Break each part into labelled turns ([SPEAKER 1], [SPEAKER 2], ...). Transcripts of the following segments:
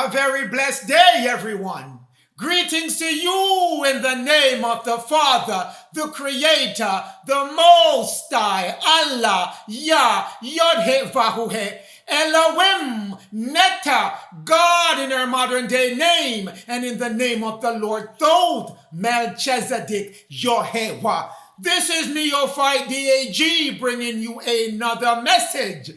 [SPEAKER 1] A very blessed day, everyone. Greetings to you in the name of the Father, the Creator, the Most High, Allah, Yah, Yod-He-Vahu-He, Elohim, Netta, God in our modern day name, and in the name of the Lord Thoth, Melchizedek, Yehovah. This is Neophyte DAG bringing you another message.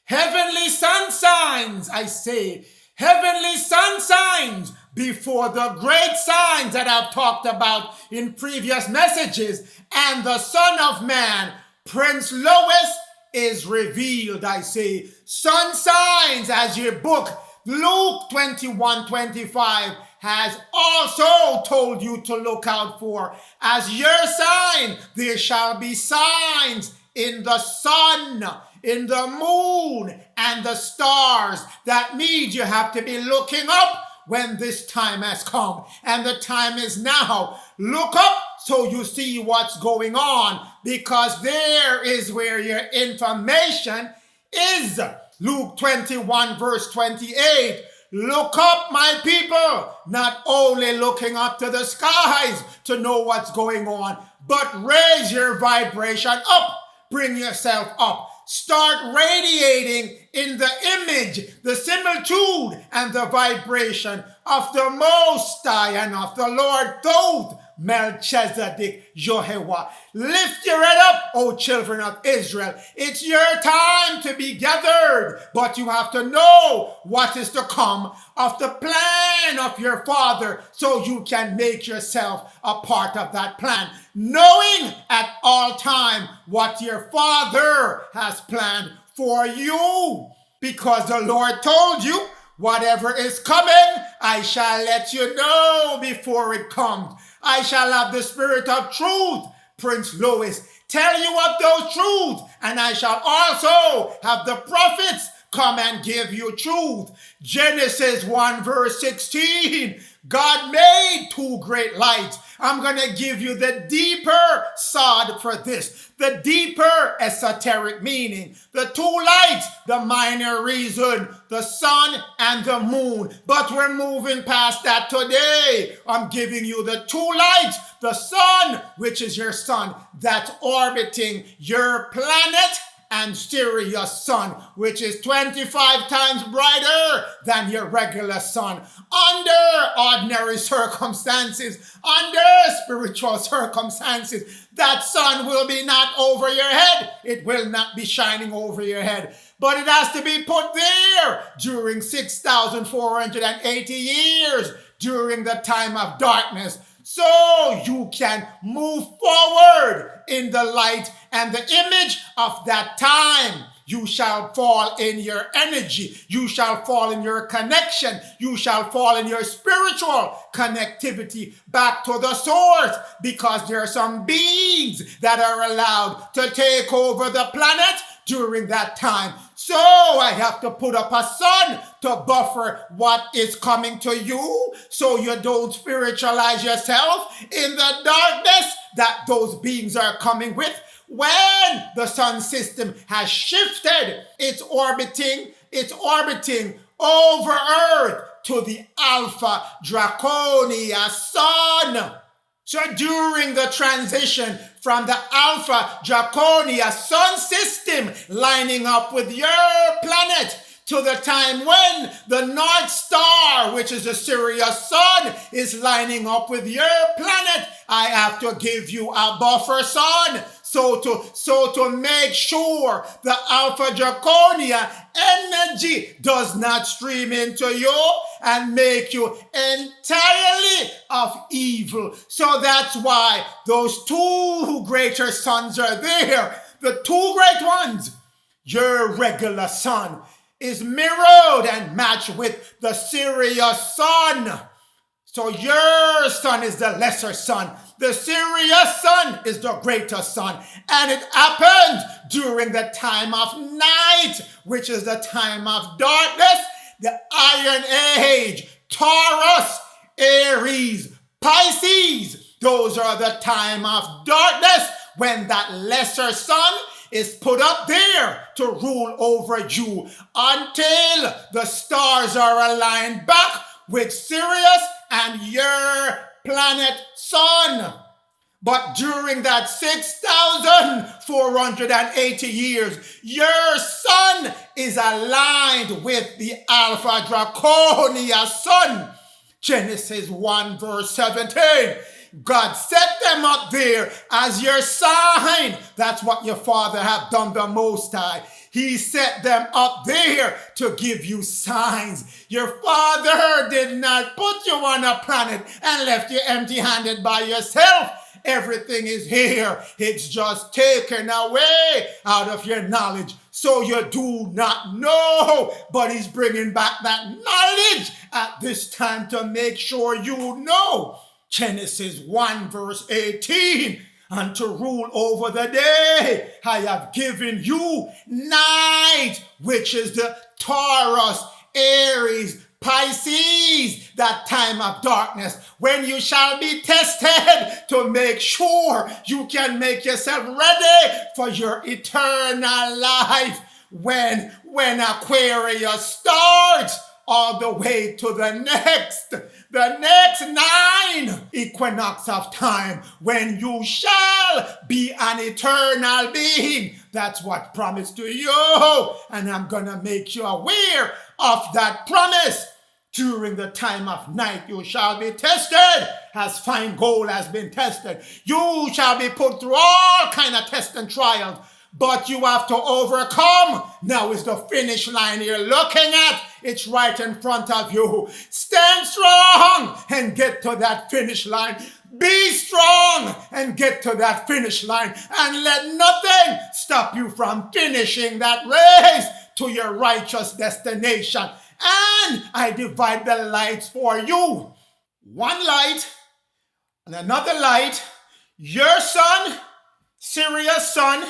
[SPEAKER 1] Heavenly sun signs, I say, heavenly sun signs before the great signs that I've talked about in previous messages, and the Son of Man, Prince Lois, is revealed, I say. Sun signs, as your book, Luke 21:25, has also told you to look out for. As your sign, there shall be signs in the sun, in the moon, and the stars. That means you have to be looking up when this time has come, and the time is now. Look up so you see what's going on, because there is where your information is. Luke 21 verse 28. Look up, my people, not only looking up to the skies to know what's going on, but raise your vibration up. Bring yourself up. Start radiating in the image, the similitude, and the vibration of the Most High and of the Lord Thoth, Melchizedek, Yehovah. Lift your head up, O children of Israel. It's your time to be gathered, but you have to know what is to come of the plan of your Father, so you can make yourself a part of that plan, knowing at all time what your Father has planned for you, because the Lord told you, whatever is coming, I shall let you know before it comes. I shall have the Spirit of truth, Prince Lois, tell you of those truths, and I shall also have the prophets come and give you truth. Genesis 1 verse 16, God made two great lights. I'm going to give you the deeper sod for this, the deeper esoteric meaning. The two lights, the minor reason, the sun and the moon. But we're moving past that today. I'm giving you the two lights, the sun, which is your sun, that's orbiting your planet, and Sirius sun, which is 25 times brighter than your regular sun. Under ordinary circumstances, under spiritual circumstances, that sun will be not over your head. It will not be shining over your head. But it has to be put there during 6,480 years, during the time of darkness, so you can move forward in the light and the image of that time. You shall fall in your energy. You shall fall in your connection. You shall fall in your spiritual connectivity back to the source, because there are some beings that are allowed to take over the planet during that time. So I have to put up a sun to buffer what is coming to you, so you don't spiritualize yourself in the darkness that those beings are coming with. When the sun system has shifted, it's orbiting over Earth to the Alpha Draconia sun. So during the transition from the Alpha Draconia sun system lining up with your planet to the time when the North Star, which is the Sirius sun, is lining up with your planet, I have to give you a buffer sun. So to make sure the Alpha Draconia energy does not stream into you and make you entirely of evil. So that's why those two greater suns are there. The two great ones. Your regular sun is mirrored and matched with the Sirius sun. So your sun is the lesser sun. The Sirius sun is the greater sun. And it happens during the time of night, which is the time of darkness, the Iron Age, Taurus, Aries, Pisces. Those are the time of darkness, when that lesser sun is put up there to rule over you until the stars are aligned back with Sirius and your planet Sun. But during that 6,480 years, your sun is aligned with the Alpha Draconia sun. Genesis 1 verse 17. God set them up there as your sign. That's what your Father have done, the Most High. He set them up there to give you signs. Your Father did not put you on a planet and left you empty-handed by yourself. Everything is here. It's just taken away out of your knowledge. So you do not know. But he's bringing back that knowledge at this time to make sure you know. Genesis 1 verse 18. And to rule over the day, I have given you night, which is the Taurus, Aries, Pisces, that time of darkness, when you shall be tested to make sure you can make yourself ready for your eternal life. When Aquarius starts, all the way to the next 9 equinox of time, when you shall be an eternal being. That's what promised to you, and I'm gonna make you aware of that promise. During the time of night you shall be tested as fine gold has been tested. You shall be put through all kind of tests and trials, but you have to overcome. Now is the finish line you're looking at. It's right in front of you. Stand strong and get to that finish line. Be strong and get to that finish line, and let nothing stop you from finishing that race to your righteous destination. And I divide the lights for you. One light and another light. Your sun, Sirius sun.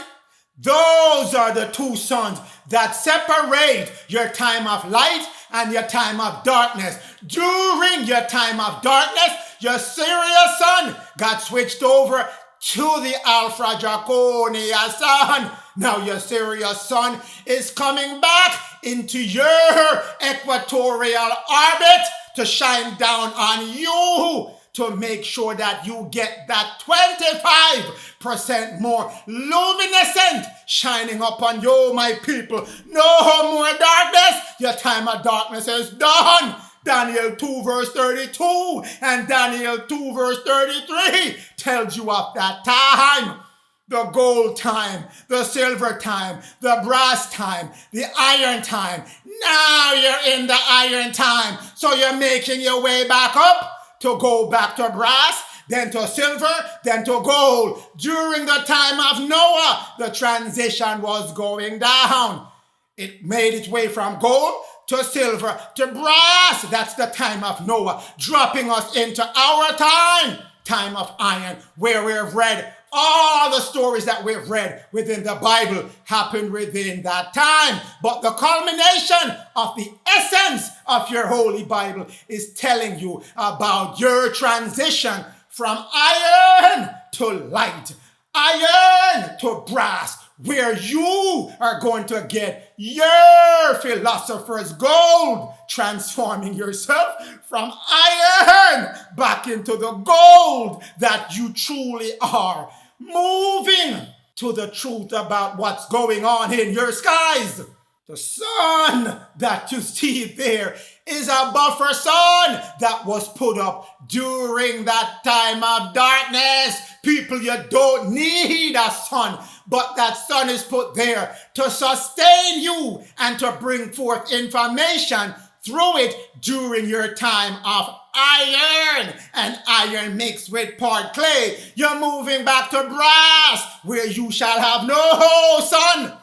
[SPEAKER 1] Those are the two suns that separate your time of light and your time of darkness. During your time of darkness, your Sirius sun got switched over to the Alpha Draconia sun. Now your Sirius sun is coming back into your equatorial orbit to shine down on you, to make sure that you get that 25% more luminescent shining upon you, my people. No more darkness. Your time of darkness is done. Daniel 2 verse 32 and Daniel 2 verse 33 tells you of that time. The gold time, the silver time, the brass time, the iron time. Now you're in the iron time. So you're making your way back up to go back to brass, then to silver, then to gold. During the time of Noah, the transition was going down. It made its way from gold to silver to brass. That's the time of Noah, dropping us into our time of iron, where we've read all the stories that we've read within the Bible happened within that time. But the culmination of the essence of your Holy Bible is telling you about your transition from iron to light, iron to brass, where you are going to get your philosopher's gold, transforming yourself from iron back into the gold that you truly are, moving to the truth about what's going on in your skies. The sun that you see there is a buffer sun that was put up during that time of darkness. People, you don't need a sun, but that sun is put there to sustain you and to bring forth information through it during your time of iron, and iron mixed with part clay. You're moving back to brass, where you shall have no sun.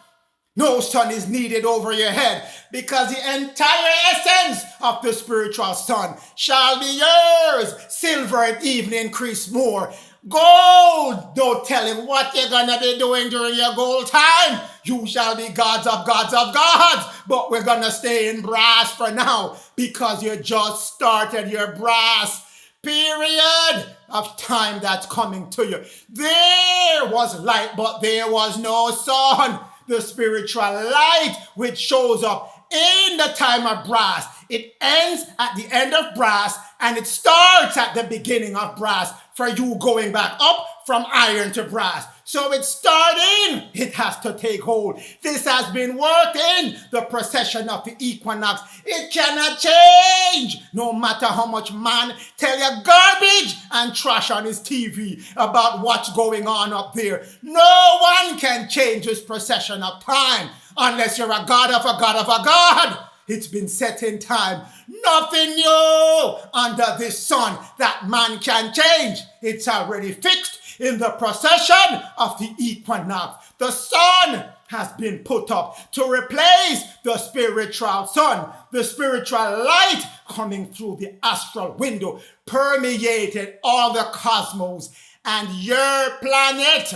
[SPEAKER 1] No sun is needed over your head, because the entire essence of the spiritual sun shall be yours. Silver it even increase more. Gold, don't tell him what you're gonna be doing during your gold time. You shall be gods of gods of gods. But we're gonna stay in brass for now, because you just started your brass period of time that's coming to you. There was light, but there was no sun. The spiritual light which shows up in the time of brass. It ends at the end of brass and it starts at the beginning of brass for you going back up from iron to brass. So it's starting, it has to take hold. This has been working, the procession of the equinox. It cannot change, no matter how much man tell you garbage and trash on his TV about what's going on up there. No one can change this procession of time unless you're a god of a god of a god. It's been set in time. Nothing new under this sun that man can change. It's already fixed in the procession of the equinox. The sun has been put up to replace the spiritual sun. The spiritual light coming through the astral window permeated all the cosmos. And your planet,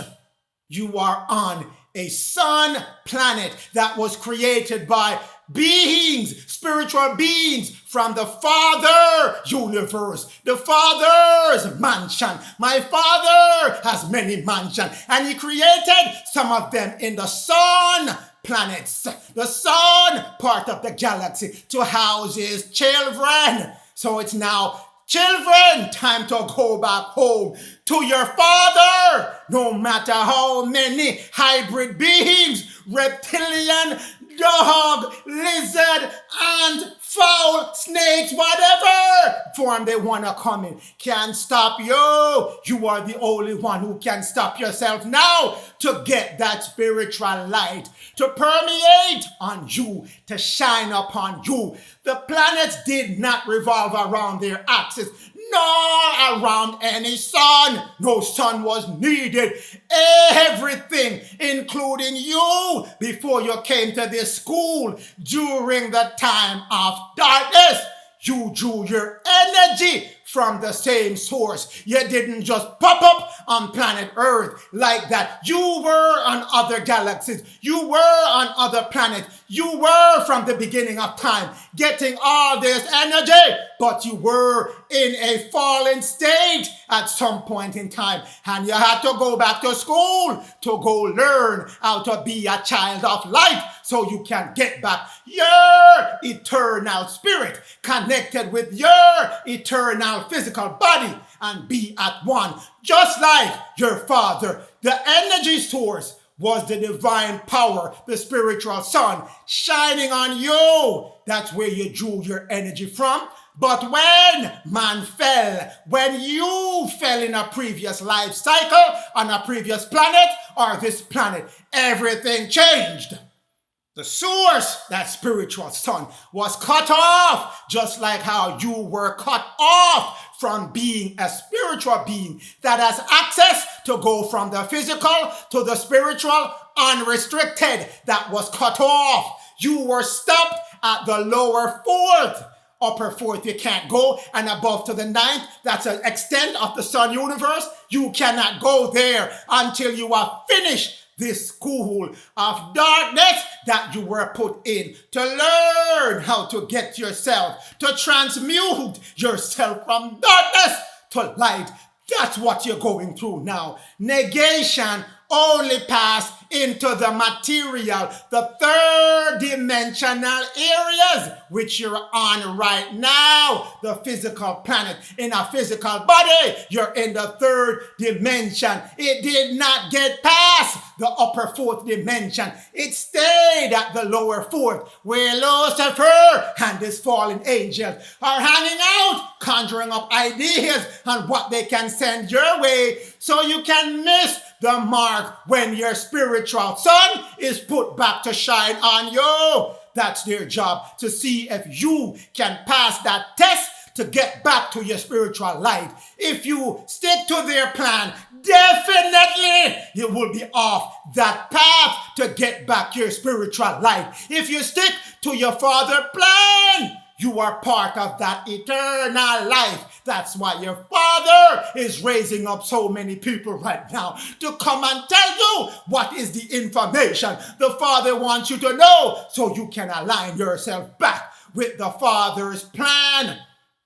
[SPEAKER 1] you are on a sun planet that was created by beings, spiritual beings from the Father universe, the Father's mansion. My Father has many mansions, and he created some of them in the sun planets, the sun part of the galaxy, to house his children. So it's now, children, time to go back home to your Father. No matter how many hybrid beings, reptilian, dog, lizard, ant, fowl, snakes, whatever form they want to come in, can't stop you. You are the only one who can stop yourself now to get that spiritual light to permeate on you, to shine upon you. The planets did not revolve around their axis, nor around any sun. No sun was needed. Everything, including you, before you came to this school during the time of darkness, you drew your energy from the same source. You didn't just pop up on planet Earth like that. You were on other galaxies. You were on other planets. You were from the beginning of time getting all this energy, but you were in a fallen state at some point in time, and you had to go back to school to go learn how to be a child of light so you can get back your eternal spirit connected with your eternal physical body and be at one, just like your Father. The energy source was the divine power, the spiritual sun shining on you. That's where you drew your energy from. But when man fell, when you fell in a previous life cycle on a previous planet or this planet, everything changed. The source, that spiritual sun, was cut off, just like how you were cut off from being a spiritual being that has access to go from the physical to the spiritual unrestricted. That was cut off. You were stopped at the lower fourth. Upper fourth you can't go, and above to the ninth, that's an extent of the sun universe. You cannot go there until you are finished this school of darkness that you were put in to learn how to get yourself, to transmute yourself from darkness to light. That's what you're going through now. Negation only pass into the material, the third dimensional areas which you're on right now, the physical planet. In a physical body, you're in the third dimension. It did not get past the upper fourth dimension. It stayed at the lower fourth, where Lucifer and his fallen angels are hanging out, conjuring up ideas on what they can send your way so you can miss the mark when your spiritual sun is put back to shine on you. That's their job, to see if you can pass that test to get back to your spiritual light. If you stick to their plan, definitely you will be off that path to get back your spiritual light. If you stick to your Father plan, you are part of that eternal life. That's why your Father is raising up so many people right now to come and tell you what is the information the Father wants you to know so you can align yourself back with the Father's plan.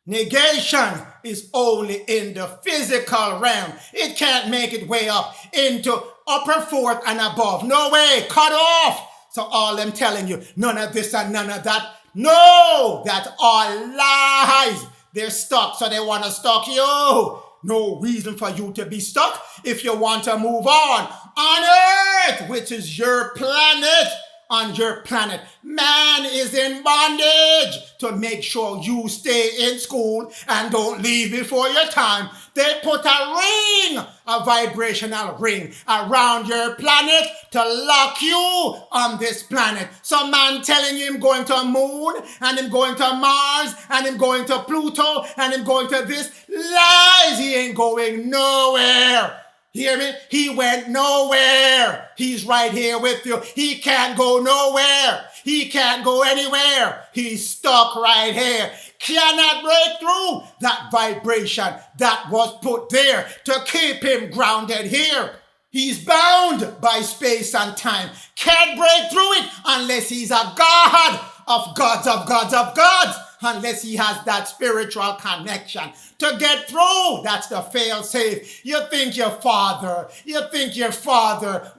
[SPEAKER 1] Negation is only in the physical realm. It can't make its way up into upper fourth and above. No way, cut off. So all them telling you, none of this and none of that. No, that's all lies. They're stuck, so they want to stuck you. No reason for you to be stuck if you want to move on Earth, which is your planet. On your planet, man is in bondage to make sure you stay in school and don't leave before your time. They put a ring, a vibrational ring, around your planet to lock you on this planet. Some man telling him going to moon, and him going to Mars, and him going to Pluto, and him going to this. Lies, he ain't going nowhere. Hear me? He went nowhere. He's right here with you. He can't go nowhere. He can't go anywhere. He's stuck right here. Cannot break through that vibration that was put there to keep him grounded here. He's bound by space and time. Can't break through it unless he's a God of gods, of gods, of gods. Unless he has that spiritual connection to get through. That's the fail-safe. You think your father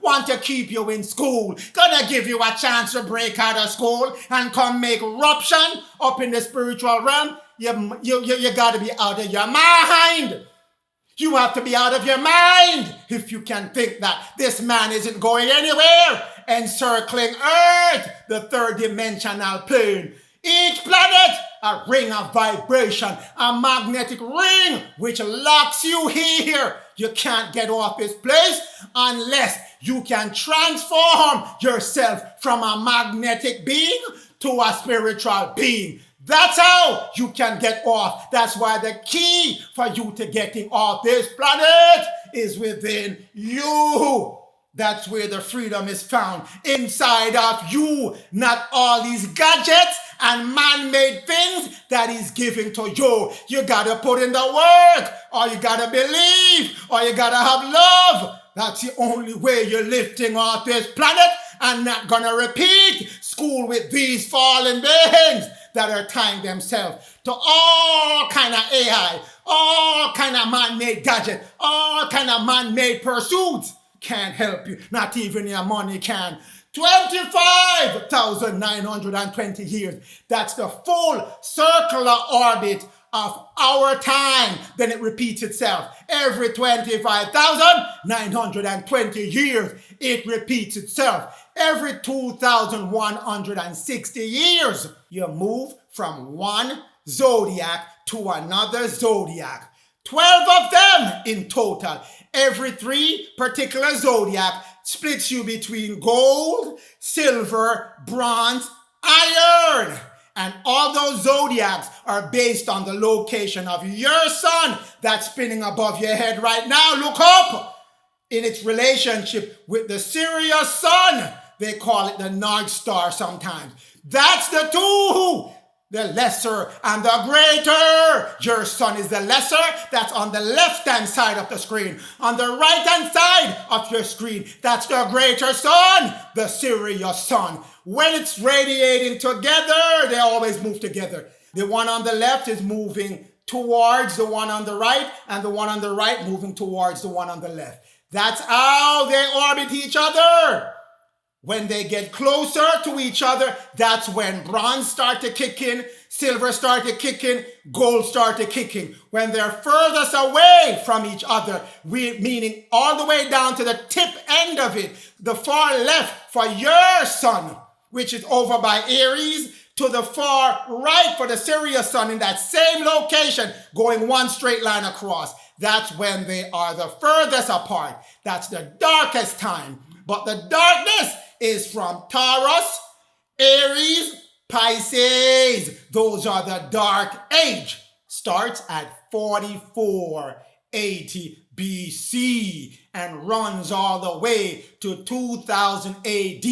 [SPEAKER 1] want to keep you in school, gonna give you a chance to break out of school and come make eruption up in the spiritual realm. You gotta be out of your mind. You have to be out of your mind if you can think that this man isn't going anywhere, encircling Earth, the third dimensional plane. Each planet, a ring of vibration, a magnetic ring which locks you here. You can't get off this place unless you can transform yourself from a magnetic being to a spiritual being. That's how you can get off. That's why the key for you to getting off this planet is within you. That's where the freedom is found, inside of you, not all these gadgets and man-made things that he's giving to you. You gotta put in the work, or you gotta believe, or you gotta have love. That's the only way you're lifting off this planet and not gonna repeat school with these fallen beings that are tying themselves to all kind of AI, all kind of man-made gadget, all kind of man-made pursuits. Can't help you. Not even your money can. 25,920 years. That's the full circular orbit of our time. Then it repeats itself. Every 25,920 years, it repeats itself. Every 2,160 years, you move from one zodiac to another zodiac. 12 of them in total. Every 3 particular zodiac splits you between gold, silver, bronze, iron. And all those zodiacs are based on the location of your sun that's spinning above your head right now. Look up in its relationship with the Sirius sun. They call it the North Star sometimes. That's the two. The lesser and the greater. Your sun is the lesser. That's on the left-hand side of the screen. On the right-hand side of your screen, that's the greater sun, the Sirius sun. When it's radiating together, they always move together. The one on the left is moving towards the one on the right, and the one on the right moving towards the one on the left. That's how they orbit each other. When they get closer to each other, that's when bronze start to kick in, silver start to kick in, gold start to kick in. When they're furthest away from each other, meaning all the way down to the tip end of it, the far left for your sun, which is over by Aries, to the far right for the Sirius sun in that same location, going one straight line across. That's when they are the furthest apart. That's the darkest time. But the darkness is from Taurus, Aries, Pisces. Those are the dark age. Starts at 4480 BC and runs all the way to 2000 AD,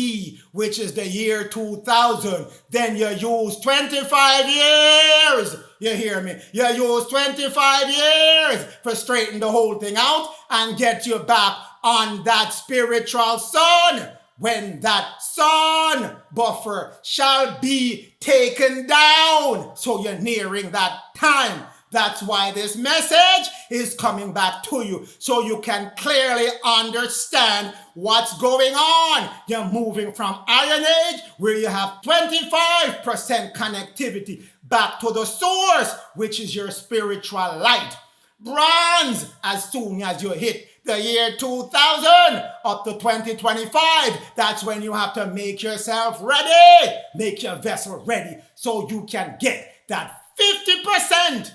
[SPEAKER 1] which is the year 2000. Then you use 25 years. You hear me? You use 25 years for straighten the whole thing out and get you back on that spiritual sun. When that sun buffer shall be taken down. So you're nearing that time That's why this message is coming back to you, so you can clearly understand what's going on. You're moving from Iron Age, where you have 25% connectivity, back to the source, which is your spiritual light. Bronze, as soon as you hit the year 2000 up to 2025, that's when you have to make yourself ready, make your vessel ready, so you can get that 50%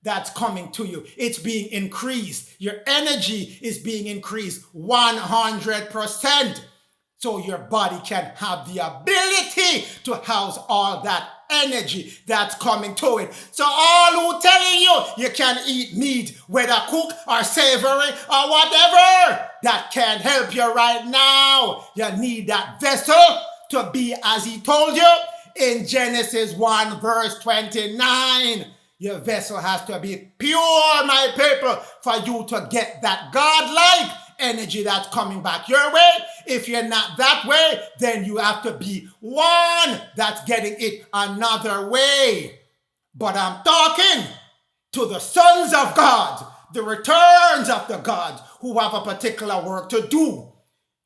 [SPEAKER 1] that's coming to you. It's being increased. Your energy is being increased 100%. So your body can have the ability to house all that energy that's coming to it. So all who telling you can eat meat, whether cooked or savory or whatever, that can't help you right now. You need that vessel to be as he told you in Genesis 1 verse 29. Your vessel has to be pure, my people, for you to get that godlike energy that's coming back your way. If you're not that way, then you have to be one that's getting it another way. But I'm talking to the sons of God, the returns of the gods who have a particular work to do.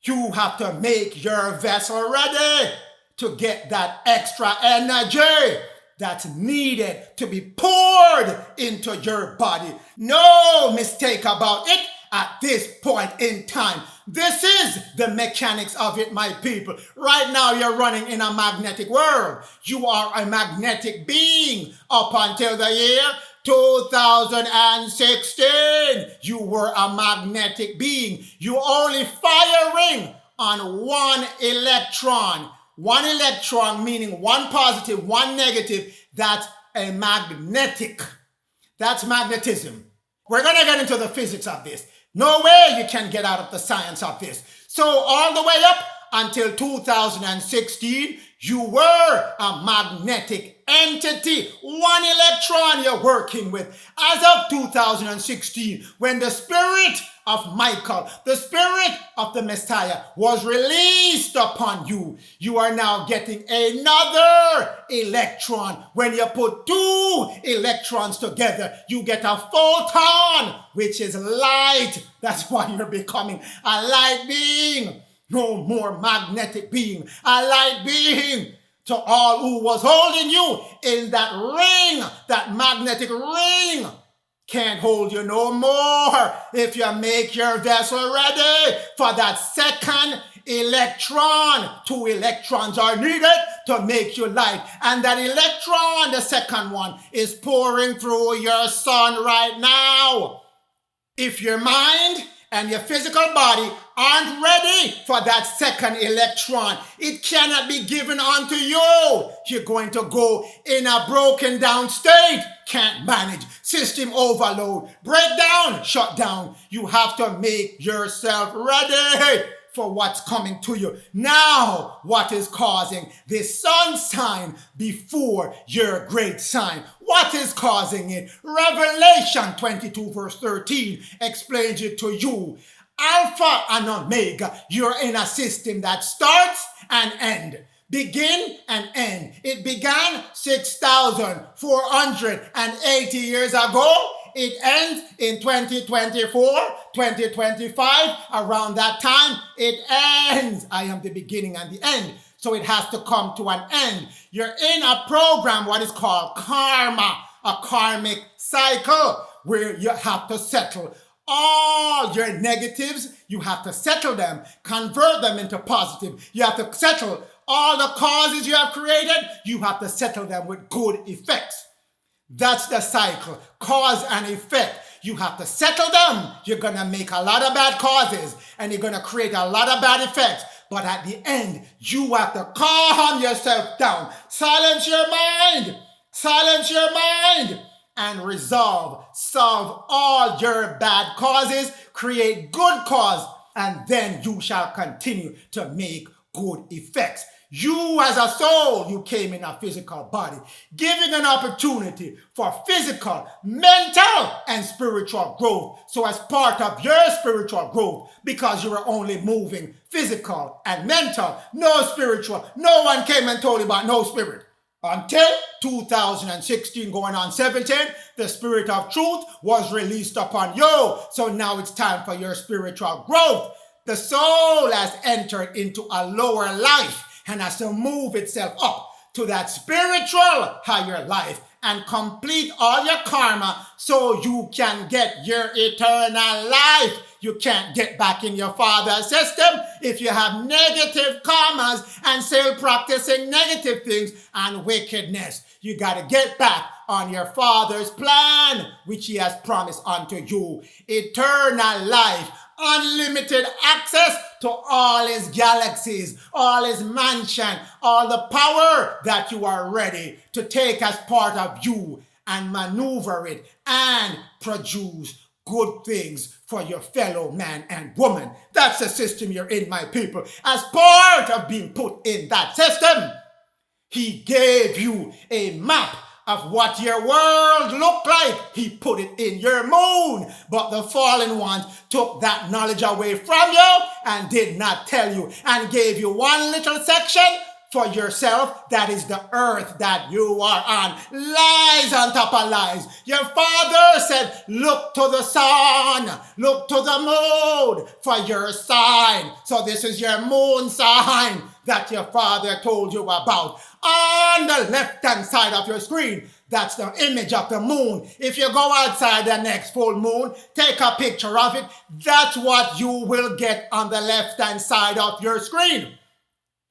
[SPEAKER 1] You have to make your vessel ready to get that extra energy that's needed to be poured into your body. No mistake about it at this point in time. This is the mechanics of it, my people. Right now, you're running in a magnetic world. You are a magnetic being. Up until the year 2016, you were a magnetic being. You only firing on one electron. One electron meaning one positive, one negative. That's a magnetic. That's magnetism. We're going to get into the physics of this. No way you can get out of the science of this. So all the way up until 2016, you were a magnetic entity. One electron you're working with. As of 2016, when the spirit of Michael, the spirit of the Messiah, was released upon you, you are now getting another electron. When you put two electrons together, you get a photon, which is light. That's why you're becoming a light being. No more magnetic being, a light being. To all who was holding you in that ring, that magnetic ring, can't hold you no more if you make your vessel ready for that second electron. Two electrons are needed to make you light. And that electron, the second one, is pouring through your sun right now. If your mind and your physical body aren't ready for that second electron, it cannot be given unto you. You're going to go in a broken down state. Can't manage. System overload. Breakdown. Shut down. You have to make yourself ready for what's coming to you. Now, what is causing this sun sign before your great sign? What is causing it? Revelation 22 verse 13 explains it to you. Alpha and Omega. You're in a system that starts and ends. Begin and end. It began 6,480 years ago. It ends in 2024, 2025. Around that time, it ends. I am the beginning and the end. So it has to come to an end. You're in a program, what is called karma, a karmic cycle, where you have to settle all your negatives. You have to settle them, convert them into positive. You have to settle all the causes you have created. You have to settle them with good effects. That's the cycle, cause and effect. You have to settle them. You're going to make a lot of bad causes and you're going to create a lot of bad effects. But at the end, you have to calm yourself down. Silence your mind. Silence your mind. And solve all your bad causes. Create good cause. And then you shall continue to make good effects. You as a soul, you came in a physical body, giving an opportunity for physical, mental, and spiritual growth. So as part of your spiritual growth, because you were only moving physical and mental, no spiritual, no one came and told you about no spirit. Until 2016 going on 17, the spirit of truth was released upon you. So now it's time for your spiritual growth. The soul has entered into a lower life and has to move itself up to that spiritual higher life and complete all your karma so you can get your eternal life. You can't get back in your father's system if you have negative karmas and still practicing negative things and wickedness. You got to get back on your father's plan, which he has promised unto you. Eternal life, unlimited access to all his galaxies, all his mansion, all the power that you are ready to take as part of you and maneuver it and produce good things for your fellow man and woman. That's the system you're in, my people. As part of being put in that system, he gave you a map of what your world looked like. He put it in your moon. But the fallen ones took that knowledge away from you and did not tell you and gave you one little section for yourself. That is the earth that you are on. Lies on top of lies. Your father said, look to the sun, look to the moon for your sign. So this is your moon sign that your father told you about. On the left-hand side of your screen, that's the image of the moon. If you go outside the next full moon, take a picture of it. That's what you will get on the left-hand side of your screen.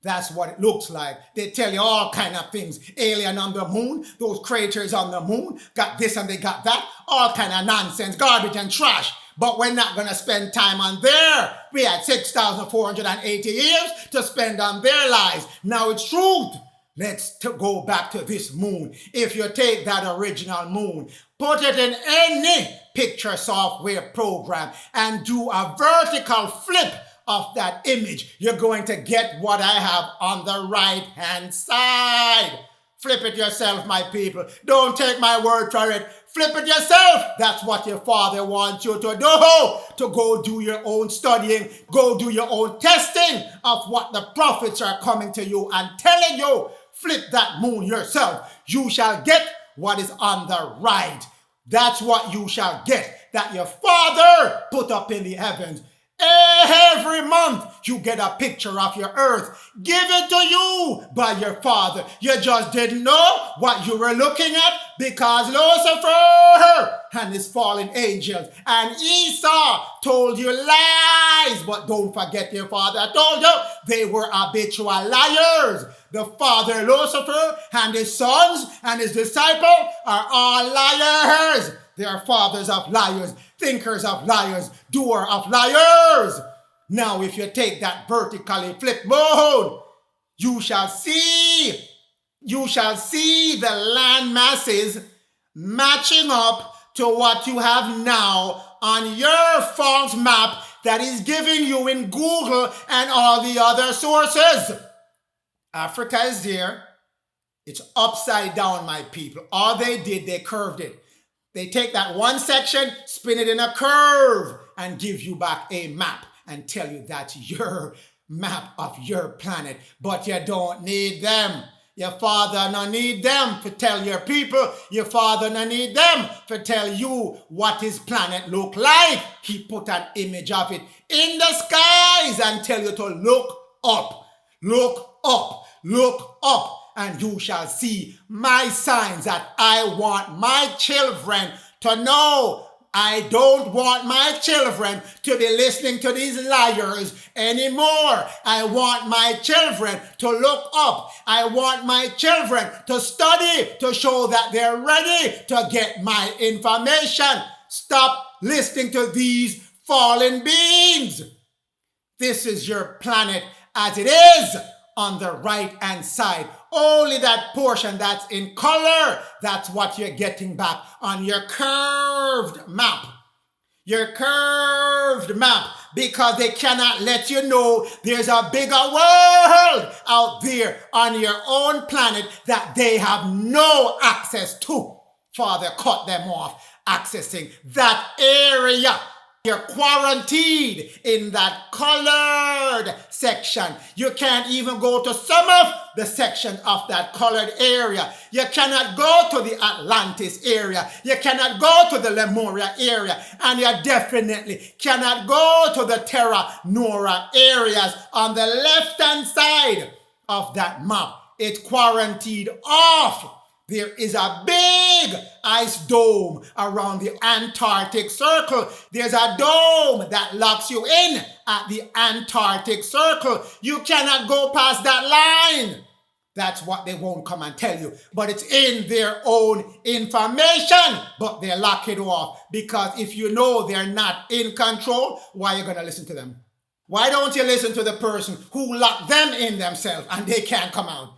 [SPEAKER 1] That's what it looks like. They tell you all kind of things. Alien on the moon, those craters on the moon, got this and they got that. All kind of nonsense, garbage and trash. But we're not going to spend time on there. We had 6,480 years to spend on their lives. Now it's truth. Let's go back to this moon. If you take that original moon, put it in any picture software program and do a vertical flip of that image, you're going to get what I have on the right-hand side. Flip it yourself, my people. Don't take my word for it. Flip it yourself. That's what your father wants you to do. To go do your own studying. Go do your own testing of what the prophets are coming to you and telling you. Flip that moon yourself. You shall get what is on the right. That's what you shall get. That your father put up in the heavens. Every month you get a picture of your earth given to you by your father. You just didn't know what you were looking at because Lucifer and his fallen angels and Esau told you lies. But don't forget your father told you they were habitual liars. The father Lucifer and his sons and his disciples are all liars. They are fathers of liars, thinkers of liars, doer of liars. Now, if you take that vertically flip mode, you shall see the land masses matching up to what you have now on your false map that is giving you in Google and all the other sources. Africa is there. It's upside down, my people. All they did, they curved it. They take that one section, spin it in a curve, and give you back a map and tell you that's your map of your planet. But you don't need them. Your father no need them to tell your people. Your father no need them to tell you what his planet look like. He put an image of it in the skies and tell you to look up, look up, look up. And you shall see my signs that I want my children to know. I don't want my children to be listening to these liars anymore. I want my children to look up. I want my children to study to show that they're ready to get my information. Stop listening to these fallen beings. This is your planet as it is on the right-hand side. Only that portion that's in color, that's what you're getting back on your curved map. Your curved map, because they cannot let you know there's a bigger world out there on your own planet that they have no access to. Father, cut them off accessing that area You're quarantined in that colored section. You can't even go to some of the sections of that colored area. You cannot go to the Atlantis area. You cannot go to the Lemuria area. And you definitely cannot go to the Terra Nora areas on the left-hand side of that map. It's quarantined off. There is a big ice dome around the Antarctic Circle. There's a dome that locks you in at the Antarctic Circle. You cannot go past that line. That's what they won't come and tell you. But it's in their own information. But they lock it off. Because if you know they're not in control, why are you going to listen to them? Why don't you listen to the person who locked them in themselves and they can't come out?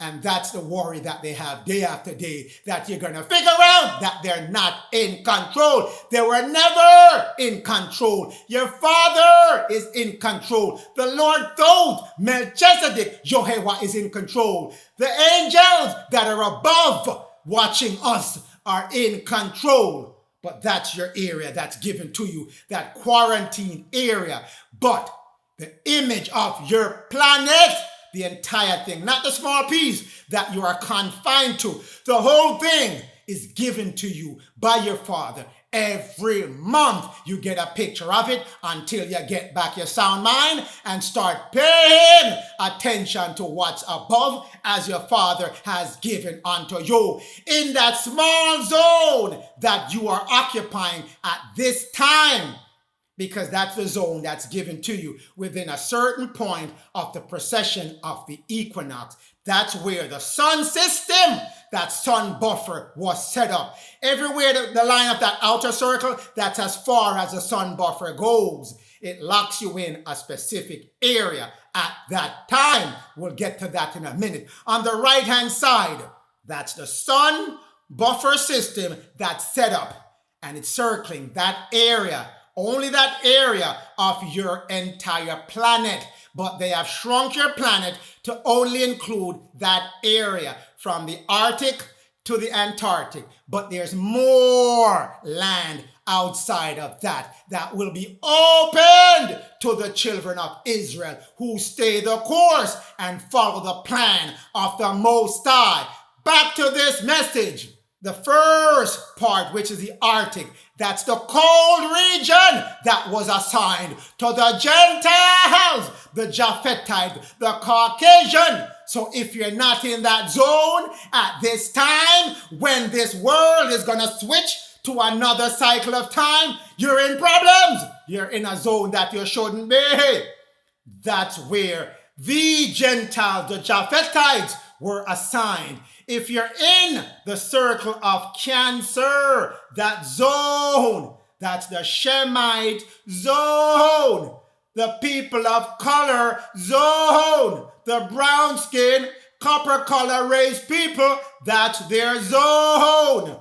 [SPEAKER 1] And that's the worry that they have day after day, that you're going to figure out that they're not in control. They were never in control. Your father is in control. The Lord thought Melchizedek, Jehovah, is in control. The angels that are above watching us are in control. But that's your area that's given to you, that quarantine area. But the image of your planet, the entire thing, not the small piece that you are confined to. The whole thing is given to you by your father. Every month you get a picture of it until you get back your sound mind and start paying attention to what's above as your father has given unto you. In that small zone that you are occupying at this time, because that's the zone that's given to you within a certain point of the precession of the equinox. That's where the sun system, that sun buffer, was set up. Everywhere the line of that outer circle, that's as far as the sun buffer goes. It locks you in a specific area at that time. We'll get to that in a minute. On the right-hand side, that's the sun buffer system that's set up. And it's circling that area. Only that area of your entire planet. But they have shrunk your planet to only include that area from the Arctic to the Antarctic. But there's more land outside of that will be opened to the children of Israel who stay the course and follow the plan of the Most High. Back to this message. The first part, which is the Arctic, that's the cold region that was assigned to the Gentiles, the Japhetites, the Caucasian. So if you're not in that zone at this time, when this world is going to switch to another cycle of time, you're in problems. You're in a zone that you shouldn't be. That's where the Gentiles, the Japhetites, were assigned. If you're in the circle of Cancer, that zone, that's the Shemite zone, the people of color zone, the brown skin, copper color race people, that's their zone.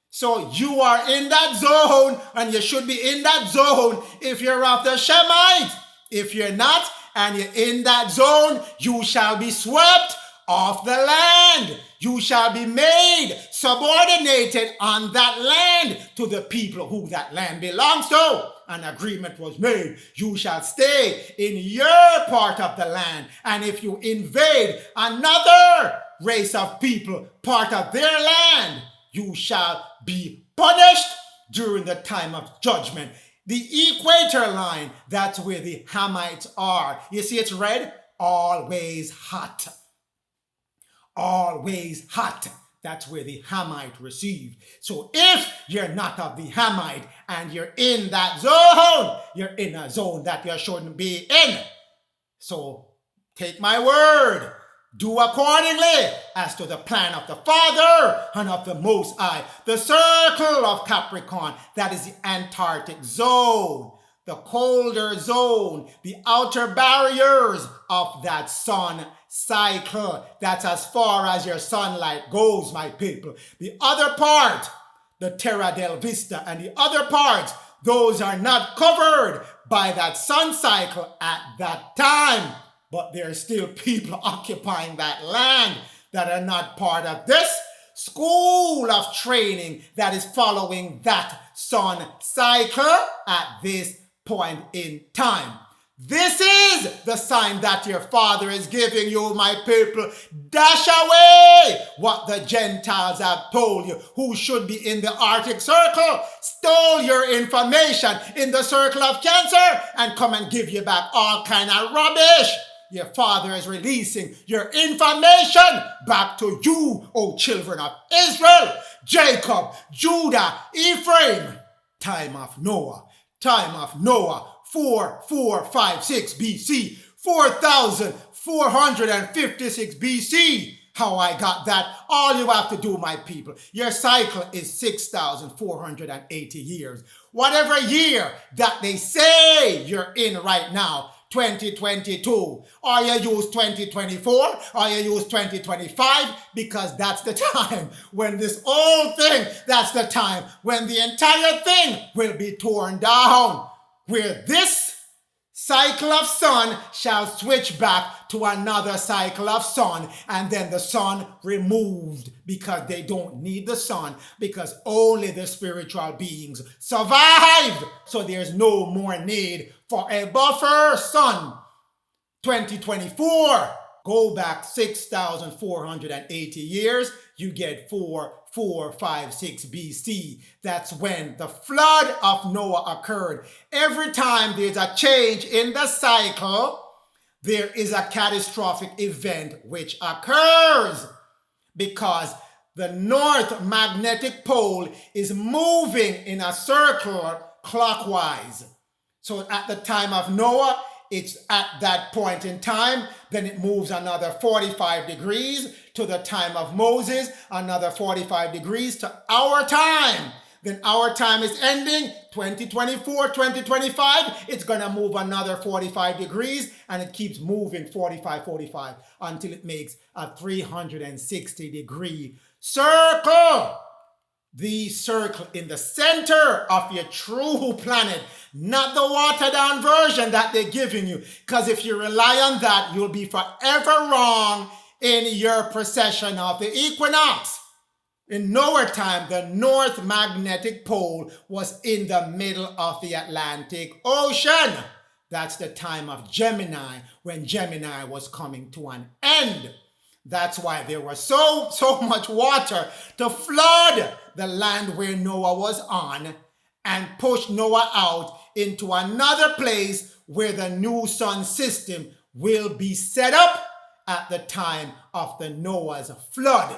[SPEAKER 1] So you are in that zone, and you should be in that zone if you're of the Shemite. If you're not, and you're in that zone, you shall be swept off the land. You shall be made subordinated on that land to the people who that land belongs to. An agreement was made. You shall stay in your part of the land. And if you invade another race of people, part of their land, you shall be punished during the time of judgment. The equator line, that's where the Hamites are. You see it's red? Always hot. Always hot. That's where the Hamite received. So if you're not of the Hamite and you're in that zone, you're in a zone that you shouldn't be in. So take my word. Do accordingly as to the plan of the Father and of the Most High. The circle of Capricorn, that is the Antarctic zone. The colder zone, the outer barriers of that sun cycle. That's as far as your sunlight goes, my people. The other part, the Terra del Vista, and the other parts, those are not covered by that sun cycle at that time. But there are still people occupying that land that are not part of this school of training that is following that sun cycle at this point in time. This is the sign that your Father is giving you, my people. Dash away what the Gentiles have told you, who should be in the Arctic Circle, stole your information in the circle of Cancer, and come and give you back all kind of rubbish. Your Father is releasing your information back to you, O children of Israel, Jacob, Judah, Ephraim. Time of Noah. 4456 BC, 4456 BC. How I got that? All you have to do, my people, your cycle is 6,480 years. Whatever year that they say you're in right now, 2022, or you use 2024, or you use 2025, because that's the time when this whole thing, that's the time when the entire thing will be torn down, where this cycle of sun shall switch back to another cycle of sun, and then the sun removed, because they don't need the sun, because only the spiritual beings survived. So there's no more need for a buffer sun. 2024, go back 6,480 years, you get 4456 BC. That's when the flood of Noah occurred. Every time there's a change in the cycle, there is a catastrophic event which occurs, because the north magnetic pole is moving in a circle clockwise. So at the time of Noah, it's at that point in time, then it moves another 45 degrees to the time of Moses, another 45 degrees to our time. Then our time is ending, 2024, 2025, it's gonna move another 45 degrees, and it keeps moving 45, until it makes a 360 degree circle. The circle in the center of your true planet, not the watered down version that they're giving you. Because if you rely on that, you'll be forever wrong in your precession of the equinox. In Noah time, the north magnetic pole was in the middle of the Atlantic Ocean. That's the time of Gemini, when Gemini was coming to an end. That's why there was so much water to flood the land where Noah was on and push Noah out into another place where the new sun system will be set up at the time of the Noah's flood.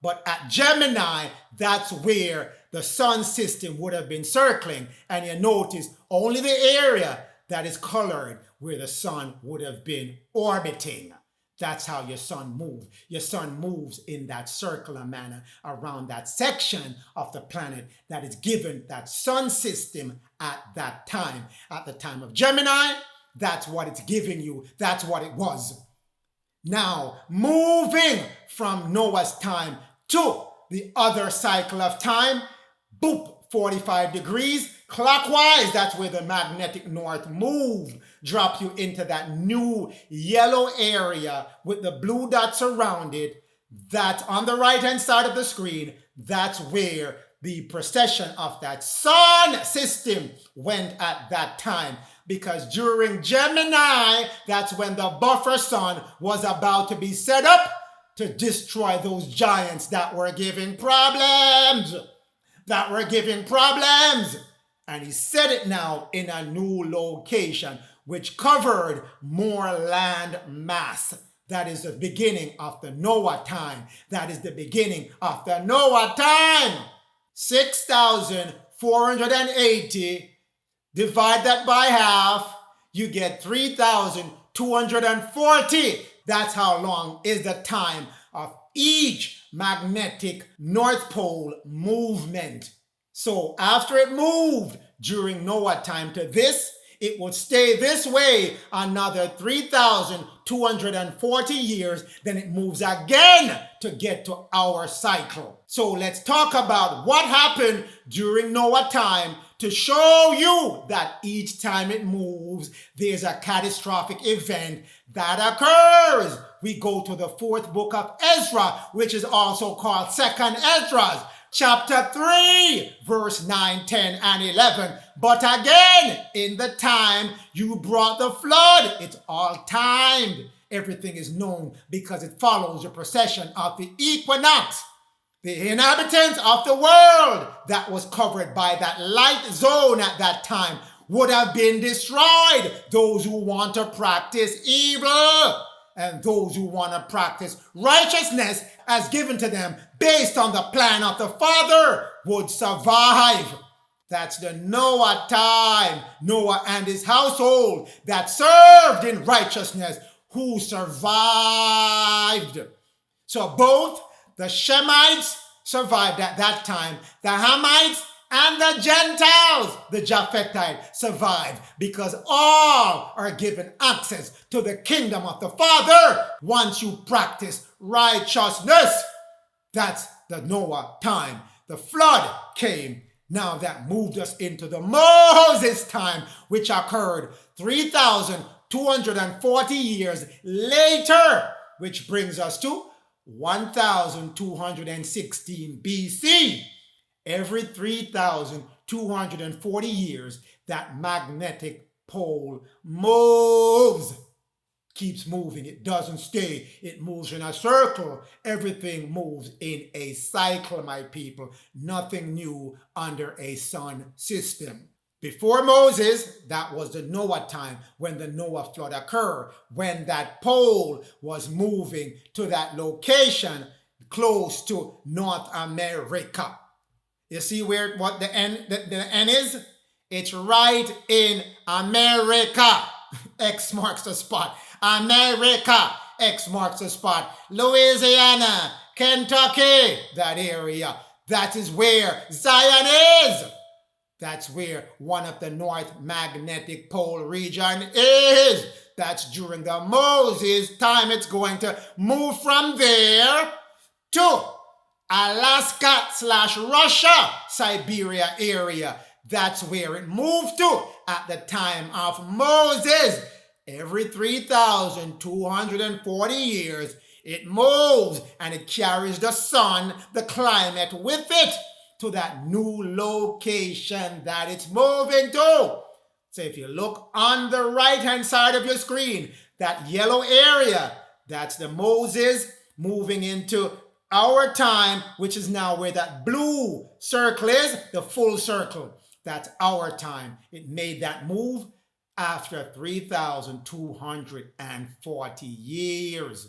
[SPEAKER 1] But at Gemini, that's where the sun system would have been circling. And you notice only the area that is colored where the sun would have been orbiting. That's how your sun moves. Your sun moves in that circular manner around that section of the planet that is given that sun system at that time. At the time of Gemini, that's what it's giving you. That's what it was. Now, moving from Noah's time to the other cycle of time, boop, 45 degrees clockwise, that's where the magnetic north moved, drop you into that new yellow area with the blue dots around it. That's on the right hand side of the screen. That's where the precession of that sun system went at that time, because during Gemini, that's when the buffer sun was about to be set up to destroy those giants that were giving problems. And he said it now in a new location, which covered more land mass. That is the beginning of the Noah time. 6,480, divide that by half, you get 3,240. That's how long is the time of each magnetic North Pole movement. So after it moved during Noah time to this, it would stay this way another 3,240 years. Then it moves again to get to our cycle. So let's talk about what happened during Noah time to show you that each time it moves, there's a catastrophic event that occurs. We go to the fourth book of Ezra, which is also called Second Ezra, chapter 3, verse 9, 10, and 11. But again, in the time you brought the flood, it's all timed. Everything is known because it follows the procession of the equinox. The inhabitants of the world that was covered by that light zone at that time would have been destroyed. Those who want to practice evil and those who want to practice righteousness as given to them based on the plan of the Father would survive. That's the Noah time. Noah and his household that served in righteousness who survived. So both the Shemites survived at that time. The Hamites and the Gentiles, the Japhethite, survived because all are given access to the kingdom of the Father once you practice righteousness. That's the Noah time. The flood came. Now that moved us into the Moses time, which occurred 3,240 years later, which brings us to 1216 BC. Every 3,240 years, that magnetic pole moves, keeps moving. It doesn't stay. It moves in a circle. Everything moves in a cycle, my people. Nothing new under a sun system. Before Moses, that was the Noah time, when the Noah flood occurred, when that pole was moving to that location close to North America. You see what the N is? It's right in America. X marks the spot. America. X marks the spot. Louisiana, Kentucky, that area. That is where Zion is. That's where one of the North Magnetic Pole region is. That's during the Moses time. It's going to move from there to Alaska/Russia, Siberia area. That's where it moved to at the time of Moses. Every 3,240 years, it moves and it carries the sun, the climate with it to that new location that it's moving to. So if you look on the right-hand side of your screen, that yellow area, that's the Moses moving into our time, which is now where that blue circle is, the full circle. That's our time. It made that move after 3,240 years.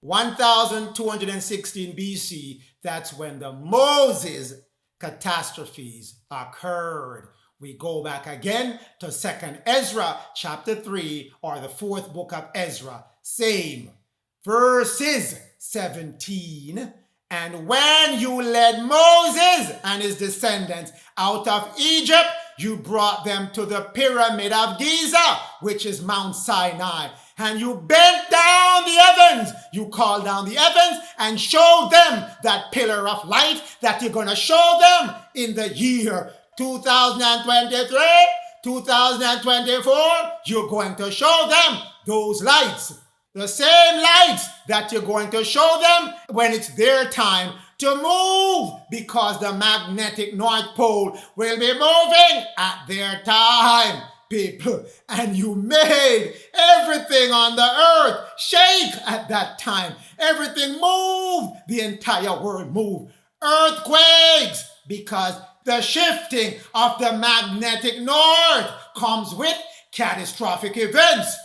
[SPEAKER 1] 1216 BC, that's when the Moses catastrophes occurred. We go back again to 2nd Ezra, chapter 3, or the 4th book of Ezra. Same. Verses 17. And when you led Moses and his descendants out of Egypt, you brought them to the pyramid of Giza, which is Mount Sinai. And you bent down the heavens. You called down the heavens and showed them that pillar of light that you're going to show them in the year 2023, 2024. You're going to show them those lights. The same lights that you're going to show them when it's their time to move, because the magnetic North Pole will be moving at their time, people. And you made everything on the earth shake at that time. Everything moved. The entire world moved. Earthquakes, because the shifting of the magnetic north comes with catastrophic events.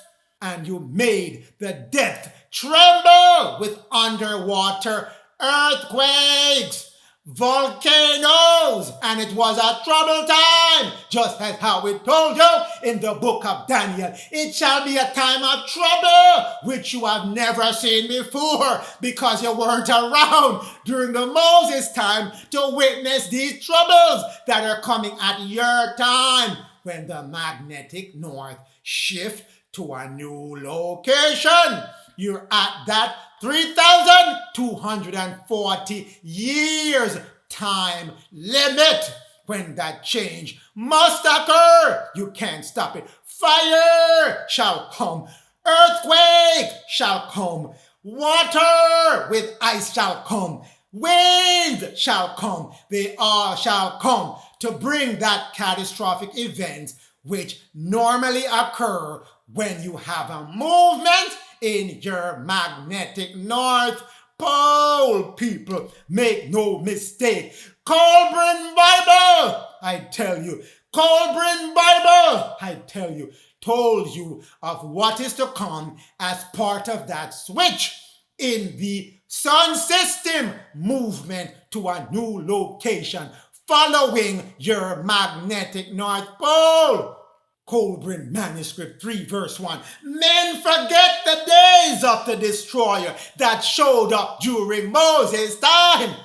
[SPEAKER 1] And you made the depth tremble with underwater earthquakes, volcanoes, and it was a troubled time, just as how it told you in the book of Daniel. It shall be a time of trouble, which you have never seen before, because you weren't around during the Moses time to witness these troubles that are coming at your time, when the magnetic north shift to a new location. You're at that 3,240 years time limit when that change must occur. You can't stop it. Fire shall come. Earthquake shall come. Water with ice shall come. Wind shall come. They all shall come to bring that catastrophic event which normally occur when you have a movement in your magnetic north pole. People, make no mistake. Colburn Bible, I tell you. Colburn Bible, I tell you, told you of what is to come as part of that switch in the sun system movement to a new location following your magnetic north pole. Colburn Manuscript 3 verse 1. Men forget the days of the destroyer that showed up during Moses' time.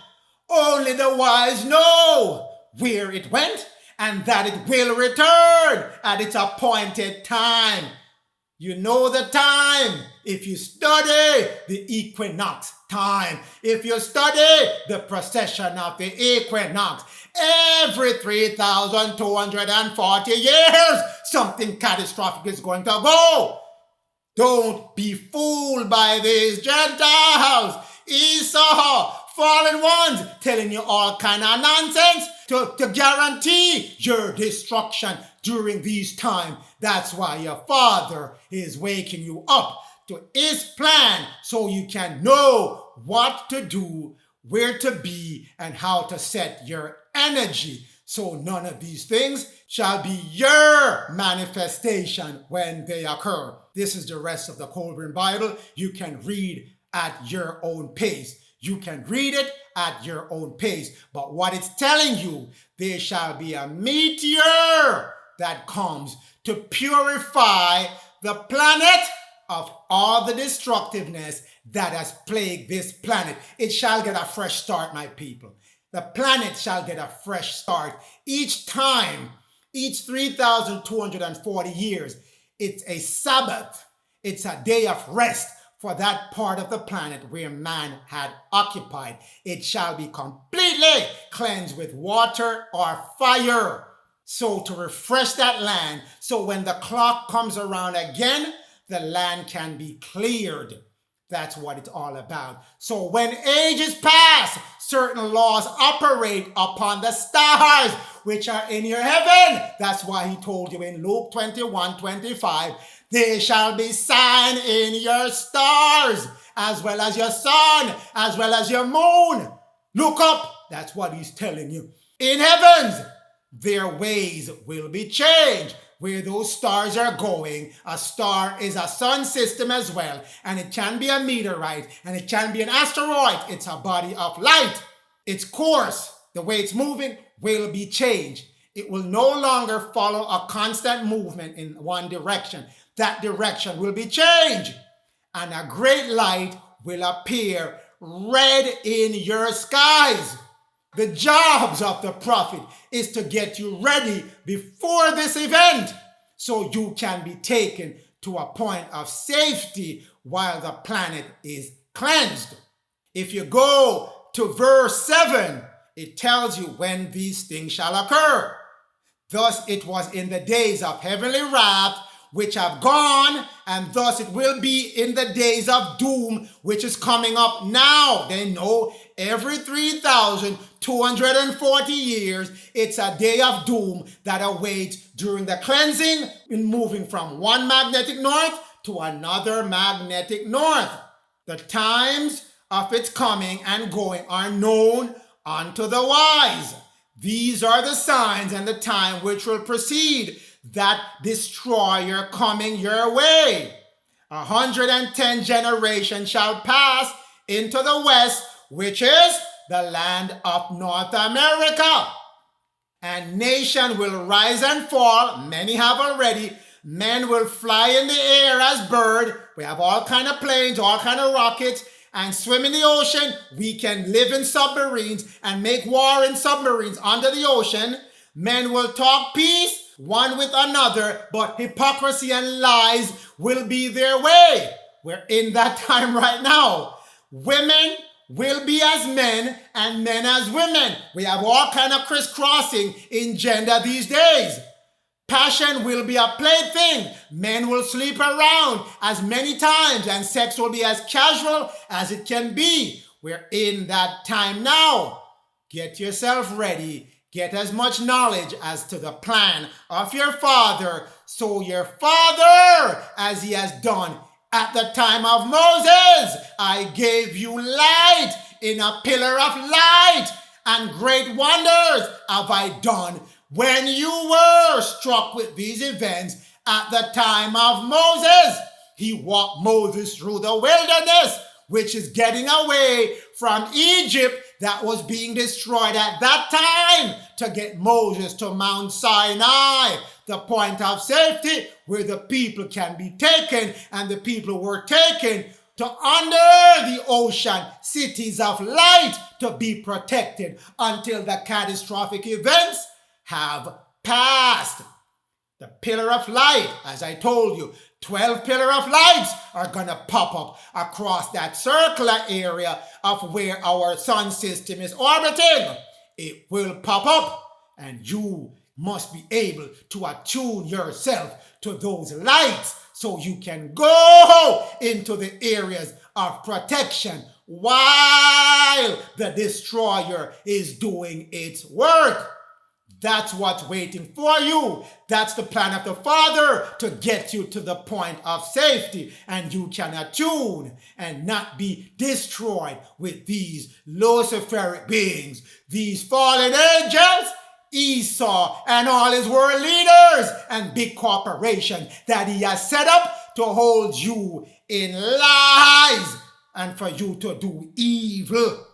[SPEAKER 1] Only the wise know where it went and that it will return at its appointed time. You know the time if you study the equinox time. If you study the precession of the equinox, every 3,240 years, something catastrophic is going to go. Don't be fooled by these Gentiles, Esau, fallen ones, telling you all kind of nonsense to guarantee your destruction during these times. That's why your Father is waking you up to his plan so you can know what to do, where to be, and how to set your energy. So none of these things shall be your manifestation when they occur. This is the rest of the Colburn Bible. You can read at your own pace. You can read it at your own pace. But what it's telling you, there shall be a meteor that comes to purify the planet of all the destructiveness that has plagued this planet. It shall get a fresh start, my people. The planet shall get a fresh start. Each time, each 3,240 years, it's a Sabbath. It's a day of rest for that part of the planet where man had occupied. It shall be completely cleansed with water or fire. So to refresh that land, so when the clock comes around again, the land can be cleared. That's what it's all about. So when ages pass, certain laws operate upon the stars which are in your heaven. That's why he told you in Luke 21:25, there shall be sign in your stars, as well as your sun, as well as your moon. Look up. That's what he's telling you. In heavens, their ways will be changed. Where those stars are going, a star is a sun system as well, and it can be a meteorite, and it can be an asteroid. It's a body of light. Its course, the way it's moving, will be changed. It will no longer follow a constant movement in one direction. That direction will be changed, and a great light will appear red in your skies. The jobs of the prophet is to get you ready before this event so you can be taken to a point of safety while the planet is cleansed. If you go to verse 7, it tells you when these things shall occur. Thus it was in the days of heavenly wrath which have gone, and thus it will be in the days of doom which is coming up now. They know every 3,240 years, it's a day of doom that awaits during the cleansing in moving from one magnetic north to another magnetic north. The times of its coming and going are known unto the wise. These are the signs and the time which will precede that destroyer coming your way. 110 generations shall pass into the west, which is the land of North America. And nation will rise and fall. Many have already. Men will fly in the air as bird. We have all kind of planes, all kind of rockets, and swim in the ocean. We can live in submarines and make war in submarines under the ocean. Men will talk peace one with another, but hypocrisy and lies will be their way. We're in that time right now. Women will be as men and men as women. We have all kind of crisscrossing in gender these days. Passion will be a plaything. Men will sleep around as many times and sex will be as casual as it can be. We're in that time now. Get yourself ready. Get as much knowledge as to the plan of your Father, so your Father, as he has done at the time of Moses, I gave you light in a pillar of light, and great wonders have I done when you were struck with these events at the time of Moses. He walked Moses through the wilderness, which is getting away from Egypt that was being destroyed at that time, to get Moses to Mount Sinai, the point of safety where the people can be taken, and the people were taken to under the ocean cities of light to be protected until the catastrophic events have passed. The pillar of light, as I told you, 12 pillar of lights are going to pop up across that circular area of where our sun system is orbiting. It will pop up, and you must be able to attune yourself to those lights so you can go into the areas of protection while the destroyer is doing its work. That's what's waiting for you. That's the plan of the Father, to get you to the point of safety, and you can attune and not be destroyed with these Luciferic beings, these fallen angels, Esau and all his world leaders and big corporations that he has set up to hold you in lies and for you to do evil.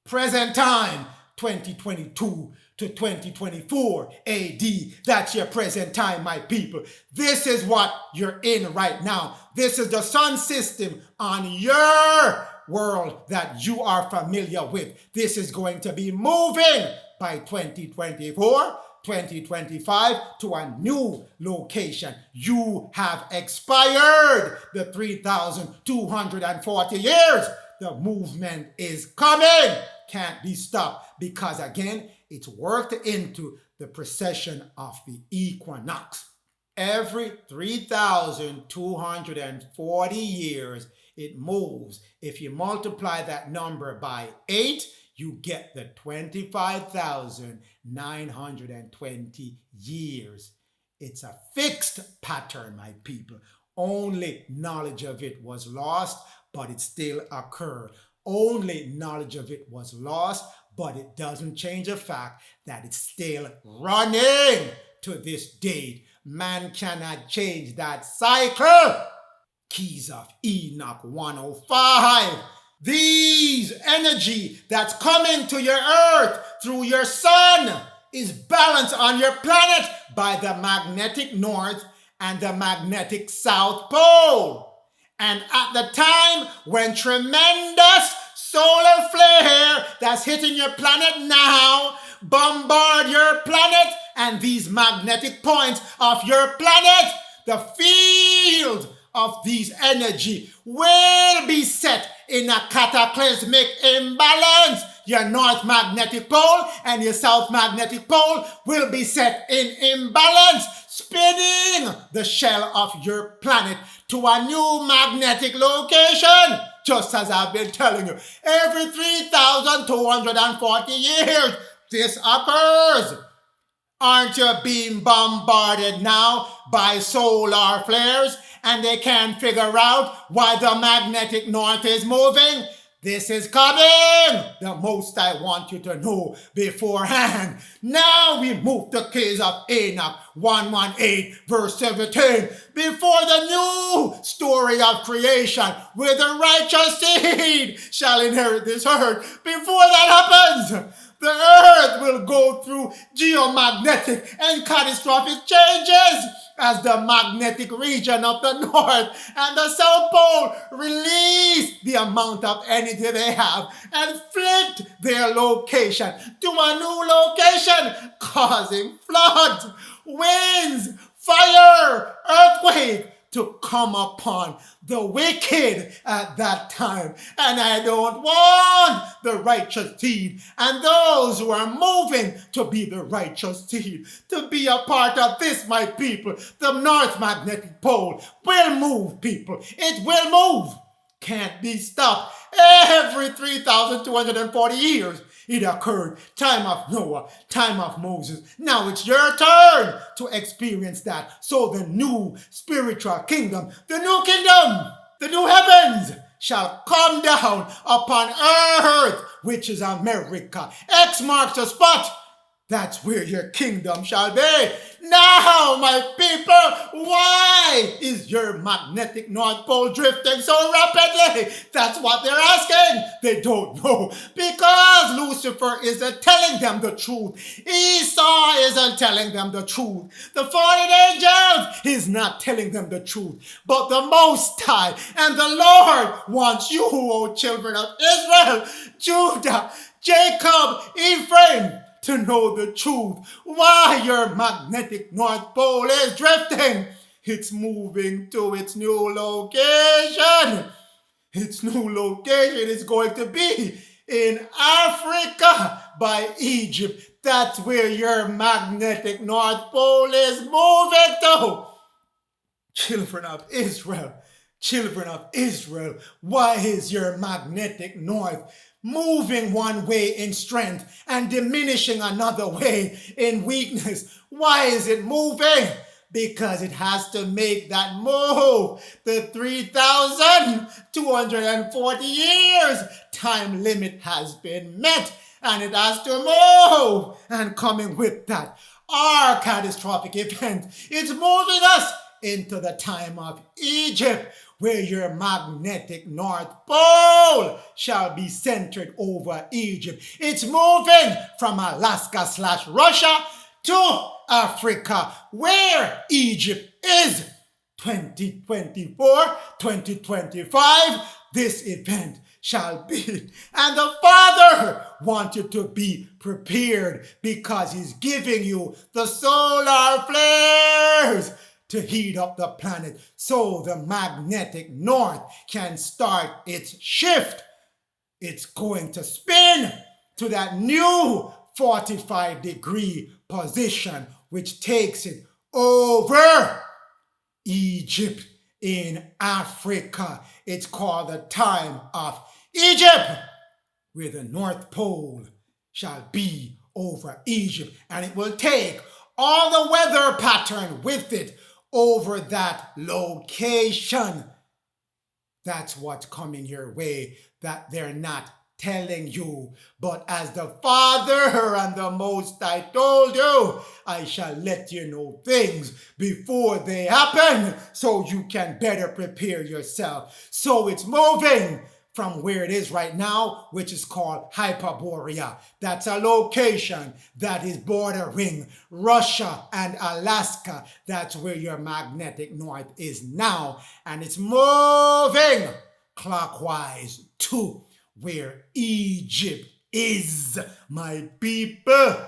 [SPEAKER 1] Present time, 2022 to 2024 AD. That's your present time, my people. This is what you're in right now. This is the sun system on your world that you are familiar with. This is going to be moving by 2024, 2025 to a new location. You have expired the 3,240 years. The movement is coming. Can't be stopped because, again, it's worked into the precession of the equinox. Every 3,240 years, it moves. If you multiply that number by 8, you get the 25,920 years. It's a fixed pattern, my people. Only knowledge of it was lost, but it still occurred. Only knowledge of it was lost, but it doesn't change the fact that it's still running to this date. Man cannot change that cycle. Keys of Enoch 105. These energy that's coming to your earth through your sun is balanced on your planet by the magnetic north and the magnetic south pole. And at the time when tremendous solar flare that's hitting your planet now bombard your planet and these magnetic points of your planet, the field of these energy will be set in a cataclysmic imbalance. Your north magnetic pole and your south magnetic pole will be set in imbalance, spinning the shell of your planet to a new magnetic location. Just as I've been telling you, every 3,240 years, this occurs. Aren't you being bombarded now by solar flares and they can't figure out why the magnetic north is moving? This is coming. The most I want you to know beforehand. Now we move the keys of Enoch 118 verse 17. Before the new story of creation where the righteous seed shall inherit this earth. Before that happens, the earth will go through geomagnetic and catastrophic changes as the magnetic region of the north and the south pole release the amount of energy they have and flipped their location to a new location, causing floods, winds, fire, earthquake, to come upon the wicked at that time. And I don't want the righteous seed and those who are moving to be the righteous seed to be a part of this, my people. The North Magnetic Pole will move, people. It will move. Can't be stopped. Every 3,240 years it occurred. Time of Noah, time of Moses. Now it's your turn to experience that. So the new spiritual kingdom, the new heavens shall come down upon earth, which is America. X marks the spot. That's where your kingdom shall be. Now, my people, why is your magnetic North Pole drifting so rapidly? That's what they're asking. They don't know. Because Lucifer isn't telling them the truth. Esau isn't telling them the truth. The fallen angels is not telling them the truth. But the Most High and the Lord wants you, O children of Israel, Judah, Jacob, Ephraim, to know the truth. Why your magnetic North Pole is drifting. It's moving to its new location. Its new location is going to be in Africa by Egypt. That's where your magnetic North Pole is moving to. Children of Israel, why is your magnetic north moving one way in strength and diminishing another way in weakness? Why is it moving? Because it has to make that move. The 3,240 years time limit has been met, and it has to move. And coming with that, our catastrophic event is moving us into the time of Egypt, where your magnetic North Pole shall be centered over Egypt. It's moving from Alaska/Russia to Africa, where Egypt is. 2024, 2025, this event shall be. And the Father wants you to be prepared because He's giving you the solar flares to heat up the planet so the magnetic north can start its shift. It's going to spin to that new 45-degree position, which takes it over Egypt in Africa. It's called the time of Egypt, where the North Pole shall be over Egypt, and it will take all the weather pattern with it over that location. That's what's coming your way that they're not telling you. But as the Father and the Most High told you, I shall let you know things before they happen so you can better prepare yourself. So it's moving from where it is right now, which is called Hyperborea. That's a location that is bordering Russia and Alaska. That's where your magnetic north is now. And it's moving clockwise to where Egypt is, my people.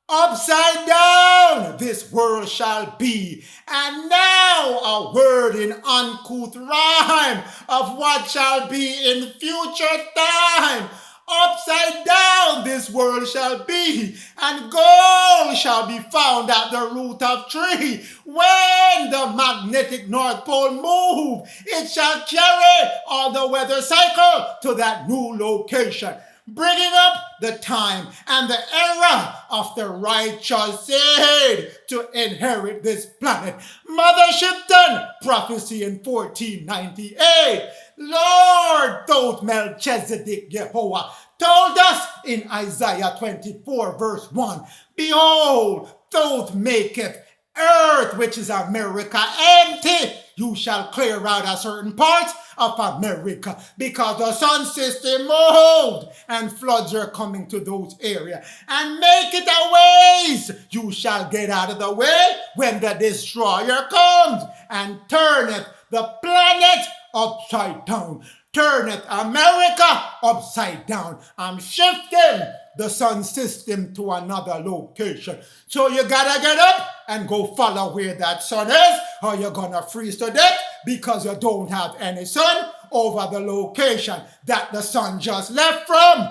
[SPEAKER 1] Upside down this world shall be. And now a word in uncouth rhyme of what shall be in future time. Upside down this world shall be, and gold shall be found at the root of tree. When the magnetic North Pole move, it shall carry all the weather cycle to that new location, bringing up the time and the era of the righteous seed to inherit this planet. Mother Shipton, prophecy in 1498. Lord, thought Melchizedek Jehovah told us in Isaiah 24 verse 1, behold, thou maketh earth, which is America, empty. You shall clear out a certain part of America because the sun system moved and floods are coming to those areas. And make it a ways. You shall get out of the way when the destroyer comes and turneth the planet upside down. turneth America upside down. I'm shifting the sun system to another location. So you gotta get up and go follow where that sun is, or you're gonna freeze to death because you don't have any sun over the location that the sun just left from.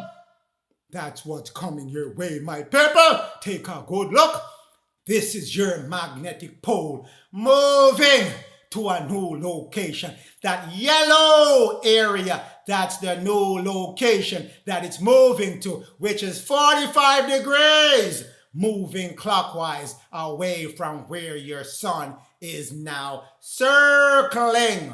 [SPEAKER 1] That's what's coming your way, my people. Take a good look. This is your magnetic pole moving to a new location. That yellow area, that's the new location that it's moving to, which is 45 degrees, moving clockwise away from where your sun is now circling.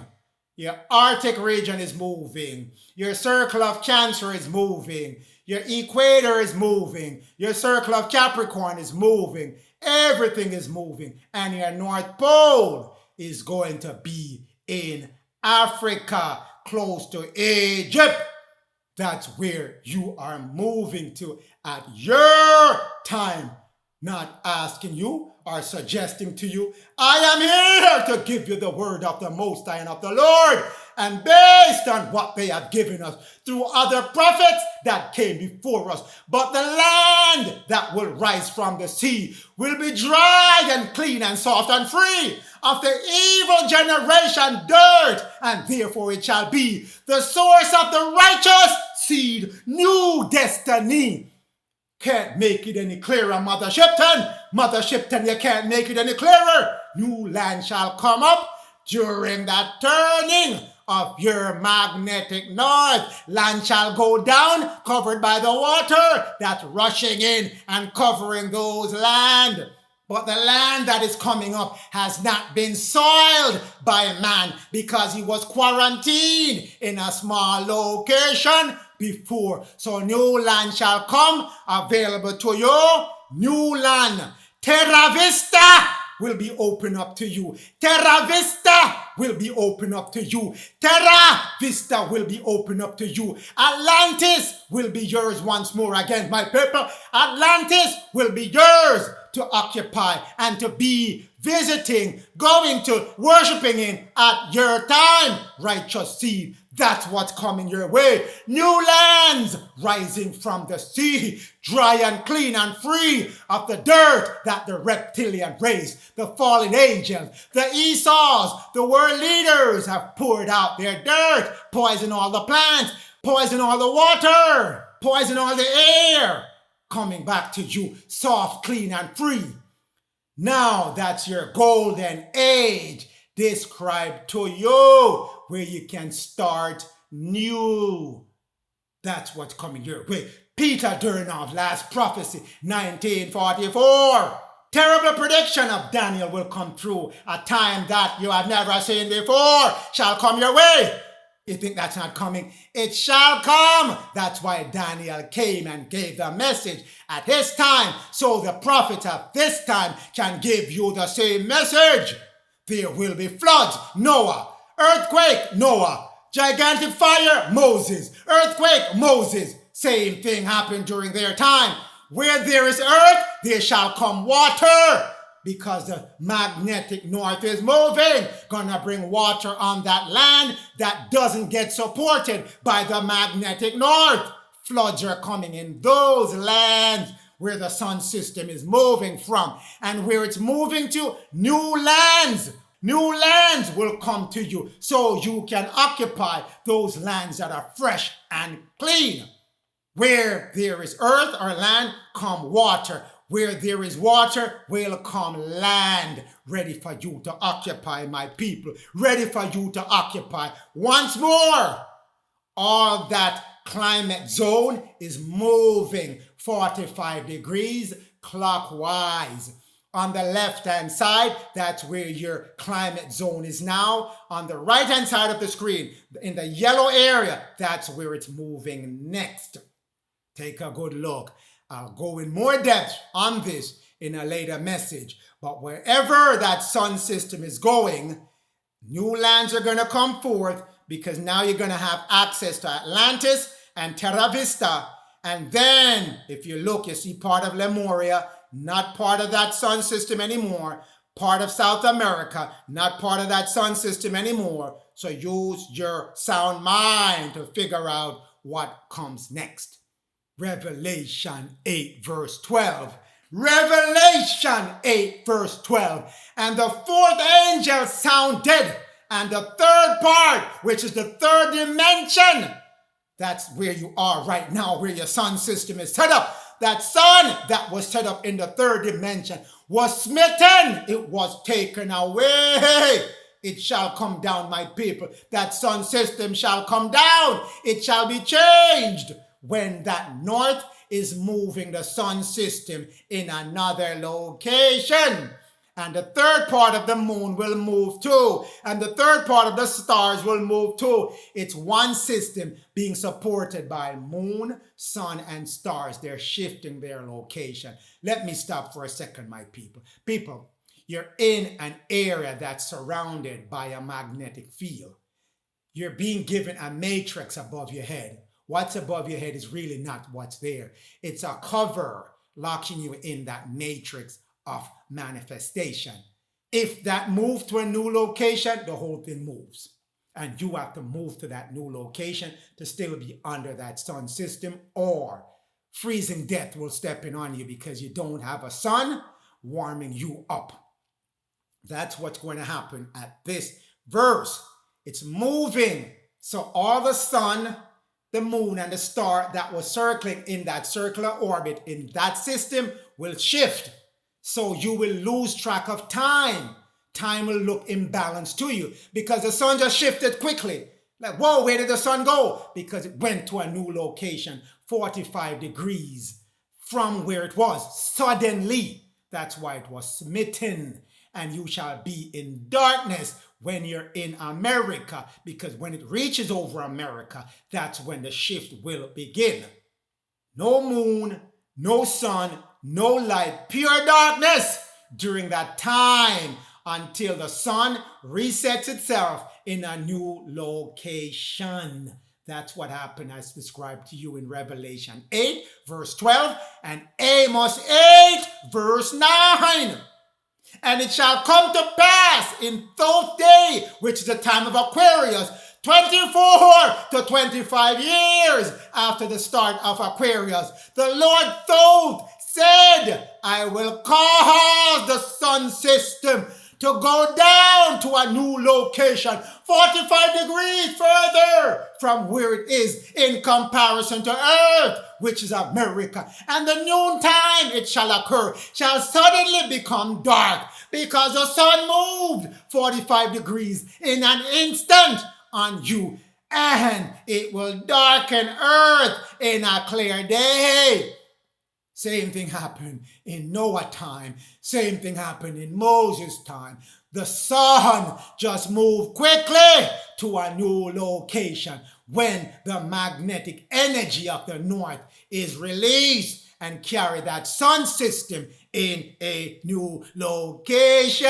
[SPEAKER 1] Your Arctic region is moving. Your circle of Cancer is moving. Your equator is moving. Your circle of Capricorn is moving. Everything is moving. And your North Pole is going to be in Africa, close to Egypt. That's where you are moving to at your time. Not asking you or suggesting to you. I am here to give you the word of the Most High and of the Lord. And based on what they have given us through other prophets that came before us. But the land that will rise from the sea will be dry and clean and soft and free of the evil generation dirt. And therefore it shall be the source of the righteous seed, new destiny. Can't make it any clearer, Mother Shipton. Mother Shipton, you can't make it any clearer. New land shall come up during that turning of your magnetic north. Land shall go down, covered by the water that's rushing in and covering those land. But the land that is coming up has not been soiled by man because he was quarantined in a small location before. So new land shall come available to you. New land. Terra Vista will be open up to you. Terra Vista will be open up to you. Terra Vista will be open up to you. Atlantis will be yours once more again, my people. Atlantis will be yours to occupy and to be visiting, going to, worshiping in at your time. Righteous seed. That's what's coming your way. New lands rising from the sea, dry and clean and free of the dirt that the reptilian race, the fallen angels, the Esau's, the world leaders have poured out their dirt, poison all the plants, poison all the water, poison all the air, coming back to you soft, clean and free. Now that's your golden age described to you, where you can start new. That's what's coming your way. Peter Durnoff's last prophecy, 1944. Terrible prediction of Daniel will come true. A time that you have never seen before shall come your way. You think that's not coming? It shall come. That's why Daniel came and gave the message at his time, so the prophets of this time can give you the same message. There will be floods, Noah. Earthquake, Noah. Gigantic fire, Moses. Earthquake, Moses. Same thing happened during their time. Where there is earth, there shall come water. Because the magnetic north is moving. Gonna bring water on that land that doesn't get supported by the magnetic north. Floods are coming in those lands where the sun system is moving from. And where it's moving to, new lands. New lands will come to you so you can occupy those lands that are fresh and clean. Where there is earth or land, come water. Where there is water, will come land. Ready for you to occupy, my people. Ready for you to occupy. Once more, all that climate zone is moving 45 degrees clockwise. On the left-hand side, that's where your climate zone is now. On the right-hand side of the screen, in the yellow area, that's where it's moving next. Take a good look. I'll go in more depth on this in a later message. But wherever that sun system is going, new lands are going to come forth because now you're going to have access to Atlantis and Terra Vista. And then, if you look, you see part of Lemuria, not part of that sun system anymore. Part of South America, not part of that sun system anymore. So use your sound mind to figure out what comes next. Revelation 8 verse 12. Revelation 8 verse 12. And the fourth angel sounded, and the third part, which is the third dimension, that's where you are right now, where your sun system is set up. That sun that was set up in the third dimension was smitten. It was taken away. It shall come down, my people. That sun system shall come down. It shall be changed when that north is moving the sun system in another location. And the third part of the moon will move too. And the third part of the stars will move too. It's one system being supported by moon, sun, and stars. They're shifting their location. Let me stop for a second, my people. People, you're in an area that's surrounded by a magnetic field. You're being given a matrix above your head. What's above your head is really not what's there. It's a cover locking you in that matrix of manifestation. If that moves to a new location, the whole thing moves. And you have to move to that new location to still be under that sun system, or freezing death will step in on you because you don't have a sun warming you up. That's what's going to happen at this verse. It's moving. So all the sun, the moon, and the star that was circling in that circular orbit in that system will shift. So you will lose track of time. Time will look imbalanced to you because the sun just shifted quickly. Like, whoa, where did the sun go? Because it went to a new location, 45 degrees from where it was, suddenly. That's why it was smitten. And you shall be in darkness when you're in America, because when it reaches over America, that's when the shift will begin. No moon, no sun, no light, pure darkness during that time until the sun resets itself in a new location. That's what happened as described to you in Revelation 8 verse 12 and Amos 8 verse 9. And it shall come to pass in those days, which is the time of Aquarius, 24 to 25 years after the start of Aquarius, the Lord thought, said, I will cause the sun system to go down to a new location, 45 degrees further from where it is in comparison to Earth, which is America. And the noontime it shall occur, shall suddenly become dark, because the sun moved 45 degrees in an instant on you, and it will darken Earth in a clear day. Same thing happened in Noah time. Same thing happened in Moses time. The sun just moved quickly to a new location when the magnetic energy of the north is released and carry that sun system in a new location.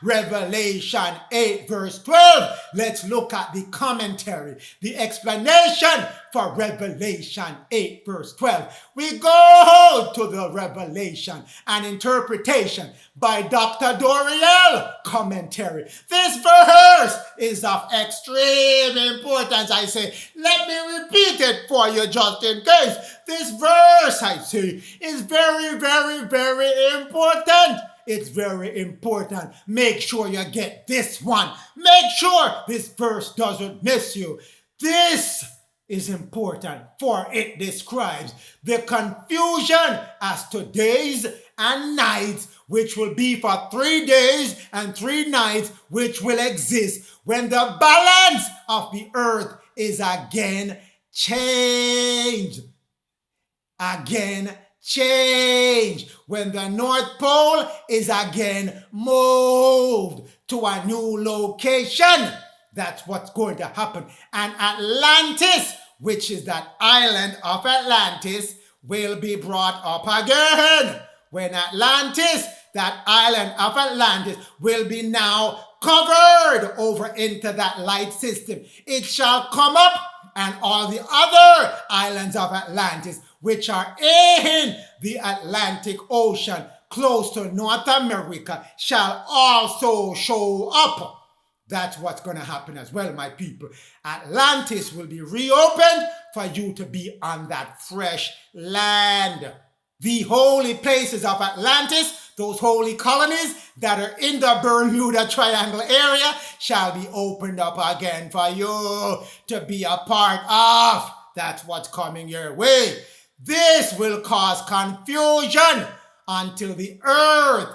[SPEAKER 1] Revelation 8 verse 12. Let's look at the commentary, the explanation for Revelation 8 verse 12. We go to the revelation and interpretation by Dr. Doriel commentary. This verse is of extreme importance. I say, let me repeat it for you just in case. This verse, I say, is very, very, very important. It's very important. Make sure you get this one. Make sure this verse doesn't miss you. This is important, for it describes the confusion as to days and nights, which will be for 3 days and 3 nights, which will exist when the balance of the earth is again changed. Again changed. When the North Pole is again moved to a new location. That's what's going to happen. And Atlantis, which is that island of Atlantis, will be brought up again. When Atlantis, that island of Atlantis, will be now covered over into that light system. It shall come up, and all the other islands of Atlantis, which are in the Atlantic Ocean, close to North America, shall also show up. That's what's going to happen as well, my people. Atlantis will be reopened for you to be on that fresh land. The holy places of Atlantis, those holy colonies that are in the Bermuda Triangle area, shall be opened up again for you to be a part of. That's what's coming your way. This will cause confusion until the earth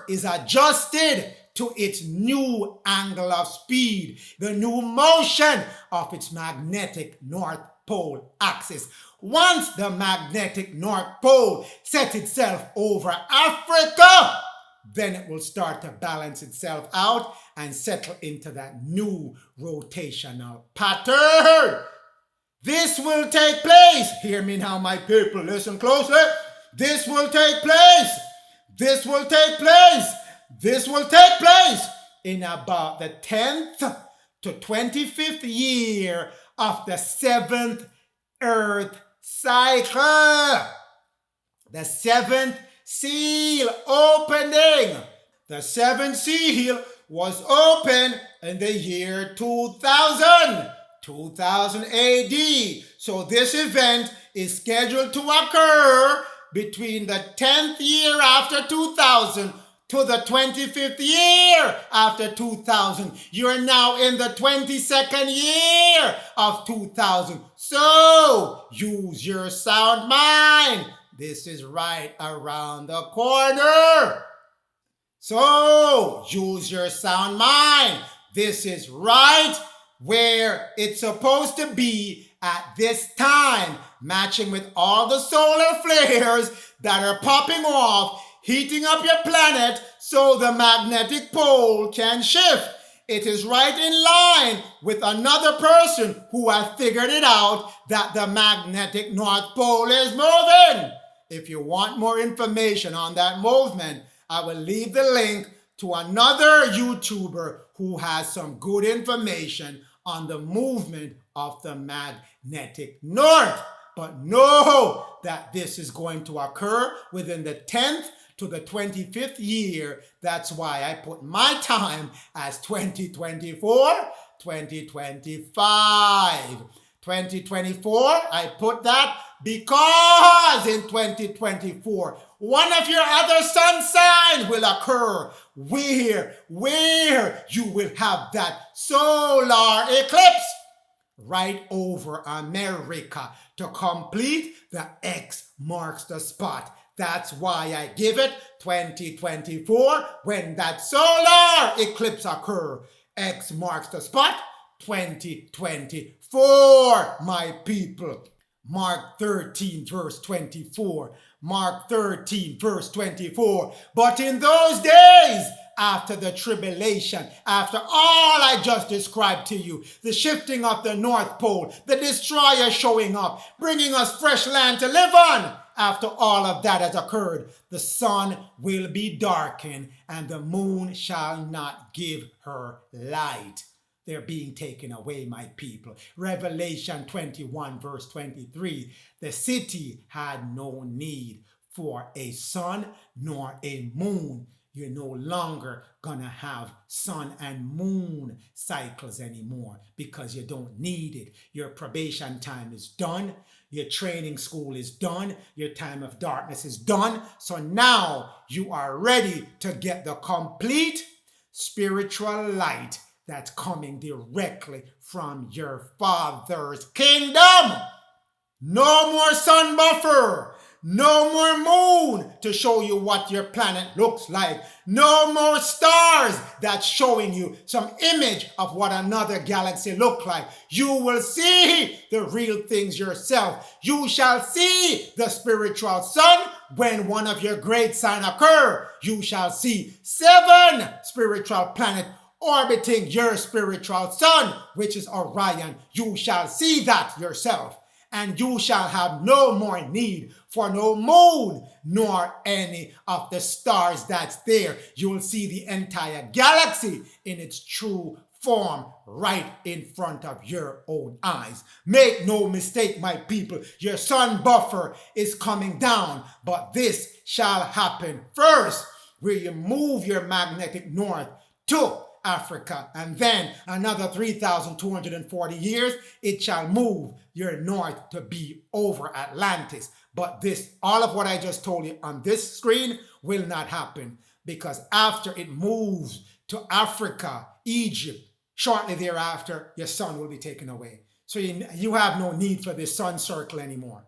[SPEAKER 1] is adjusted to its new angle of speed, the new motion of its magnetic North Pole axis. Once the magnetic North Pole sets itself over Africa, then it will start to balance itself out and settle into that new rotational pattern. This will take place. Hear me now, my people. Listen closely. This will take place. This will take place. This will take place in about the 10th to 25th year of the 7th Earth cycle. The 7th seal opening. The 7th seal was opened in the year 2000 AD. So this event is scheduled to occur between the 10th year after 2000 to the 25th year after 2000. You're now in the 22nd year of 2000. So use your sound mind. This is right around the corner. So use your sound mind. This is right where it's supposed to be at this time, matching with all the solar flares that are popping off, heating up your planet so the magnetic pole can shift. It is right in line with another person who has figured it out that the magnetic North Pole is moving. If you want more information on that movement, I will leave the link to another YouTuber who has some good information on the movement of the magnetic north. But know that this is going to occur within the 10th to the 25th year. That's why I put my time as 2024, 2025. 2024, I put that because in 2024, one of your other sun signs will occur where you will have that solar eclipse right over America to complete the X marks the spot. That's why I give it 2024 when that solar eclipse occur. X marks the spot, 2024, my people. Mark 13 verse 24. Mark 13 verse 24. But in those days, after the tribulation, after all I just described to you, the shifting of the North Pole, the destroyer showing up, bringing us fresh land to live on, after all of that has occurred, the sun will be darkened and the moon shall not give her light. They're being taken away, my people. Revelation 21 verse 23. The city had no need for a sun nor a moon. You're no longer gonna have sun and moon cycles anymore because you don't need it. Your probation time is done. Your training school is done. Your time of darkness is done. So now you are ready to get the complete spiritual light that's coming directly from your Father's kingdom. No more sun buffer. No more moon to show you what your planet looks like. No more stars that's showing you some image of what another galaxy look like. You will see the real things yourself. You shall see the spiritual sun when one of your great signs occur. You shall see 7 spiritual planets orbiting your spiritual sun, which is Orion. You shall see that yourself. And you shall have no more need for no moon, nor any of the stars that's there. You will see the entire galaxy in its true form right in front of your own eyes. Make no mistake, my people, your sun buffer is coming down, but this shall happen first, where you move your magnetic north to Africa, and then another 3,240 years, it shall move your north to be over Atlantis. But this, all of what I just told you on this screen will not happen, because after it moves to Africa, Egypt, shortly thereafter, your sun will be taken away. So you have no need for this sun circle anymore.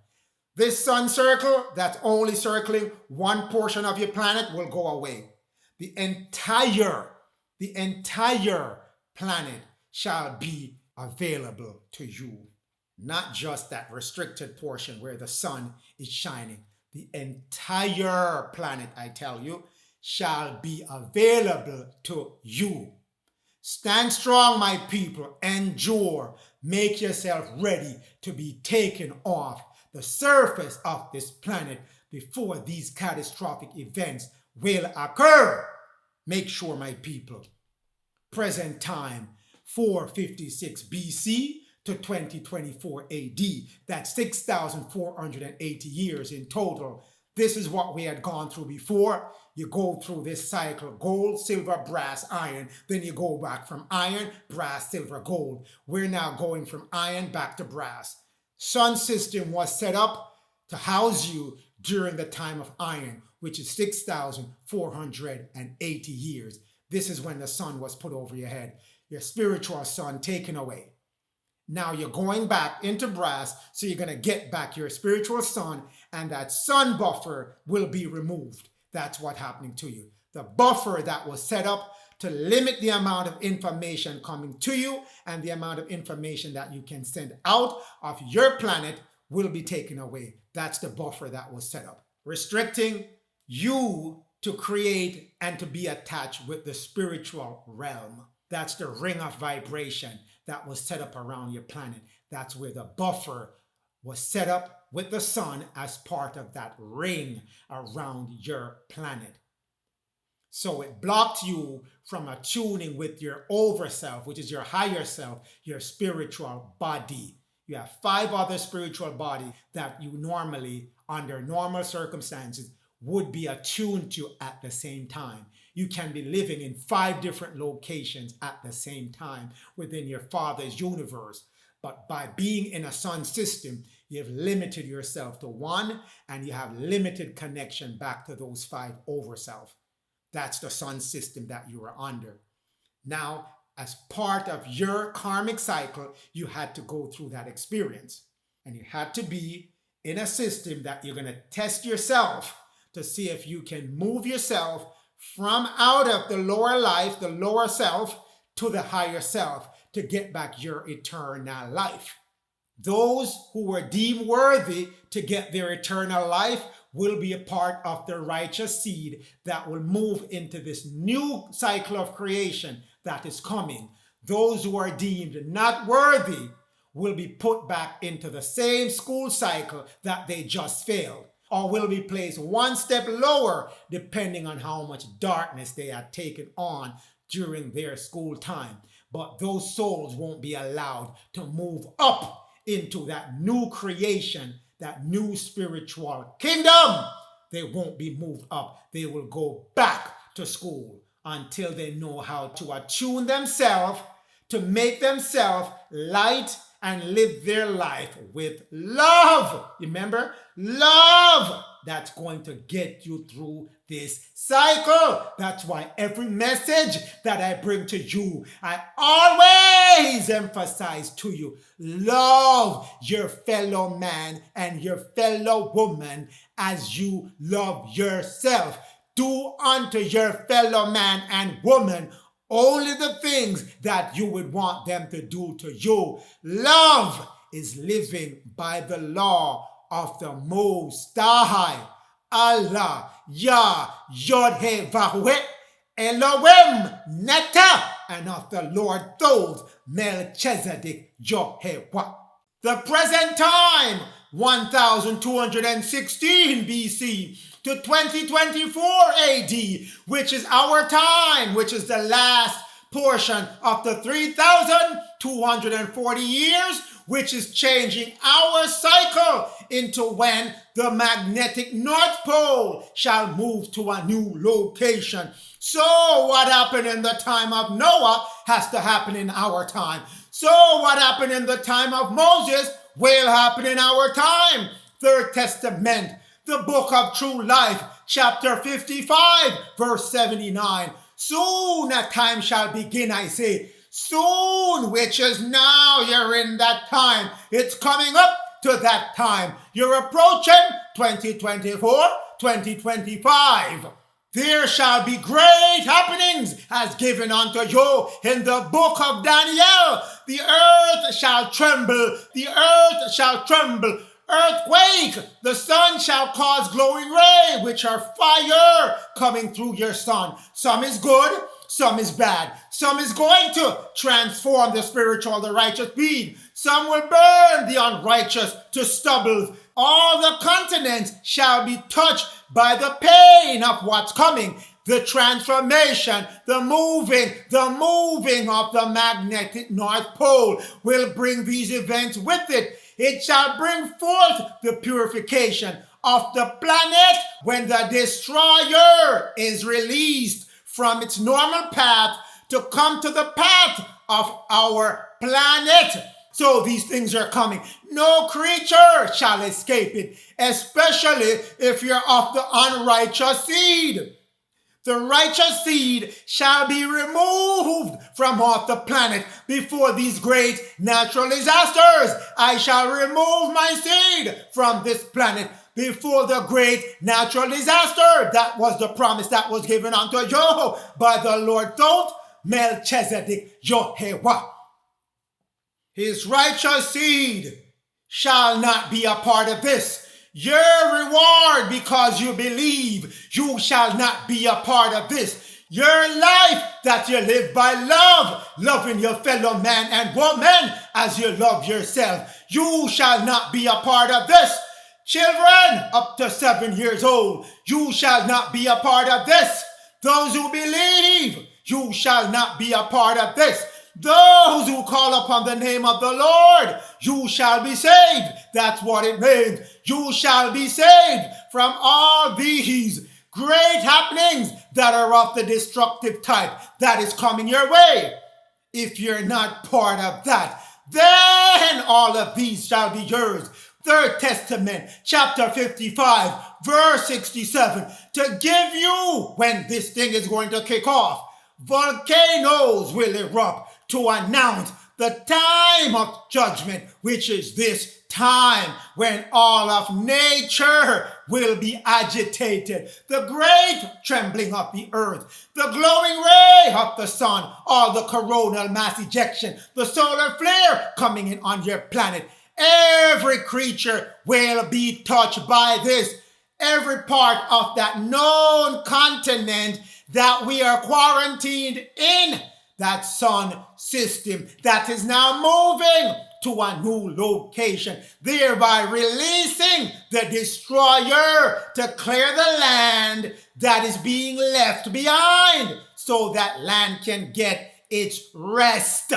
[SPEAKER 1] This sun circle that's only circling one portion of your planet will go away. The entire planet shall be available to you. Not just that restricted portion where the sun is shining. The entire planet, I tell you, shall be available to you. Stand strong, my people. Endure. Make yourself ready to be taken off the surface of this planet before these catastrophic events will occur. Make sure, my people, present time 456 BC to 2024 AD. That's 6,480 years in total. This is what we had gone through before. You go through this cycle: gold, silver, brass, iron. Then you go back from iron, brass, silver, gold. We're now going from iron back to brass. Sun system was set up to house you during the time of iron, which is 6,480 years. This is when the sun was put over your head. Your spiritual sun taken away. Now you're going back into brass, so you're going to get back your spiritual sun, and that sun buffer will be removed. That's what's happening to you. The buffer that was set up to limit the amount of information coming to you and the amount of information that you can send out of your planet will be taken away. That's the buffer that was set up, restricting you to create and to be attached with the spiritual realm. That's the ring of vibration that was set up around your planet. That's where the buffer was set up with the sun as part of that ring around your planet. So it blocked you from attuning with your overself, which is your higher self, your spiritual body. You have 5 other spiritual bodies that you normally, under normal circumstances, would be attuned to at the same time. You can be living in 5 different locations at the same time within your Father's universe. But by being in a sun system, you've limited yourself to one, and you have limited connection back to those 5 overself. That's the sun system that you are under. Now, as part of your karmic cycle, you had to go through that experience. And you had to be in a system that you're going to test yourself to see if you can move yourself from out of the lower life, the lower self, to the higher self to get back your eternal life. Those who were deemed worthy to get their eternal life will be a part of the righteous seed that will move into this new cycle of creation that is coming. Those who are deemed not worthy will be put back into the same school cycle that they just failed, or will be placed one step lower depending on how much darkness they had taken on during their school time. But those souls won't be allowed to move up into that new creation, that new spiritual kingdom. They won't be moved up. They will go back to school until they know how to attune themselves, to make themselves light and live their life with love. Remember, love. That's going to get you through this cycle. That's why every message that I bring to you, I always emphasize to you, love your fellow man and your fellow woman as you love yourself. Do unto your fellow man and woman only the things that you would want them to do to you. Love is living by the law of the Most High. Allah, Yah, Yod He Vahwe, Elohim, Neta, and of the Lord Thoth, Melchizedek, Jehovah. The present time, 1216 BC to 2024 AD, which is our time, which is the last portion of the 3,240 years, which is changing our cycle into when the magnetic North Pole shall move to a new location. So what happened in the time of Noah has to happen in our time. So what happened in the time of Moses will happen in our time. Third Testament, the book of true life, chapter 55, verse 79. Soon a time shall begin, I say. Soon, which is now, you're in that time. It's coming up to that time. You're approaching 2024, 2025. There shall be great happenings as given unto you in the book of Daniel. The earth shall tremble. The earth shall tremble. Earthquake. The sun shall cause glowing ray, which are fire coming through your sun. Some is good, some is bad. Some is going to transform the spiritual, the righteous being. Some will burn the unrighteous to stubble. All the continents shall be touched by the pain of what's coming. The transformation, the moving of the magnetic North Pole will bring these events with it. It shall bring forth the purification of the planet when the destroyer is released from its normal path to come to the path of our planet. So these things are coming. No creature shall escape it, especially if you're of the unrighteous seed. The righteous seed shall be removed from off the planet before these great natural disasters. I shall remove my seed from this planet before the great natural disaster. That was the promise that was given unto you by the Lord thought Melchizedek Yehovah. His righteous seed shall not be a part of this. Your reward because you believe, you shall not be a part of this. Your life that you live by love, loving your fellow man and woman as you love yourself, you shall not be a part of this. Children up to 7 years old, you shall not be a part of this. Those who believe, you shall not be a part of this. Those who call upon the name of the Lord, you shall be saved. That's what it means. You shall be saved from all these great happenings that are of the destructive type that is coming your way. If you're not part of that, then all of these shall be yours. Third Testament, chapter 55, verse 67, to give you when this thing is going to kick off. Volcanoes will erupt to announce the time of judgment, which is this time when all of nature will be agitated. The great trembling of the earth, the glowing ray of the sun, all the coronal mass ejection, the solar flare coming in on your planet. Every creature will be touched by this. Every part of that known continent that we are quarantined in, that sun system that is now moving to a new location, thereby releasing the destroyer to clear the land that is being left behind so that land can get its rest.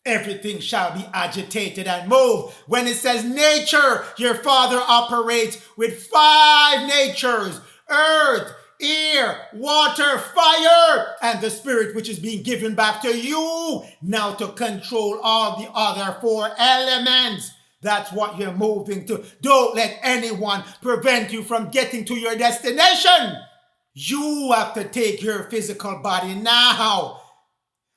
[SPEAKER 1] Everything shall be agitated and moved. When it says nature, your Father operates with 5 natures: earth, air, water, fire, and the spirit which is being given back to you now to control all the other 4 elements. That's what you're moving to. Don't let anyone prevent you from getting to your destination. You have to take your physical body now,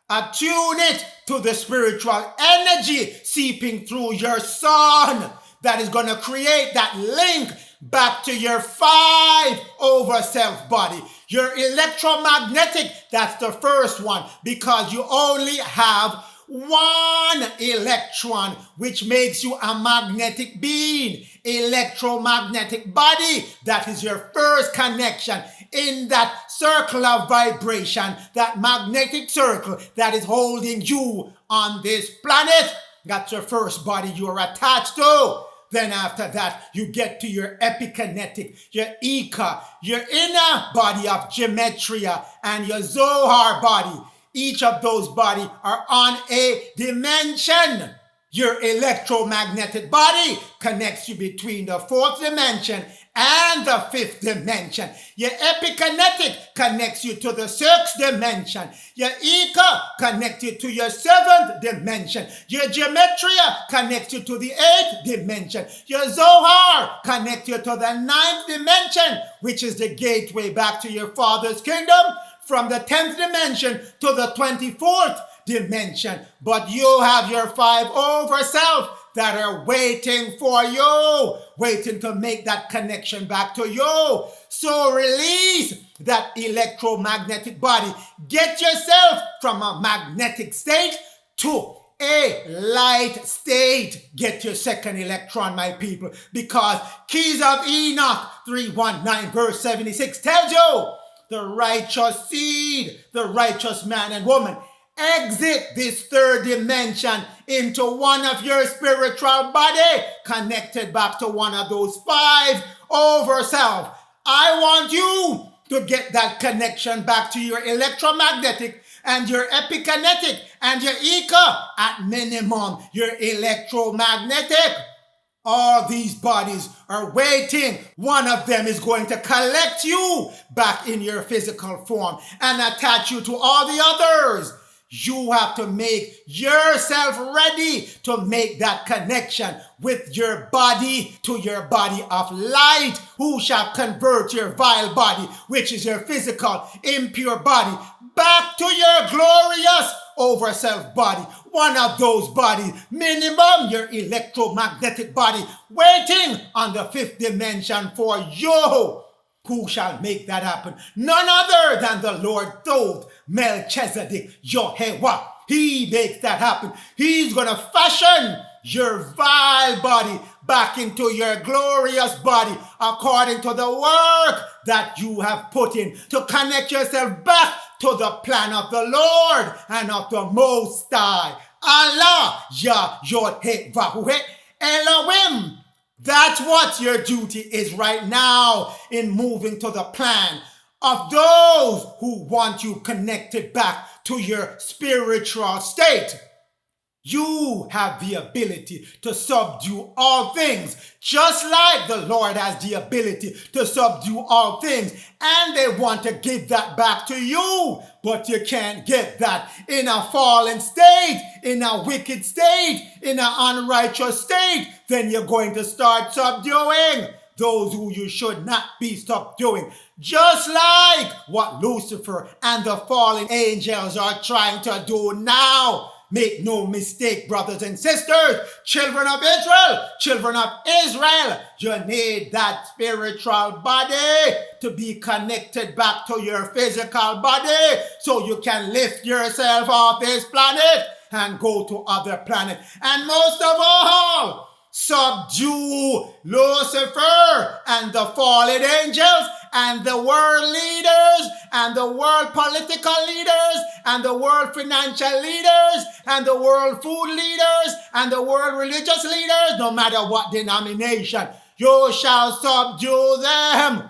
[SPEAKER 1] attune it to the spiritual energy seeping through your sun that is going to create that link back to your 5 over self body. Your electromagnetic, that's the first one, because you only have 1 electron, which makes you a magnetic being. Electromagnetic body, that is your first connection in that circle of vibration, that magnetic circle that is holding you on this planet. That's your first body you are attached to. Then after that, you get to your epikinetic, your Eka, your inner body of gematria, and your Zohar body. Each of those bodies are on a dimension. Your electromagnetic body connects you between the fourth dimension and the fifth dimension. Your epikinetic connects you to the sixth dimension. Your Eka connects you to your seventh dimension. Your Gematria connects you to the eighth dimension. Your Zohar connects you to the ninth dimension, which is the gateway back to your Father's kingdom, from the 10th dimension to the 24th dimension. But you have your 5 over self that are waiting for you, waiting to make that connection back to you. So release that electromagnetic body. Get yourself from a magnetic state to a light state. Get your second electron, my people, because Keys of Enoch 319 verse 76 tells you the righteous seed, the righteous man and woman, exit this third dimension into one of your spiritual body, connected back to one of those 5 over self. I want you to get that connection back to your electromagnetic and your epikinetic and your Eka, at minimum your electromagnetic. All these bodies are waiting. One of them is going to collect you back in your physical form and attach you to all the others. You have to make yourself ready to make that connection with your body to your body of light, who shall convert your vile body, which is your physical, impure body, back to your glorious over self body. One of those bodies, minimum your electromagnetic body, waiting on the 5th dimension for you. Who shall make that happen? None other than the Lord Thoth, Melchizedek, Yehovah. He makes that happen. He's going to fashion your vile body back into your glorious body according to the work that you have put in to connect yourself back to the plan of the Lord and of the Most High. Allah, Yah, Yod, He, Vahu, He, Elohim. That's what your duty is right now in moving to the plan of those who want you connected back to your spiritual state. You have the ability to subdue all things, just like the Lord has the ability to subdue all things. And they want to give that back to you, but you can't get that in a fallen state, in a wicked state, in an unrighteous state. Then you're going to start subduing those who you should not be subduing. Just like what Lucifer and the fallen angels are trying to do now. Make no mistake, brothers and sisters, children of Israel, you need that spiritual body to be connected back to your physical body so you can lift yourself off this planet and go to other planets. And most of all, subdue Lucifer and the fallen angels and the world leaders and the world political leaders and the world financial leaders and the world food leaders and the world religious leaders, no matter what denomination, you shall subdue them.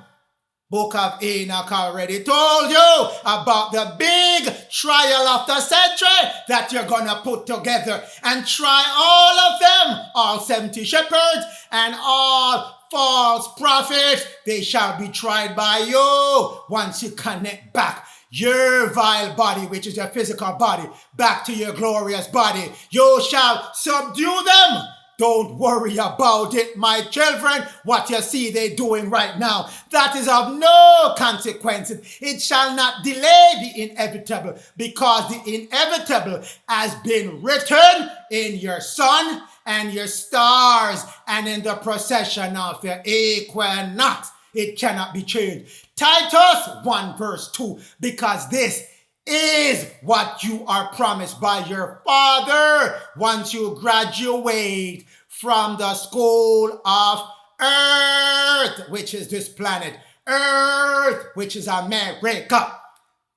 [SPEAKER 1] Book of Enoch already told you about the big trial of the century that you're going to put together and try all of them, all 70 shepherds and all false prophets. They shall be tried by you once you connect back your vile body, which is your physical body, back to your glorious body. You shall subdue them. Don't worry about it, my children. What you see they doing right now, that is of no consequences. It shall not delay the inevitable, because the inevitable has been written in your sun and your stars and in the procession of your equinox. It cannot be changed. Titus 1 verse 2, because this is what you are promised by your Father once you graduate from the school of earth, which is this planet, earth, which is America.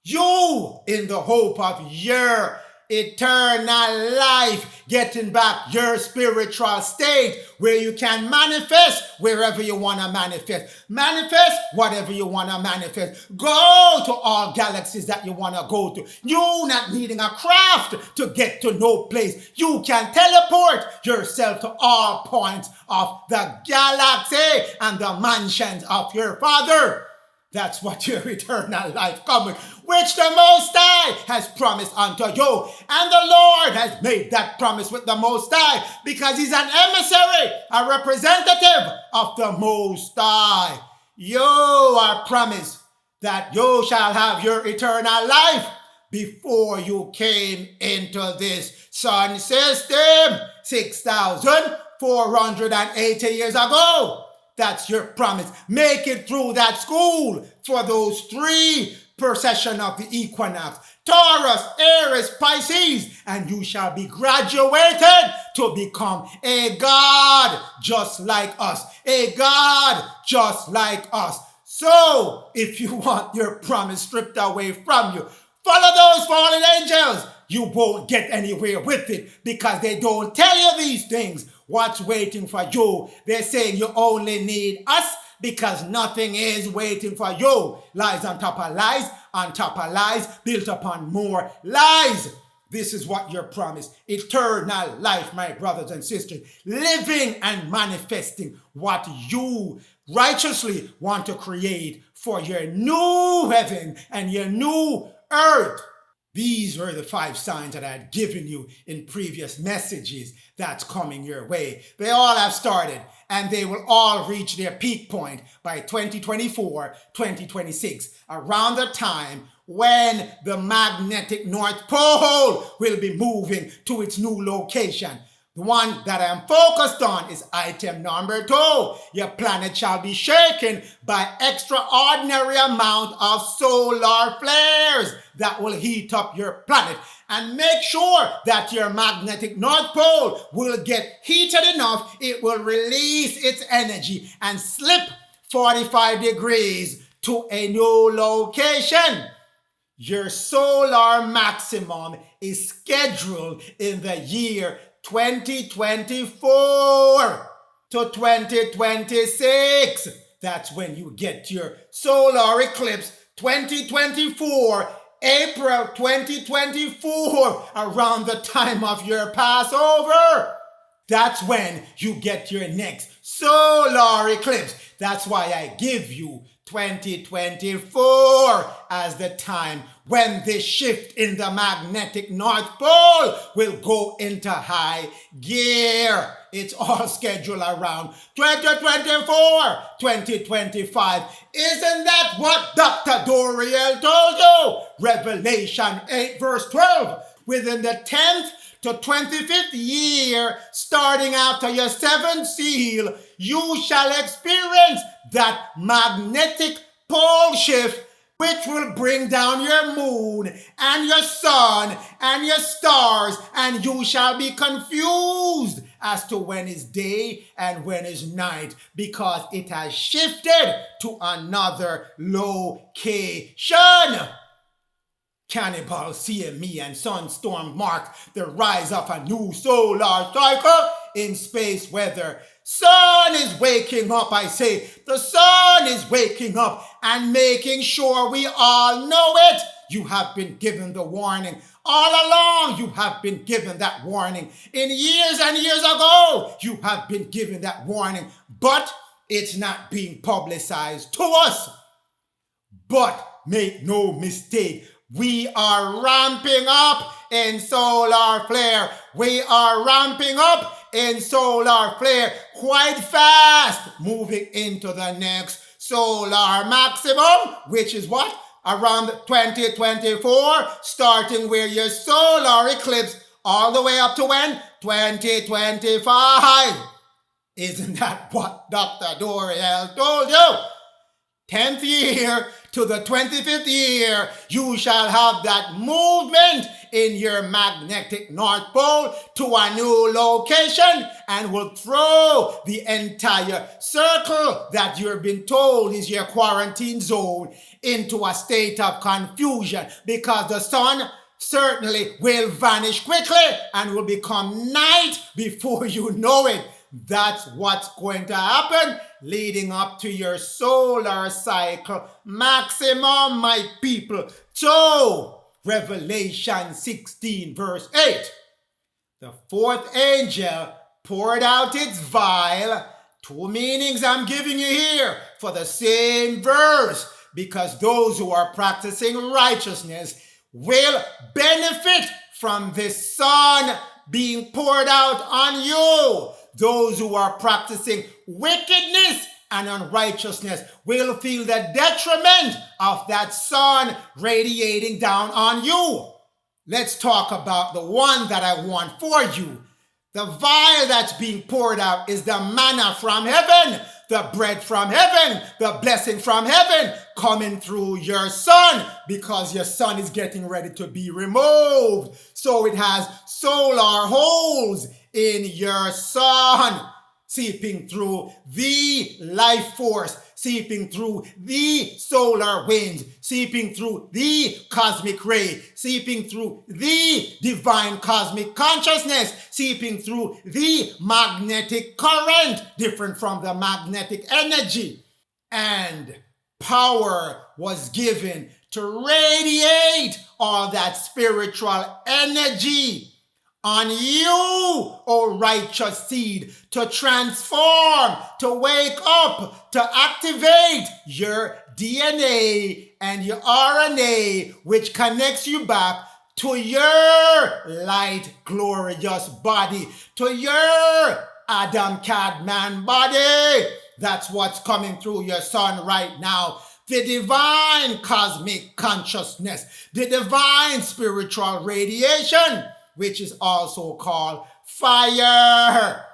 [SPEAKER 1] You, in the hope of your eternal life, getting back your spiritual state where you can manifest wherever you want to manifest whatever you want to manifest, go to all galaxies that you want to go to. You not needing a craft to get to no place. You can teleport yourself to all points of the galaxy and the mansions of your Father. That's what your eternal life coming, which the Most High has promised unto you. And the Lord has made that promise with the Most High because he's an emissary, a representative of the Most High. You are promised that you shall have your eternal life before you came into this sun system 6,480 years ago. That's your promise. Make it through that school for those 3 precession of the equinox. Taurus, Aries, Pisces, and you shall be graduated to become a God just like us. A God just like us. So, if you want your promise stripped away from you, follow those fallen angels. You won't get anywhere with it because they don't tell you these things. What's waiting for you? They're saying you only need us because nothing is waiting for you. Lies on top of lies, built upon more lies. This is what you're promised. Eternal life, my brothers and sisters. Living and manifesting what you righteously want to create for your new heaven and your new earth. These were the 5 signs that I had given you in previous messages that's coming your way. They all have started and they will all reach their peak point by 2024, 2026, around the time when the magnetic North Pole will be moving to its new location. The one that I am focused on is item number 2. Your planet shall be shaken by extraordinary amount of solar flares that will heat up your planet. And make sure that your magnetic North Pole will get heated enough, it will release its energy and slip 45 degrees to a new location. Your solar maximum is scheduled in the year 2024 to 2026. That's when you get your solar eclipse. 2024, April 2024, around the time of your Passover. That's when you get your next solar eclipse. That's why I give you 2024 as the time when this shift in the magnetic North Pole will go into high gear. It's all scheduled around 2024, 2025. Isn't that what Dr. Doriel told you? Revelation 8 verse 12. Within the 10th to 25th year, starting after your 7th seal, you shall experience that magnetic pole shift, which will bring down your moon and your sun and your stars, and you shall be confused as to when is day and when is night, because it has shifted to another location. Cannibal, CME, and Sunstorm mark the rise of a new solar cycle in space weather. Sun is waking up, I say. The sun is waking up and making sure we all know it. You have been given the warning. All along, you have been given that warning. In years and years ago, you have been given that warning. But it's not being publicized to us. But make no mistake, we are ramping up in solar flare. We are ramping up in solar flare quite fast, moving into the next solar maximum, which is what? Around 2024, starting where your solar eclipse all the way up to when? 2025. Isn't that what Dr. Doriel told you? 10th year to the 25th year, you shall have that movement in your magnetic North Pole to a new location and will throw the entire circle that you've been told is your quarantine zone into a state of confusion, because the sun certainly will vanish quickly and will become night before you know it. That's what's going to happen leading up to your solar cycle maximum, my people. So, Revelation 16 verse 8. The fourth angel poured out its vial. Two meanings I'm giving you here for the same verse, because those who are practicing righteousness will benefit from this sun being poured out on you. Those who are practicing wickedness and unrighteousness will feel the detriment of that sun radiating down on you. Let's talk about the one that I want for you. The vial that's being poured out is the manna from heaven, the bread from heaven, the blessing from heaven coming through your sun, because your sun is getting ready to be removed. So it has solar holes in your sun, seeping through the life force, seeping through the solar winds, seeping through the cosmic ray, seeping through the divine cosmic consciousness, seeping through the magnetic current, different from the magnetic energy. And power was given to radiate all that spiritual energy on you, O righteous seed, to transform, to wake up, to activate your DNA and your RNA, which connects you back to your light, glorious body, to your Adam Kadmon body. That's what's coming through your sun right now. The divine cosmic consciousness, the divine spiritual radiation, which is also called fire.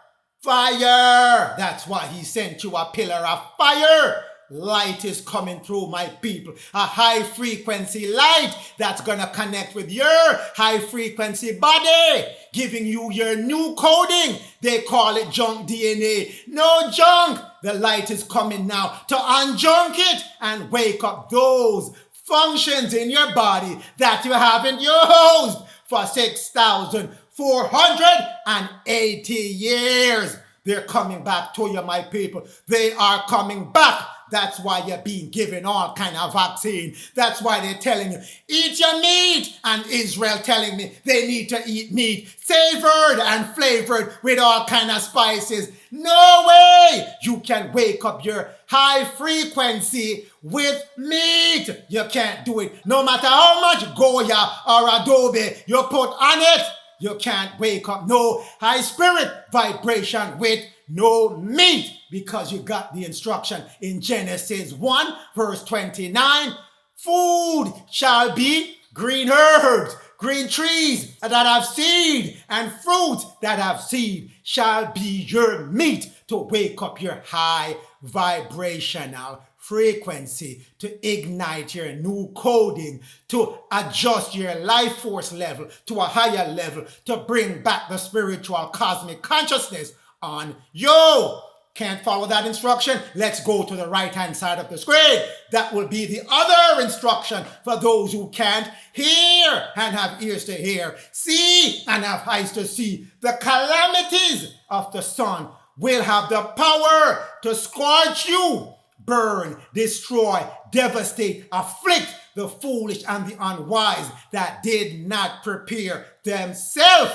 [SPEAKER 1] Fire. That's why he sent you a pillar of fire. Light is coming through, my people. A high frequency light that's going to connect with your high frequency body, giving you your new coding. They call it junk DNA. No junk. The light is coming now to unjunk it and wake up those functions in your body that you haven't used for 6,480 years. They're coming back to you, my people. They are coming back. That's why you're being given all kind of vaccine. That's why they're telling you, eat your meat. And Israel telling me they need to eat meat savored and flavored with all kind of spices. No way you can wake up your high frequency with meat. You can't do it. No matter how much Goya or adobe you put on it, you can't wake up no high spirit vibration with no meat, because you got the instruction in Genesis 1 verse 29. Food shall be green herbs, green trees that have seed, and fruit that have seed shall be your meat to wake up your high vibrational frequency, to ignite your new coding, to adjust your life force level to a higher level, to bring back the spiritual cosmic consciousness on you. Can't follow that instruction? Let's go to the right hand side of the screen. That will be the other instruction for those who can't hear and have ears to hear, see and have eyes to see. The calamities of the sun will have the power to scorch you, burn, destroy, devastate, afflict the foolish and the unwise that did not prepare themselves.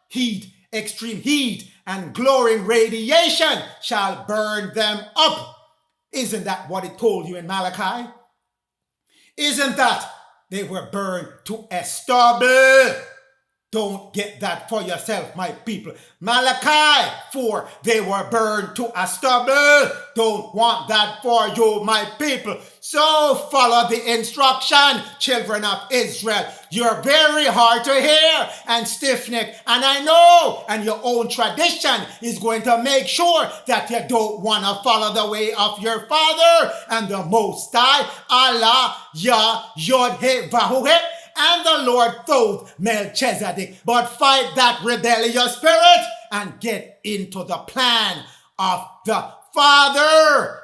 [SPEAKER 1] Heat, extreme heat, and glowing radiation shall burn them up. Isn't that what it told you in Malachi? Isn't that they were burned to a stubble? Don't get that for yourself, my people. Malachi 4, they were burned to a stubble. Don't want that for you, my people. So follow the instruction, children of Israel. You're very hard to hear and stiff-necked. And I know, and your own tradition is going to make sure that you don't want to follow the way of your father and the Most High, Allah, Yah, Yod, He, Vahu, He, and the Lord Thoth, Melchizedek. But fight that rebellious spirit and get into the plan of the Father.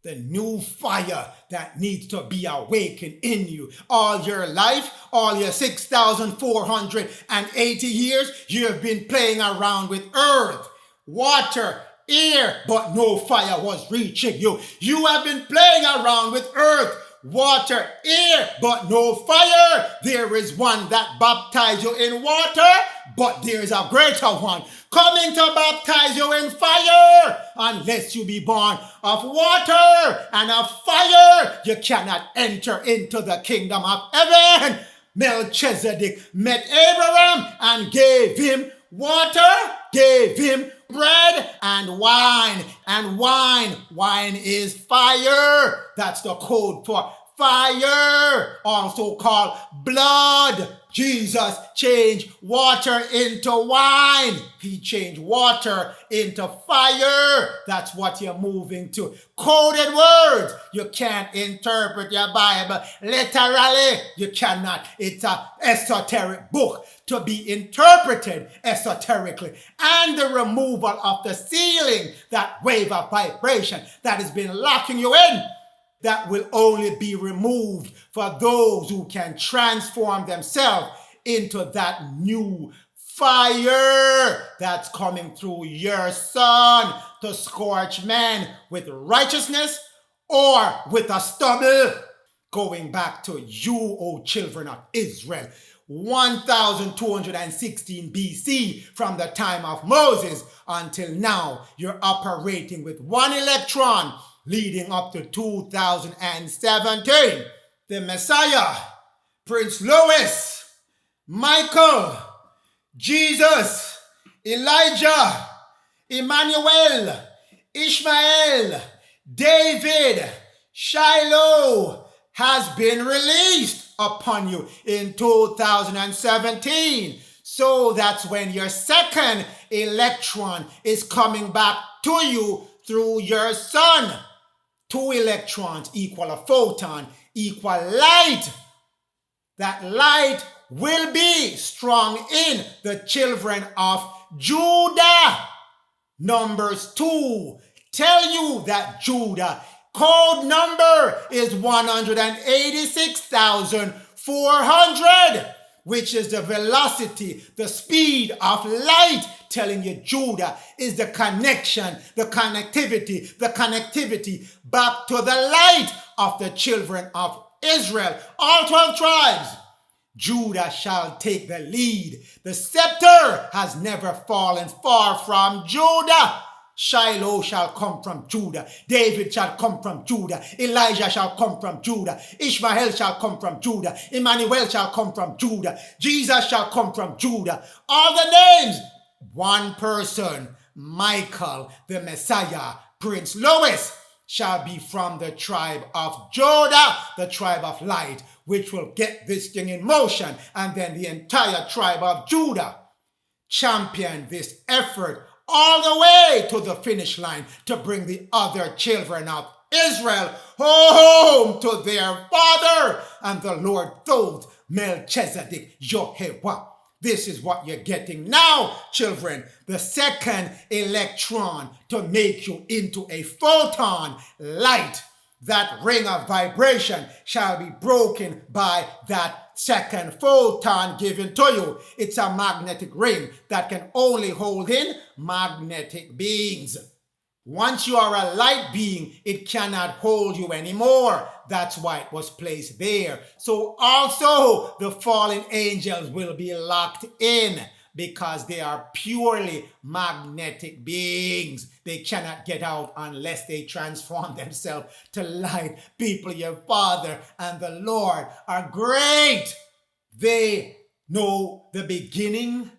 [SPEAKER 1] The new fire that needs to be awakened in you. All your life, all your 6,480 years, you have been playing around with earth, water, air, but no fire was reaching you. You have been playing around with earth, water, air, but no fire. There is one that baptizes you in water, but there is a greater one coming to baptize you in fire. Unless you be born of water and of fire, you cannot enter into the kingdom of heaven. Melchizedek met Abraham and gave him water, gave him bread and wine. And wine is fire. That's the code for fire, also called blood. Jesus changed water into wine. He changed water into fire. That's what you're moving to. Coded words. You can't interpret your Bible literally. You cannot. It's an esoteric book to be interpreted esoterically. And the removal of the ceiling, that wave of vibration that has been locking you in, that will only be removed for those who can transform themselves into that new fire that's coming through your son to scorch men with righteousness or with a stubble. Going back to you, O children of Israel, 1216 BC, from the time of Moses until now, you're operating with one electron, leading up to 2017. The Messiah, Prince Louis, Michael, Jesus, Elijah, Emmanuel, Ishmael, David, Shiloh has been released upon you in 2017. So that's when your second electron is coming back to you through your son. 2 electrons equal a photon, equal light. That light will be strong in the children of Judah. Numbers 2 tell you that Judah code number is 186,400, which is the velocity, the speed of light, telling you Judah is the connection, the connectivity back to the light of the children of Israel. All 12 tribes. Judah shall take the lead. The scepter has never fallen far from Judah. Shiloh shall come from Judah. David shall come from Judah. Elijah shall come from Judah. Ishmael shall come from Judah. Emmanuel shall come from Judah. Jesus shall come from Judah. All the names, one person, Michael, the Messiah, Prince Louis, shall be from the tribe of Judah, the tribe of light, which will get this thing in motion. And then the entire tribe of Judah champion this effort all the way to the finish line to bring the other children of Israel home to their father. And the Lord told Melchizedek, Yehovah. This is what you're getting now, children. The second electron to make you into a photon light. That ring of vibration shall be broken by that second photon given to you. It's a magnetic ring that can only hold in magnetic beings. Once you are a light being, it cannot hold you anymore. That's why it was placed there. So also the fallen angels will be locked in because they are purely magnetic beings. They cannot get out unless they transform themselves to light. People, your Father and the Lord are great. They know the beginning,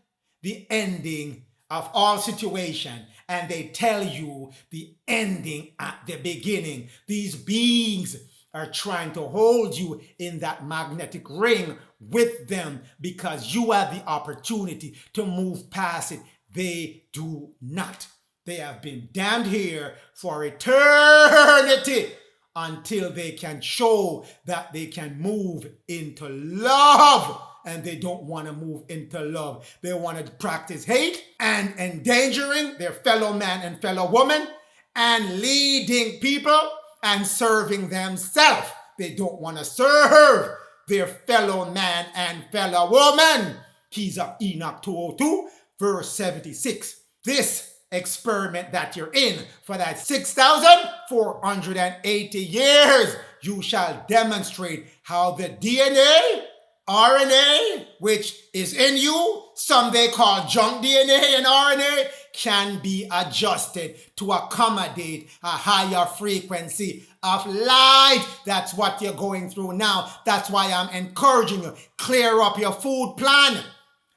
[SPEAKER 1] the ending of all situation, and they tell you the ending at the beginning. These beings are trying to hold you in that magnetic ring with them because you have the opportunity to move past it. They do not. They have been damned here for eternity until they can show that they can move into love. And they don't want to move into love. They want to practice hate and endangering their fellow man and fellow woman and leading people and serving themselves. They don't want to serve their fellow man and fellow woman. Keys of Enoch 202, verse 76. This experiment that you're in for that 6,480 years, you shall demonstrate how the DNA, RNA, which is in you, some they call junk DNA and RNA, can be adjusted to accommodate a higher frequency of light. That's what you're going through now. That's why I'm encouraging you, clear up your food plan.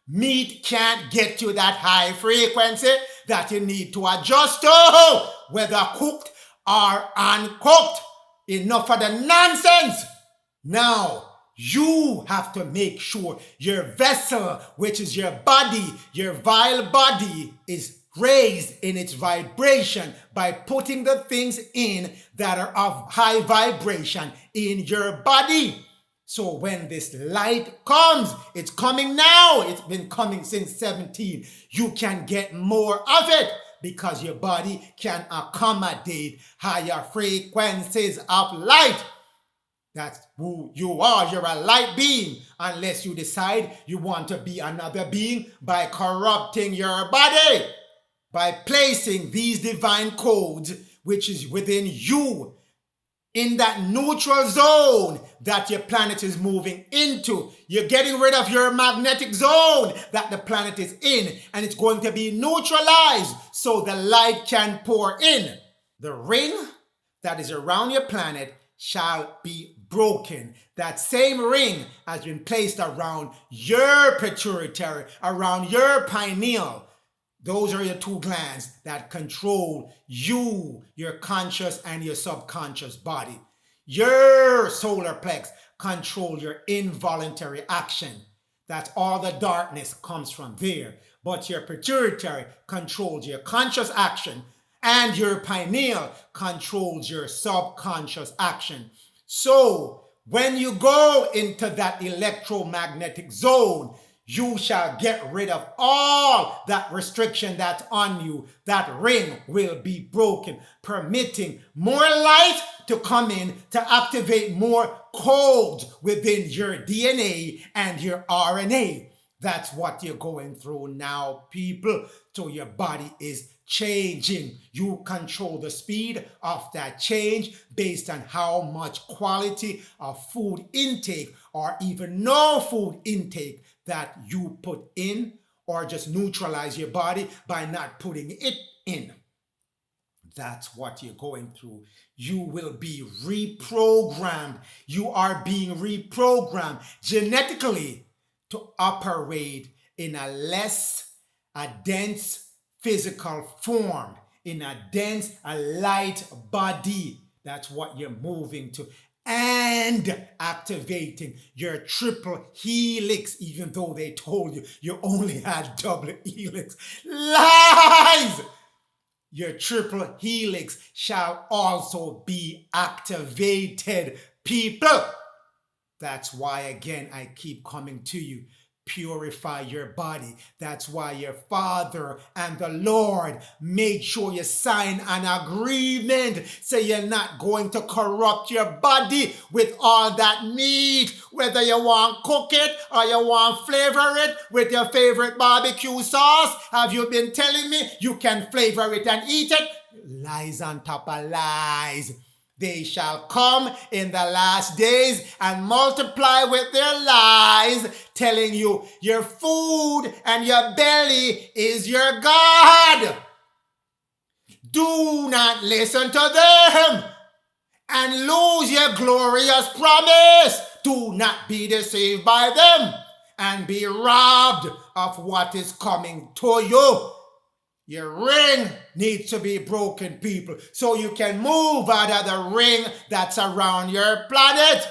[SPEAKER 1] Meat can't get you that high frequency that you need to adjust to, whether cooked or uncooked. Enough of the nonsense. Now, you have to make sure your vessel, which is your body, your vile body, is raised in its vibration by putting the things in that are of high vibration in your body. So when this light comes, it's coming now. It's been coming since 17. You can get more of it because your body can accommodate higher frequencies of light. That's who you are. You're a light being, unless you decide you want to be another being by corrupting your body, by placing these divine codes, which is within you, in that neutral zone that your planet is moving into. You're getting rid of your magnetic zone that the planet is in, and it's going to be neutralized so the light can pour in. The ring that is around your planet shall be broken. That same ring has been placed around your pituitary, around your pineal. Those are your two glands that control you, your conscious and your subconscious body. Your solar plex control your involuntary action. That's all the darkness comes from there. But your pituitary controls your conscious action, and your pineal controls your subconscious action. So when you go into that electromagnetic zone, you shall get rid of all that restriction that's on you. That ring will be broken, permitting more light to come in to activate more codes within your DNA and your RNA. That's what you're going through now, people. So your body is changing. You control the speed of that change based on how much quality of food intake or even no food intake that you put in, or just neutralize your body by not putting it in. That's what you're going through. You will be reprogrammed. You are being reprogrammed genetically to operate in a dense physical form, in a dense, a light body. That's what you're moving to. And activating your triple helix, even though they told you you only had double helix. Lies! Your triple helix shall also be activated, people. That's why, again, I keep coming to you. Purify your body. That's why your Father and the Lord made sure you sign an agreement. So you're not going to corrupt your body with all that meat, whether you want cook it or you want flavor it with your favorite barbecue sauce. Have you been telling me you can flavor it and eat it? Lies on top of lies. They shall come in the last days and multiply with their lies, telling you your food and your belly is your God. Do not listen to them and lose your glorious promise. Do not be deceived by them and be robbed of what is coming to you. Your ring needs to be broken, people, so you can move out of the ring that's around your planet.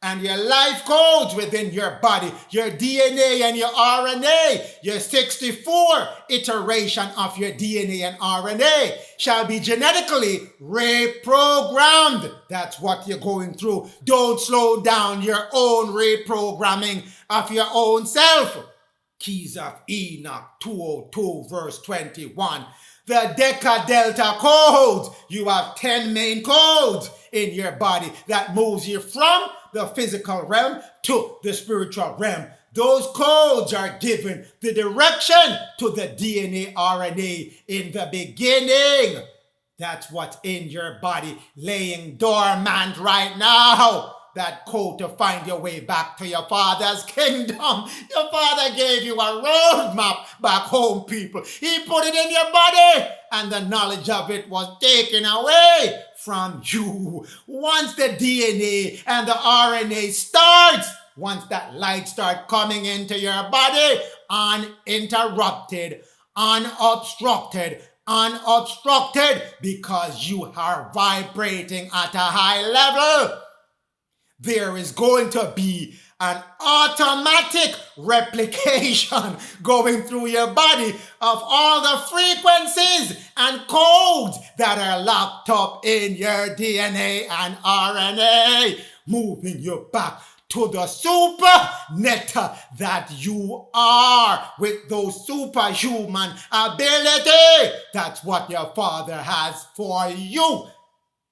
[SPEAKER 1] And your life codes within your body, your DNA and your RNA, your 64 iteration of your DNA and RNA shall be genetically reprogrammed. That's what you're going through. Don't slow down your own reprogramming of your own self. Keys of Enoch 202 verse 21. The deca delta codes. You have 10 main codes in your body that moves you from the physical realm to the spiritual realm. Those codes are given the direction to the DNA RNA in the beginning. That's what's in your body laying dormant right now. That code to find your way back to your Father's kingdom. Your Father gave you a roadmap back home, people. He put it in your body, and the knowledge of it was taken away from you. Once the DNA and the RNA starts, once that light starts coming into your body, uninterrupted, unobstructed, because you are vibrating at a high level, there is going to be an automatic replication going through your body of all the frequencies and codes that are locked up in your DNA and RNA, moving you back to the super netta that you are with those superhuman ability. That's what your Father has for you.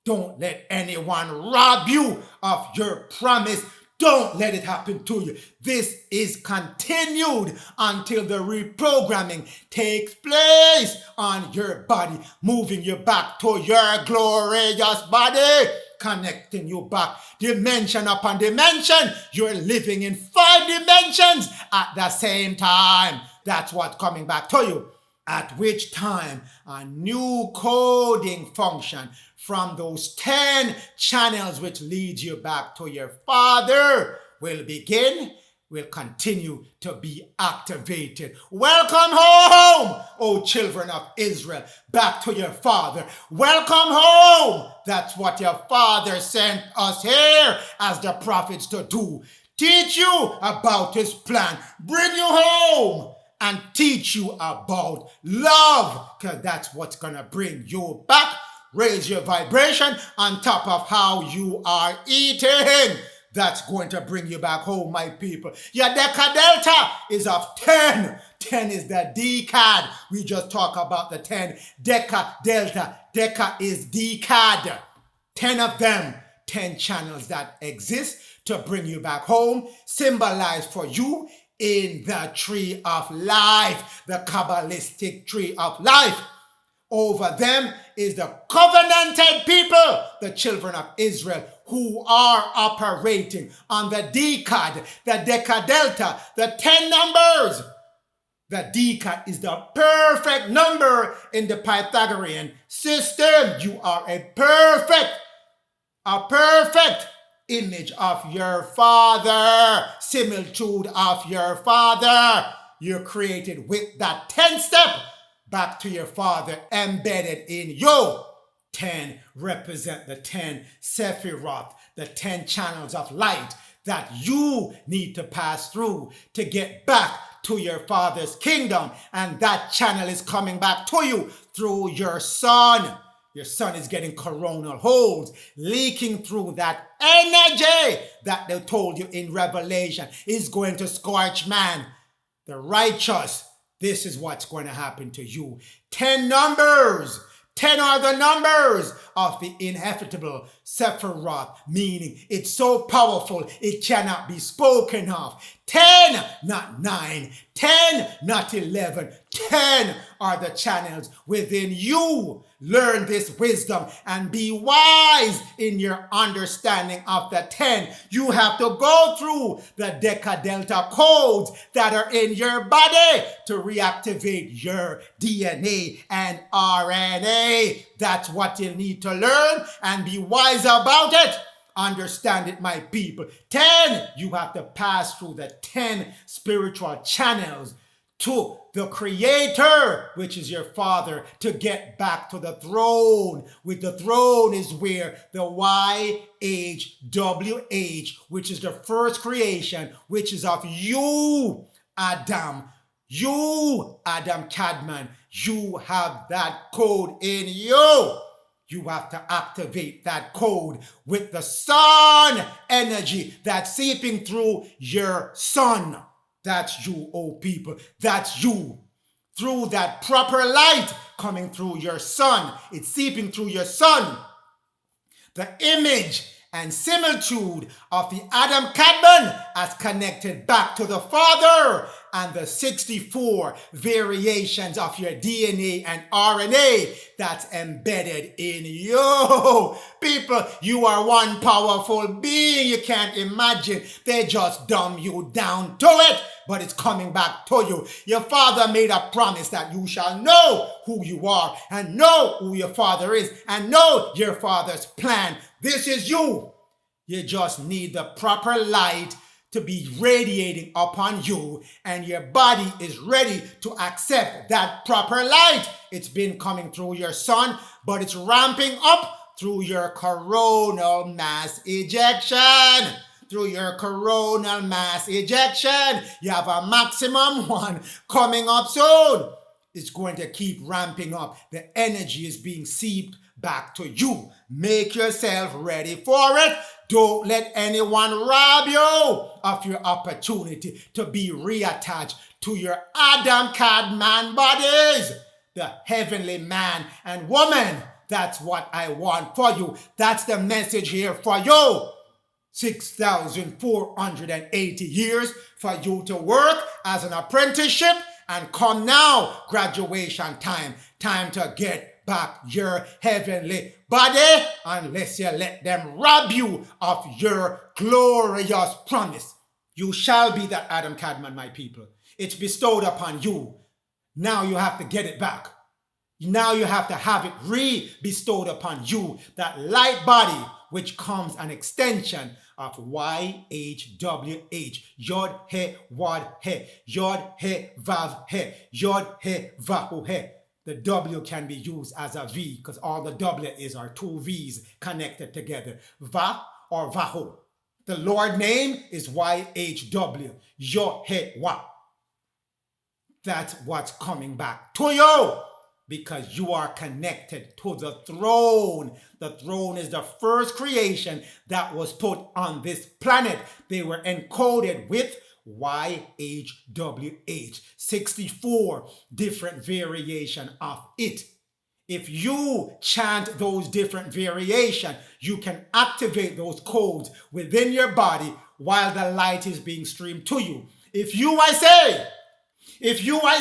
[SPEAKER 1] Don't let anyone rob you of your promise. Don't let it happen to you. This is continued until the reprogramming takes place on your body, moving you back to your glorious body, connecting you back dimension upon dimension. You're living in 5 dimensions at the same time. That's what's coming back to you. At which time a new coding function from those 10 channels which leads you back to your Father will begin, will continue to be activated. Welcome home, O children of Israel, back to your Father. Welcome home. That's what your Father sent us here as the prophets to do. Teach you about his plan. Bring you home. And teach you about love, because that's what's going to bring you back. Raise your vibration on top of how you are eating. That's going to bring you back home, my people. Your deca delta is of 10. 10 is the decad. We just talk about the 10. Deca delta. Deca is decad. 10 of them. 10 channels that exist to bring you back home. Symbolized for you in the tree of life, the Kabbalistic tree of life. Over them is the covenanted people, the children of Israel, who are operating on the decad, the deca delta, the 10 numbers. The decad is the perfect number in the Pythagorean system. You are a perfect image of your Father, similitude of your Father. You're created with that 10 step back to your Father embedded in you. 10 represent the 10 Sephiroth, the 10 channels of light that you need to pass through to get back to your Father's kingdom. And that channel is coming back to you through your Son. Your Son is getting coronal holes, leaking through that energy that they told you in Revelation is going to scorch man. The righteous, this is what's going to happen to you. 10 numbers. 10 are the numbers of the ineffable Sephiroth, meaning it's so powerful it cannot be spoken of. 10, not 9. 10, not 11. 10 are the channels within you. Learn this wisdom and be wise in your understanding of the 10. You have to go through the deca delta codes that are in your body to reactivate your DNA and RNA. That's what you need to learn and be wise about it. Understand it, my people. 10, you have to pass through the 10 spiritual channels to the Creator, which is your Father, to get back to the throne. With the throne is where the YHWH, which is the first creation, which is of you, Adam. You, Adam Kadmon, you have that code in you. You have to activate that code with the sun energy that's seeping through your sun. That's you, oh people. That's you. through that proper light coming through your sun. It's seeping through your sun. The image and similitude of the Adam Kadmon as connected back to the Father, and the 64 variations of your DNA and RNA that's embedded in you. People, you are one powerful being. You can't imagine. They just dumb you down to it, but it's coming back to you. Your Father made a promise that you shall know who you are and know who your Father is and know your Father's plan. This is you. You just need the proper light to be radiating upon you, and your body is ready to accept that proper light. It's been coming through your sun, but it's ramping up through your coronal mass ejection. Through your coronal mass ejection. You have a maximum one coming up soon. It's going to keep ramping up. The energy is being seeped back to you. Make yourself ready for it. Don't let anyone rob you of your opportunity to be reattached to your Adam Kadmon bodies. The heavenly man and woman. That's what I want for you. That's the message here for you. 6,480 years for you to work as an apprenticeship, and come now, graduation time. Time to get back your heavenly body, unless you let them rob you of your glorious promise. You shall be that Adam Kadmon, my people. It's bestowed upon you. Now you have to get it back. Now you have to have it re-bestowed upon you. That light body, which comes an extension of YHWH. Yod He Wad He. Yod He Vav He. Yod He Vahu He. The W can be used as a V because all the W is are two V's connected together. Va or Vahu. The Lord name is YHW. Yod He Wa. That's what's coming back to you, because you are connected to the throne. The throne is the first creation that was put on this planet. They were encoded with YHWH, 64 different variation of it. If you chant those different variations, you can activate those codes within your body while the light is being streamed to you. If you, I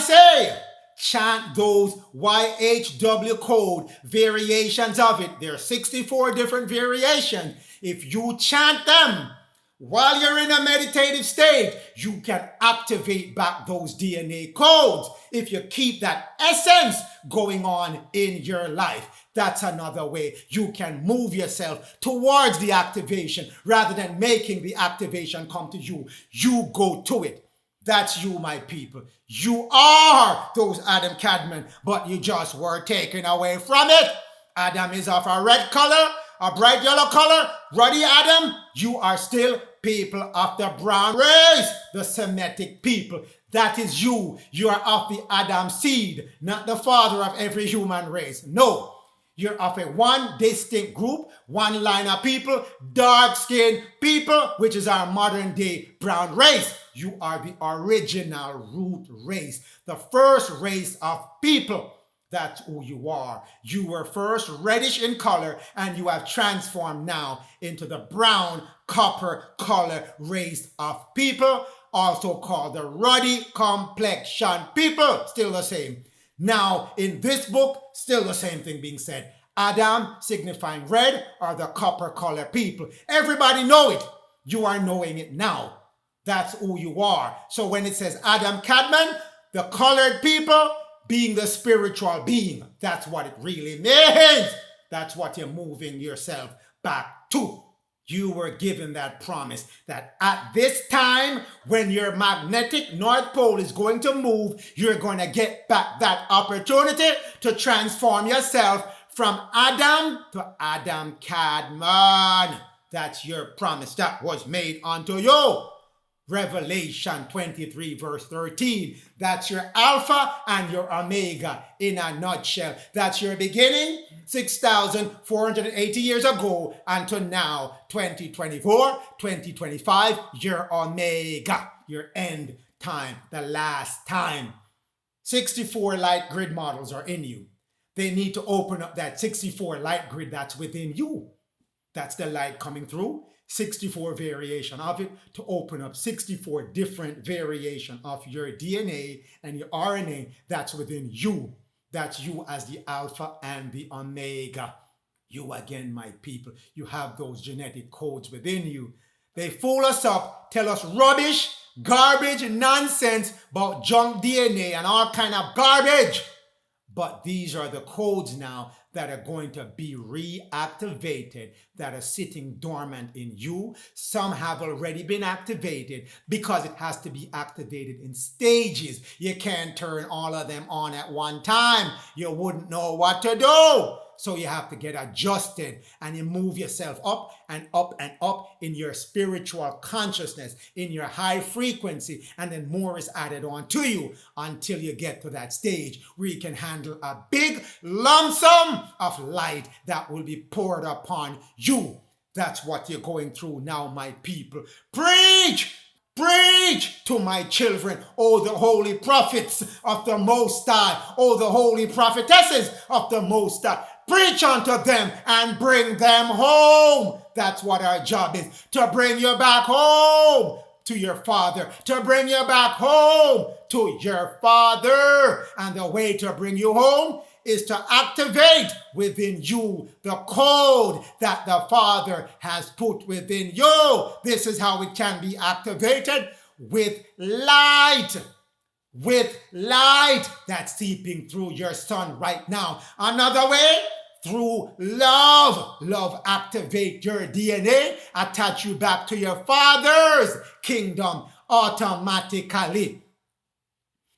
[SPEAKER 1] say, chant those YHW code variations of it. There are 64 different variations. If you chant them while you're in a meditative state, you can activate back those DNA codes. If you keep that essence going on in your life, that's another way you can move yourself towards the activation rather than making the activation come to you. You go to it. That's you, my people. You are those Adam Kadmon, but you just were taken away from it. Adam is of a red color, a bright yellow color. Ruddy Adam, you are still people of the brown race, the Semitic people. That is you. You are of the Adam seed, not the father of every human race. No. You're of a one distinct group, one line of people, dark-skinned people, which is our modern-day brown race. You are the original root race, the first race of people. That's who you are. You were first reddish in color, and you have transformed now into the brown, copper color race of people, also called the ruddy complexion people. Still the same. Now, in this book, still the same thing being said. Adam signifying red are the copper color people. Everybody know it. You are knowing it now. That's who you are. So when it says Adam Kadmon, the colored people being the spiritual being, that's what it really means. That's what you're moving yourself back to. You were given that promise that at this time, when your magnetic North Pole is going to move, you're going to get back that opportunity to transform yourself from Adam to Adam Kadmon. That's your promise that was made unto you. Revelation 23 verse 13. That's your Alpha and your Omega in a nutshell. That's your beginning, 6,480 years ago, until now, 2024, 2025, your Omega, your end time, the last time. 64 light grid models are in you. They need to open up that 64 light grid that's within you. That's the light coming through. 64 variation of it to open up 64 different variation of your DNA and your RNA that's within you. That's you as the Alpha and the Omega. You again, my people, you have those genetic codes within you. They fool us up, tell us rubbish, garbage, nonsense about junk DNA and all kind of garbage. But these are the codes now that are going to be reactivated, that are sitting dormant in you. Some have already been activated because it has to be activated in stages. You can't turn all of them on at one time. You wouldn't know what to do. So you have to get adjusted and you move yourself up and up and up in your spiritual consciousness, in your high frequency, and then more is added on to you until you get to that stage where you can handle a big lump sum of light that will be poured upon you. That's what you're going through now, my people. Preach! Preach to my children, oh the holy prophets of the Most High, oh the holy prophetesses of the Most High. Preach unto them and bring them home. That's what our job is, to bring you back home to your Father, to bring you back home to your Father. And the way to bring you home is to activate within you the code that the Father has put within you. This is how it can be activated, with light. With light that's seeping through your sun right now. Another way, through love. Love activate your DNA, attach you back to your Father's kingdom automatically.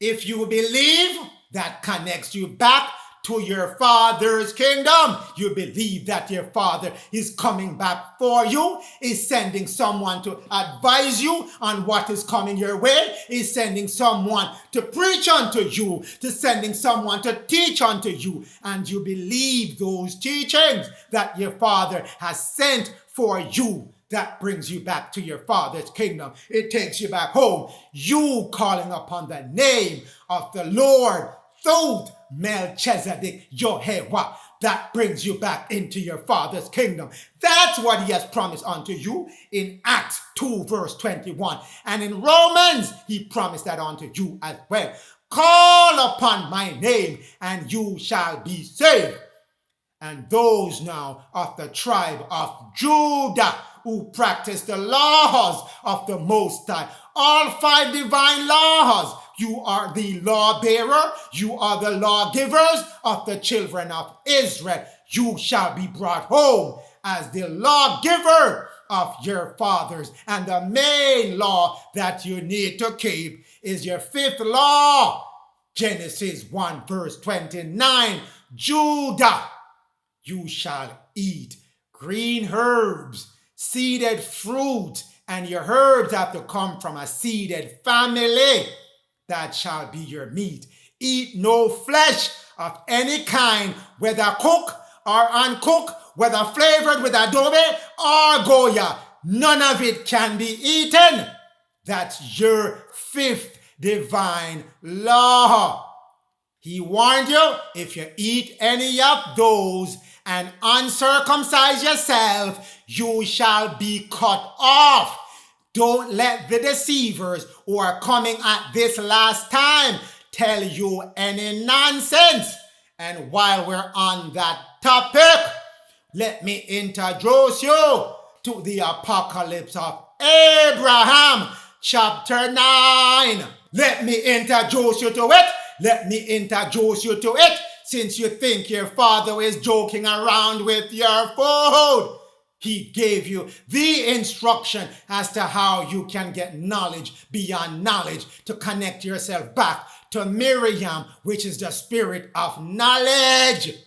[SPEAKER 1] If you believe, that connects you back to your Father's kingdom. You believe that your Father is coming back for you, is sending someone to advise you on what is coming your way, is sending someone to preach unto you, to sending someone to teach unto you, and you believe those teachings that your Father has sent for you. That brings you back to your Father's kingdom. It takes you back home. You calling upon the name of the Lord, Thoth Melchizedek Yehovah, that brings you back into your Father's kingdom. That's what he has promised unto you in Acts 2 verse 21. And in Romans, he promised that unto you as well. Call upon my name and you shall be saved. And those now of the tribe of Judah who practice the laws of the Most High, all 5 divine laws. You are the lawbearer, you are the lawgivers of the children of Israel. You shall be brought home as the lawgiver of your fathers. And the main law that you need to keep is your 5th law. Genesis 1 verse 29. Judah, you shall eat green herbs, seeded fruit, and your herbs have to come from a seeded family. That shall be your meat. Eat no flesh of any kind, whether cooked or uncooked, whether flavored with adobe or goya. None of it can be eaten. That's your 5th divine law. He warned you, if you eat any of those and uncircumcise yourself, you shall be cut off. Don't let the deceivers who are coming at this last time tell you any nonsense. And while we're on that topic, let me introduce you to the Apocalypse of Abraham, chapter 9. Let me introduce you to it. Let me introduce you to it, since you think your father is joking around with your food. He gave you the instruction as to how you can get knowledge beyond knowledge to connect yourself back to Miriam, which is the spirit of knowledge.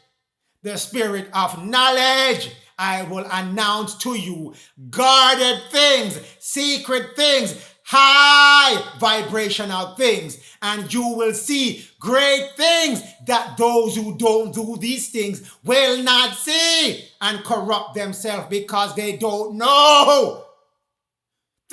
[SPEAKER 1] The spirit of knowledge. I will announce to you guarded things, secret things, high vibrational things, and you will see great things that those who don't do these things will not see and corrupt themselves because they don't know.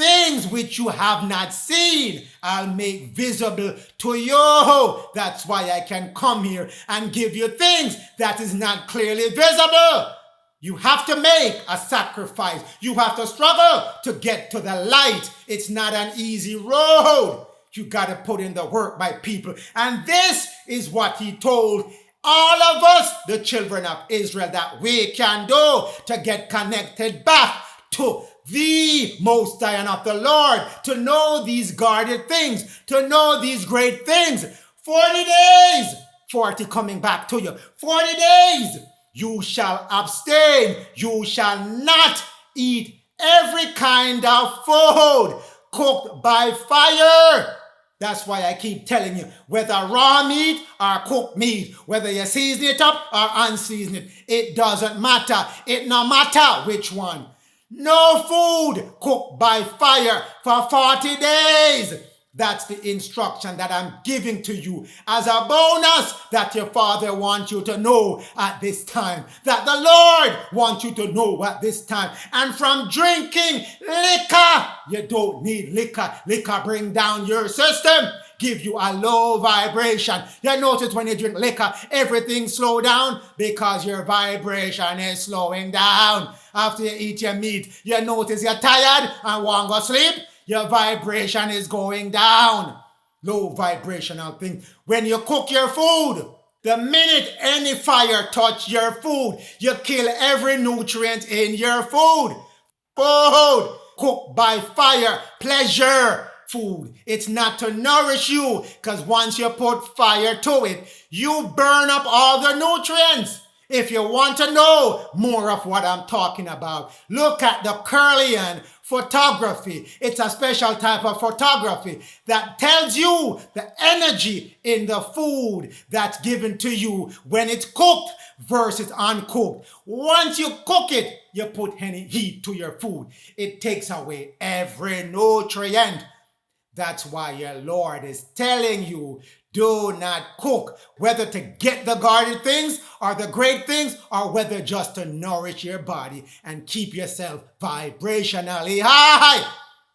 [SPEAKER 1] things which you have not seen, I'll make visible to you. That's why I can come here and give you things that is not clearly visible. You have to make a sacrifice. You have to struggle to get to the light. It's not an easy road. You got to put in the work, my people. And this is what he told all of us, the children of Israel, that we can do to get connected back to the Most High and of the Lord, to know these guarded things, to know these great things. 40 days, 40 coming back to you. 40 days, you shall abstain. You shall not eat every kind of food cooked by fire. That's why I keep telling you, whether raw meat or cooked meat, whether you season it up or unseason it, it doesn't matter. It no matter which one. No food cooked by fire for 40 days. That's the instruction that I'm giving to you as a bonus that your Father wants you to know at this time, that the Lord wants you to know at this time. And from drinking liquor, you don't need liquor. Liquor bring down your system, give you a low vibration. You notice when you drink liquor, everything slow down because your vibration is slowing down. After you eat your meat, you notice you're tired and want to go sleep. Your vibration is going down. Low vibrational thing. When you cook your food, the minute any fire touch your food, you kill every nutrient in your food. Food cooked by fire, pleasure food. It's not to nourish you, because once you put fire to it, you burn up all the nutrients. If you want to know more of what I'm talking about, look at the Curlian photography. It's a special type of photography that tells you the energy in the food that's given to you when it's cooked versus uncooked. Once you cook it, you put any heat to your food. It takes away every nutrient. That's why your Lord is telling you, do not cook, whether to get the guarded things or the great things, or whether just to nourish your body and keep yourself vibrationally high.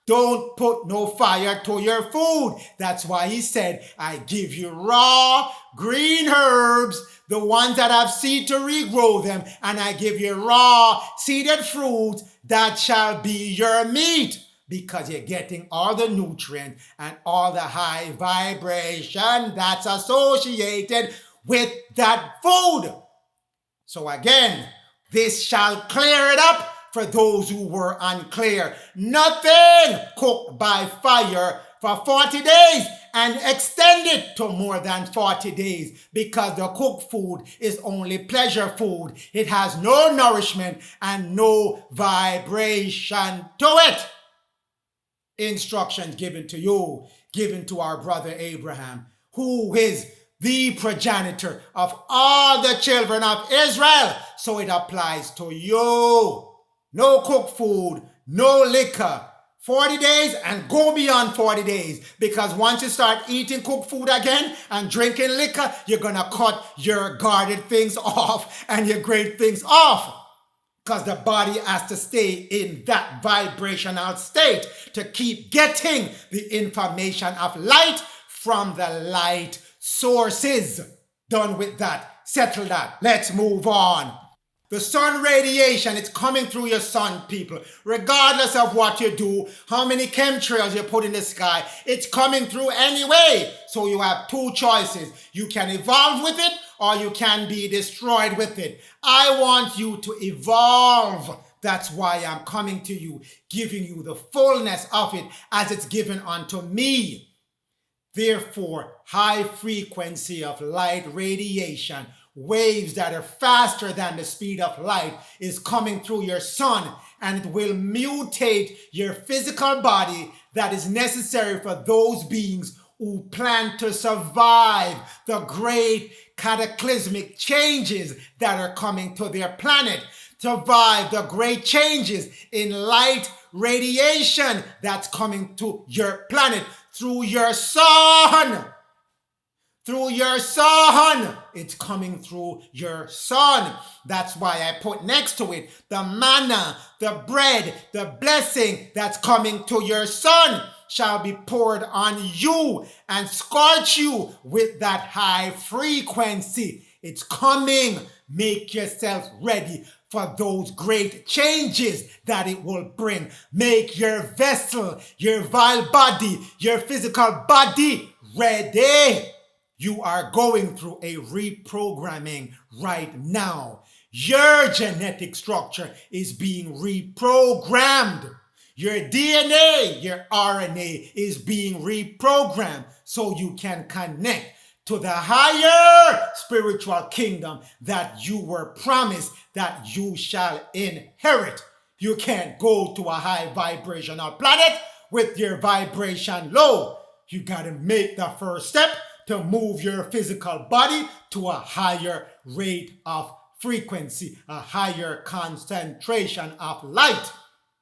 [SPEAKER 1] Don't put no fire to your food. That's why he said, I give you raw green herbs, the ones that have seed to regrow them, and I give you raw seeded fruit that shall be your meat. Because you're getting all the nutrient and all the high vibration that's associated with that food. So again, this shall clear it up for those who were unclear. Nothing cooked by fire for 40 days and extend it to more than 40 days, because the cooked food is only pleasure food. It has no nourishment and no vibration to it. Instructions given to you, given to our brother Abraham, who is the progenitor of all the children of Israel. So it applies to you. No cooked food, no liquor. 40 days and go beyond 40 days. Because once you start eating cooked food again and drinking liquor, you're going to cut your guarded things off and your great things off. Because the body has to stay in that vibrational state to keep getting the information of light from the light sources. Done with that. Settle that. Let's move on. The sun radiation, it's coming through your sun, people. Regardless of what you do, how many chemtrails you put in the sky, it's coming through anyway. So you have two choices. You can evolve with it, or you can be destroyed with it. I want you to evolve. That's why I'm coming to you, giving you the fullness of it as it's given unto me. Therefore, high frequency of light radiation, waves that are faster than the speed of light, is coming through your sun, and it will mutate your physical body that is necessary for those beings who plan to survive the great cataclysmic changes that are coming to their planet, survive the great changes in light radiation that's coming to your planet through your sun. through your son. It's coming through your son. That's why I put next to it the manna, the bread, the blessing that's coming to your son shall be poured on you and scorch you with that high frequency. It's coming. Make yourself ready for those great changes that it will bring. Make your vessel, your vile body, your physical body ready. You are going through a reprogramming right now. Your genetic structure is being reprogrammed. Your DNA, your RNA is being reprogrammed so you can connect to the higher spiritual kingdom that you were promised that you shall inherit. You can't go to a high vibrational planet with your vibration low. You got to make the first step to move your physical body to a higher rate of frequency, a higher concentration of light.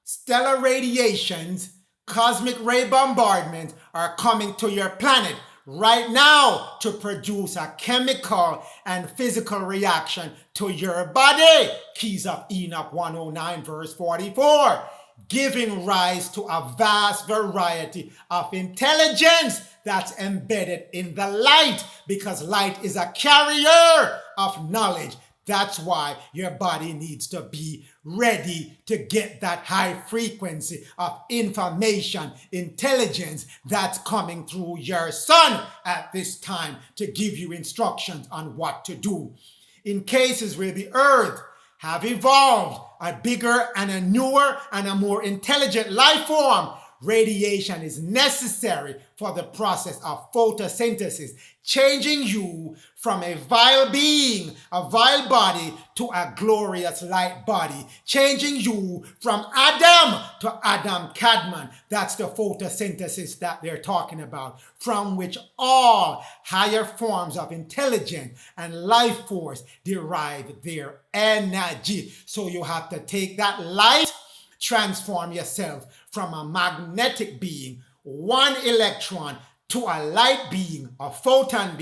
[SPEAKER 1] Stellar radiations, cosmic ray bombardment are coming to your planet right now to produce a chemical and physical reaction to your body. Keys of Enoch 109 verse 44. Giving rise to a vast variety of intelligence that's embedded in the light, because light is a carrier of knowledge. That's why your body needs to be ready to get that high frequency of information, intelligence that's coming through your son at this time to give you instructions on what to do. In cases where the earth have evolved a bigger and a newer and a more intelligent life form, radiation is necessary for the process of photosynthesis, changing you from a vile being, a vile body, to a glorious light body, changing you from Adam to Adam Kadmon. That's the photosynthesis that they're talking about, from which all higher forms of intelligence and life force derive their energy. So you have to take that light, transform yourself from a magnetic being, one electron, to a light being, a photon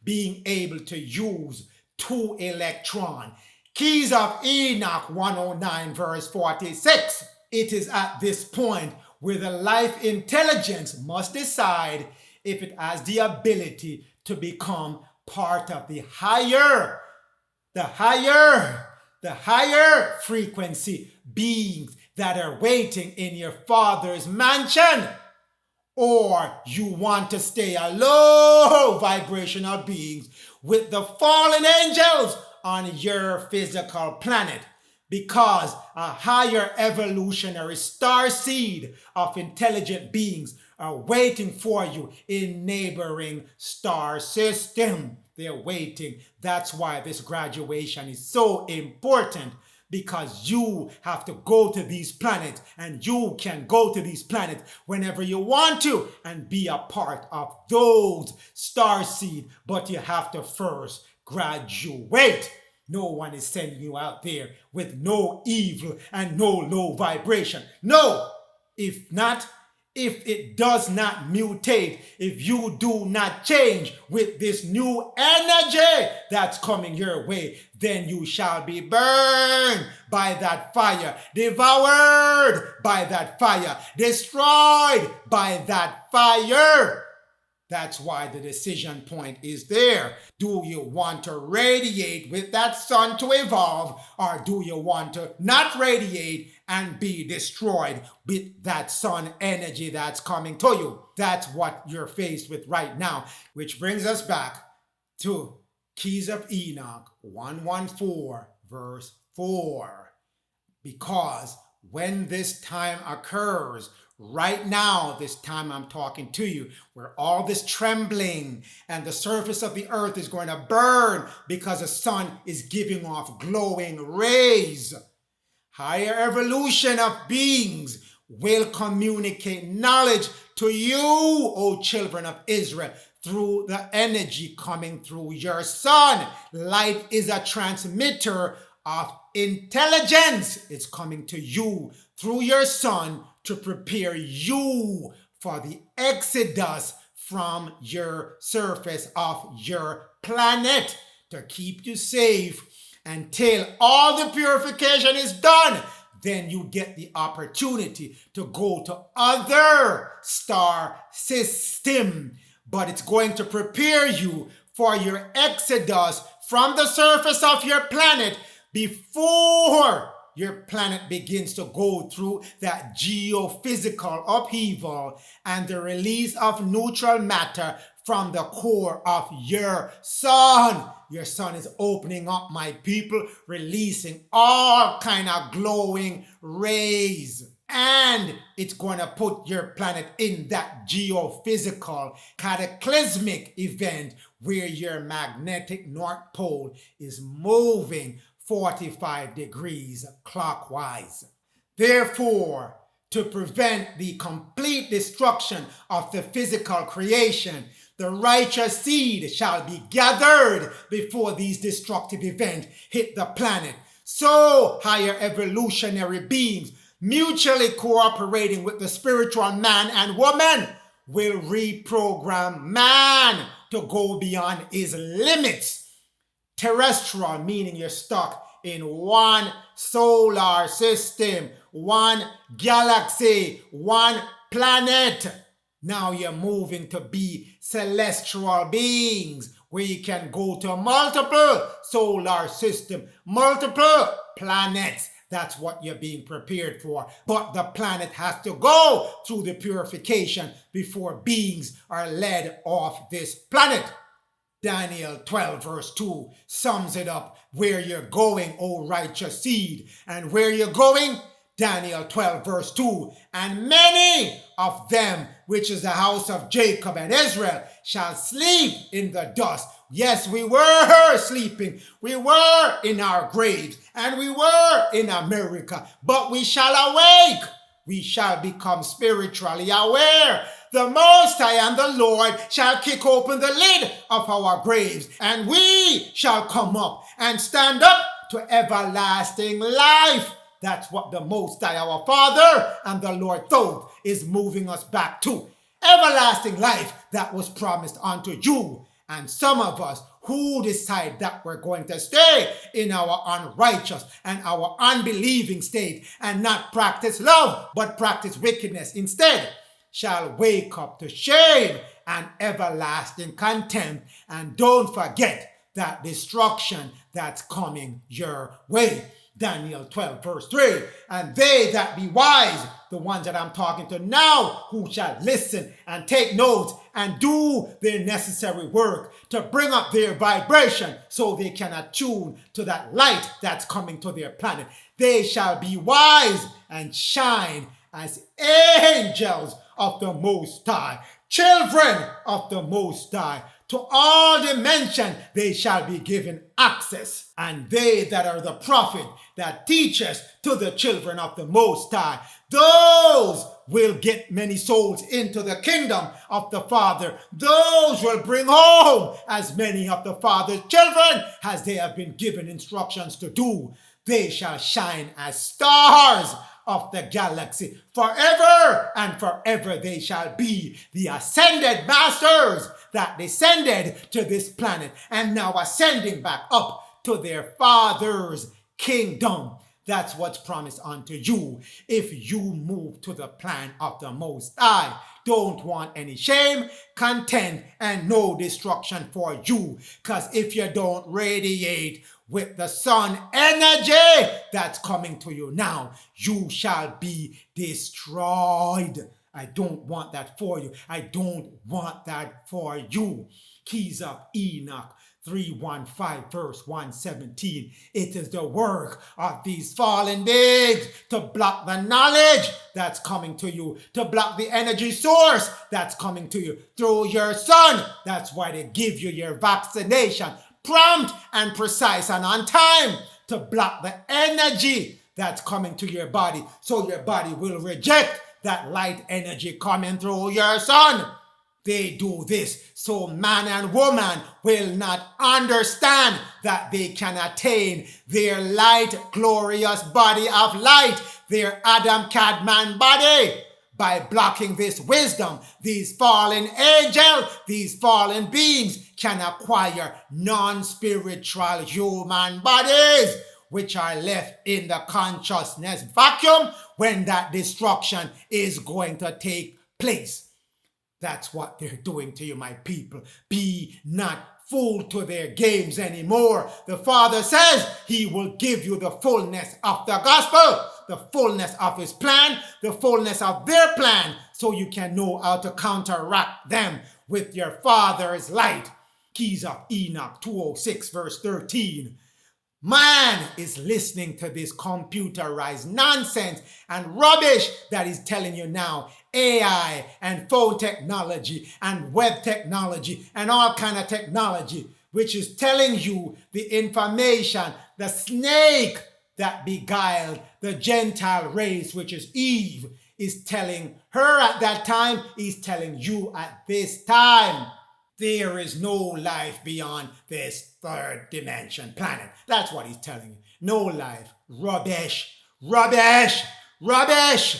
[SPEAKER 1] being able to use 2 electrons. Keys of Enoch 109 verse 46. It is at this point where the life intelligence must decide if it has the ability to become part of the higher frequency beings that are waiting in your father's mansion, or you want to stay a low vibrational beings with the fallen angels on your physical planet, because a higher evolutionary star seed of intelligent beings are waiting for you in neighboring star system. They're waiting. That's why this graduation is so important, because you have to go to these planets, and you can go to these planets whenever you want to and be a part of those star seed, but you have to first graduate. No one is sending you out there with no evil and no low vibration. No, if it does not mutate, if you do not change with this new energy that's coming your way, then you shall be burned by that fire, devoured by that fire, destroyed by that fire. That's why the decision point is there. Do you want to radiate with that sun to evolve, or do you want to not radiate and be destroyed with that sun energy that's coming to you? That's what you're faced with right now, which brings us back to Keys of Enoch 114 verse 4. Because when this time occurs, right now, this time I'm talking to you, where all this trembling and the surface of the earth is going to burn because the sun is giving off glowing rays. Higher evolution of beings will communicate knowledge to you, O children of Israel, through the energy coming through your sun. Light is a transmitter of intelligence. It's coming to you through your sun to prepare you for the exodus from your surface of your planet to keep you safe until all the purification is done. Then you get the opportunity to go to other star system. But it's going to prepare you for your exodus from the surface of your planet before your planet begins to go through that geophysical upheaval and the release of neutral matter from the core of your sun. Your sun is opening up, my people, releasing all kind of glowing rays. And it's going to put your planet in that geophysical cataclysmic event where your magnetic North Pole is moving 45 degrees clockwise. Therefore, to prevent the complete destruction of the physical creation, the righteous seed shall be gathered before these destructive events hit the planet. So higher evolutionary beings, mutually cooperating with the spiritual man and woman, will reprogram man to go beyond his limits. Terrestrial, meaning you're stuck in one solar system, one galaxy, one planet. Now you're moving to be celestial beings where you can go to multiple solar systems, multiple planets. That's what you're being prepared for. But the planet has to go through the purification before beings are led off this planet. Daniel 12 verse 2 sums it up. Where you're going, O righteous seed. And where you're going, Daniel 12 verse 2. And many of them, which is the house of Jacob and Israel, shall sleep in the dust. Yes, we were sleeping. We were in our graves. And we were in America. But we shall awake. We shall become spiritually aware. The Most High and the Lord shall kick open the lid of our graves, and we shall come up and stand up to everlasting life. That's what the Most High, our Father, and the Lord Thoth is moving us back to. Everlasting life that was promised unto you. And some of us who decide that we're going to stay in our unrighteous and our unbelieving state and not practice love, but practice wickedness instead, shall wake up to shame and everlasting contempt. And don't forget that destruction that's coming your way. Daniel 12 verse 3. And they that be wise, the ones that I'm talking to now, who shall listen and take notes and do their necessary work to bring up their vibration so they can attune to that light that's coming to their planet. They shall be wise and shine as angels of the Most High, children of the Most High. To all dimension they shall be given access. And they that are the prophet that teaches to the children of the Most High, those will get many souls into the kingdom of the Father. Those will bring home as many of the Father's children as they have been given instructions to do. They shall shine as stars of the galaxy. Forever and forever they shall be the ascended masters that descended to this planet and now ascending back up to their Father's kingdom. That's what's promised unto you if you move to the plan of the Most High. Don't want any shame, content, and no destruction for you. Because if you don't radiate with the sun energy that's coming to you now, you shall be destroyed. I don't want that for you. I don't want that for you. Keys of Enoch 3:15 verse 117. It is the work of these fallen beings to block the knowledge that's coming to you, to block the energy source that's coming to you through your sun. That's why they give you your vaccination prompt and precise and on time to block the energy that's coming to your body, so your body will reject that light energy coming through your sun. They do this so man and woman will not understand that they can attain their light, glorious body of light, their Adam Kadmon body, by blocking this wisdom. These fallen angels, these fallen beings can acquire non-spiritual human bodies, which are left in the consciousness vacuum when that destruction is going to take place. That's what they're doing to you, my people. Be not fooled to their games anymore. The Father says he will give you the fullness of the gospel, the fullness of his plan, the fullness of their plan, so you can know how to counteract them with your Father's light. Keys of Enoch 206 verse 13. Man is listening to this computerized nonsense and rubbish that is telling you now. AI and phone technology and web technology and all kind of technology, which is telling you the information, the snake that beguiled the Gentile race, which is Eve, is telling her at that time, is telling you at this time. There is no life beyond this third dimension planet. That's what he's telling you. No life. Rubbish. Rubbish. Rubbish.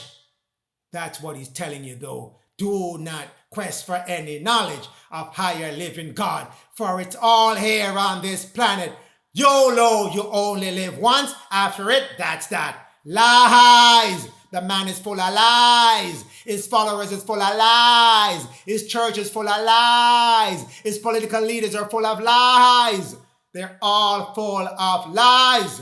[SPEAKER 1] That's what he's telling you though. Do not quest for any knowledge of higher living God, for it's all here on this planet. YOLO, you only live once. After it, that's that. Lies. The man is full of lies. His followers is full of lies. His church is full of lies. His political leaders are full of lies. They're all full of lies.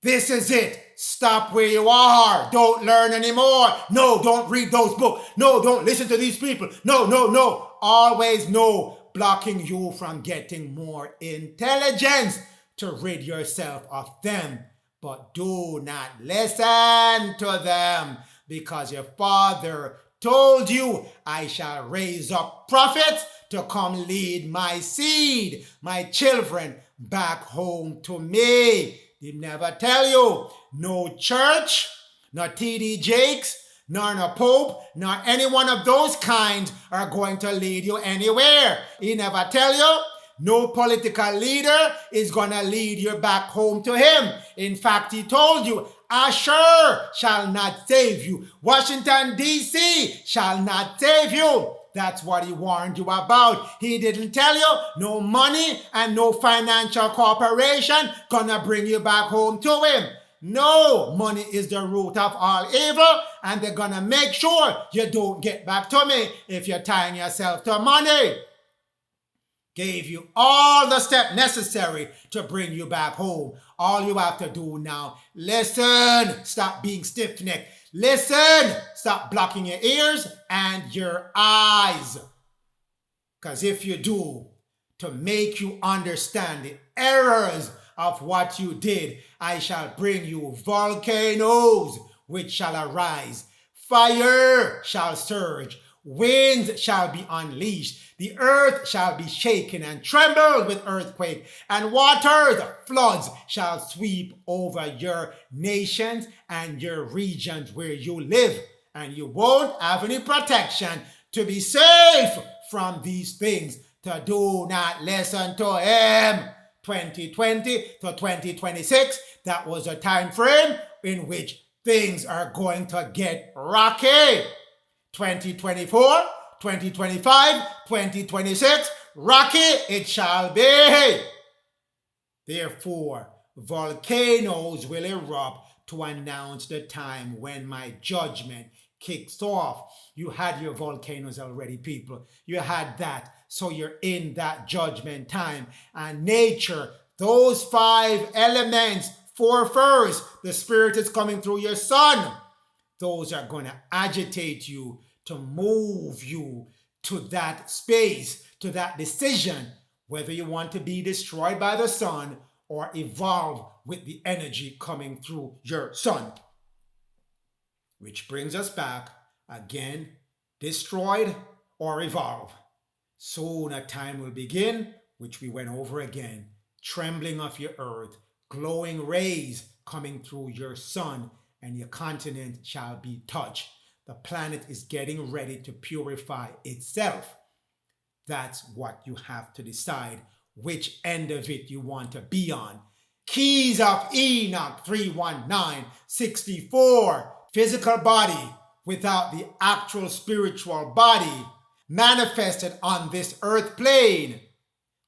[SPEAKER 1] This is it. Stop where you are. Don't learn anymore. No, don't read those books. No, don't listen to these people. No, no, no. Always no. Blocking you from getting more intelligence to rid yourself of them. But do not listen to them, because your Father told you, I shall raise up prophets to come lead my seed, my children, back home to me. He never tell you, no church, nor T.D. Jakes, nor no Pope, nor any one of those kinds are going to lead you anywhere. He never tell you, no political leader is going to lead you back home to him. In fact, he told you, Asher shall not save you. Washington, D.C. shall not save you. That's what he warned you about. He didn't tell you no money and no financial corporation gonna bring you back home to him. No, money is the root of all evil, and they're gonna make sure you don't get back to me if you're tying yourself to money. Gave you all the steps necessary to bring you back home. All you have to do now, listen, stop being stiff-necked. Listen, stop blocking your ears and your eyes. Because if you do, to make you understand the errors of what you did, I shall bring you volcanoes which shall arise. Fire shall surge. Winds shall be unleashed. The earth shall be shaken and trembled with earthquake, and waters, floods, shall sweep over your nations and your regions where you live, and you won't have any protection to be safe from these things. To do not listen to him. 2020 to 2026, that was a time frame in which things are going to get rocky. 2024, 2025, 2026, rocky it shall be. Therefore, volcanoes will erupt to announce the time when my judgment kicks off. You had your volcanoes already, people. You had that. So you're in that judgment time. And nature, those 5 elements, 4 first, the spirit is coming through your sun. Those are going to agitate you to move you to that space, to that decision, whether you want to be destroyed by the sun or evolve with the energy coming through your sun. Which brings us back again, destroyed or evolve. Soon a time will begin, which we went over again, trembling of your earth, glowing rays coming through your sun, and your continent shall be touched. The planet is getting ready to purify itself. That's what you have to decide, which end of it you want to be on. Keys of Enoch 319, 64. Physical body without the actual spiritual body manifested on this earth plane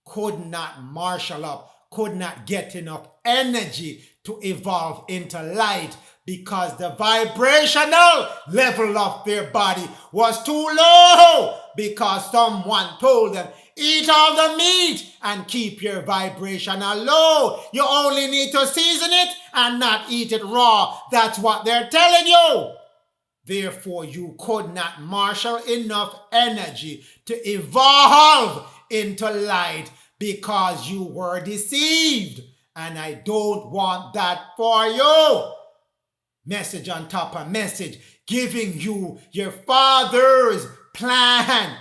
[SPEAKER 1] could not marshal up, could not get enough energy to evolve into light because the vibrational level of their body was too low because someone told them, eat all the meat and keep your vibrational low. You only need to season it and not eat it raw. That's what they're telling you. Therefore, you could not marshal enough energy to evolve into light because you were deceived. And I don't want that for you. Message on top of message, giving you your father's plan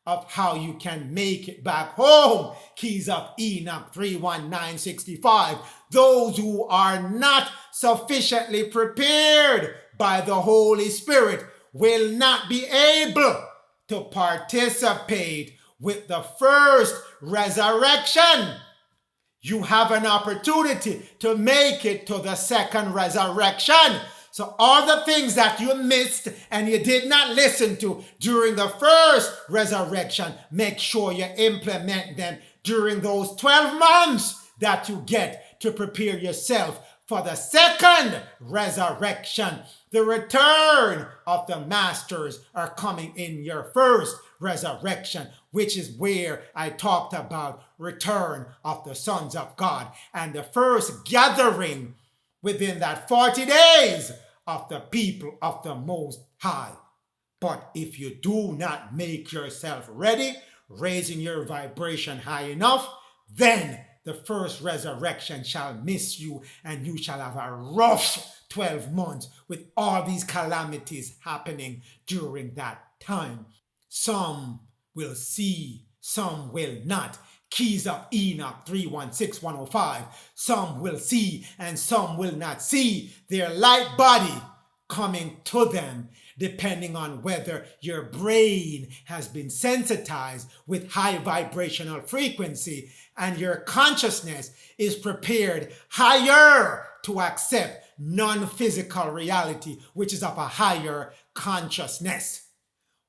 [SPEAKER 1] of how you can make it back home. Keys of Enoch 31965. Those who are not sufficiently prepared by the Holy Spirit will not be able to participate with the first resurrection. You have an opportunity to make it to the second resurrection. So all the things that you missed and you did not listen to during the first resurrection, make sure you implement them during those 12 months that you get to prepare yourself for the second resurrection. The return of the masters are coming in your first resurrection, which is where I talked about return of the sons of God and the first gathering within that 40 days of the people of the Most High. But if you do not make yourself ready, raising your vibration high enough, then the first resurrection shall miss you and you shall have a rough 12 months with all these calamities happening during that time. Some will see, some will not. Keys of Enoch 316105. Some will see and some will not see their light body coming to them, depending on whether your brain has been sensitized with high vibrational frequency and your consciousness is prepared higher to accept non-physical reality, which is of a higher consciousness.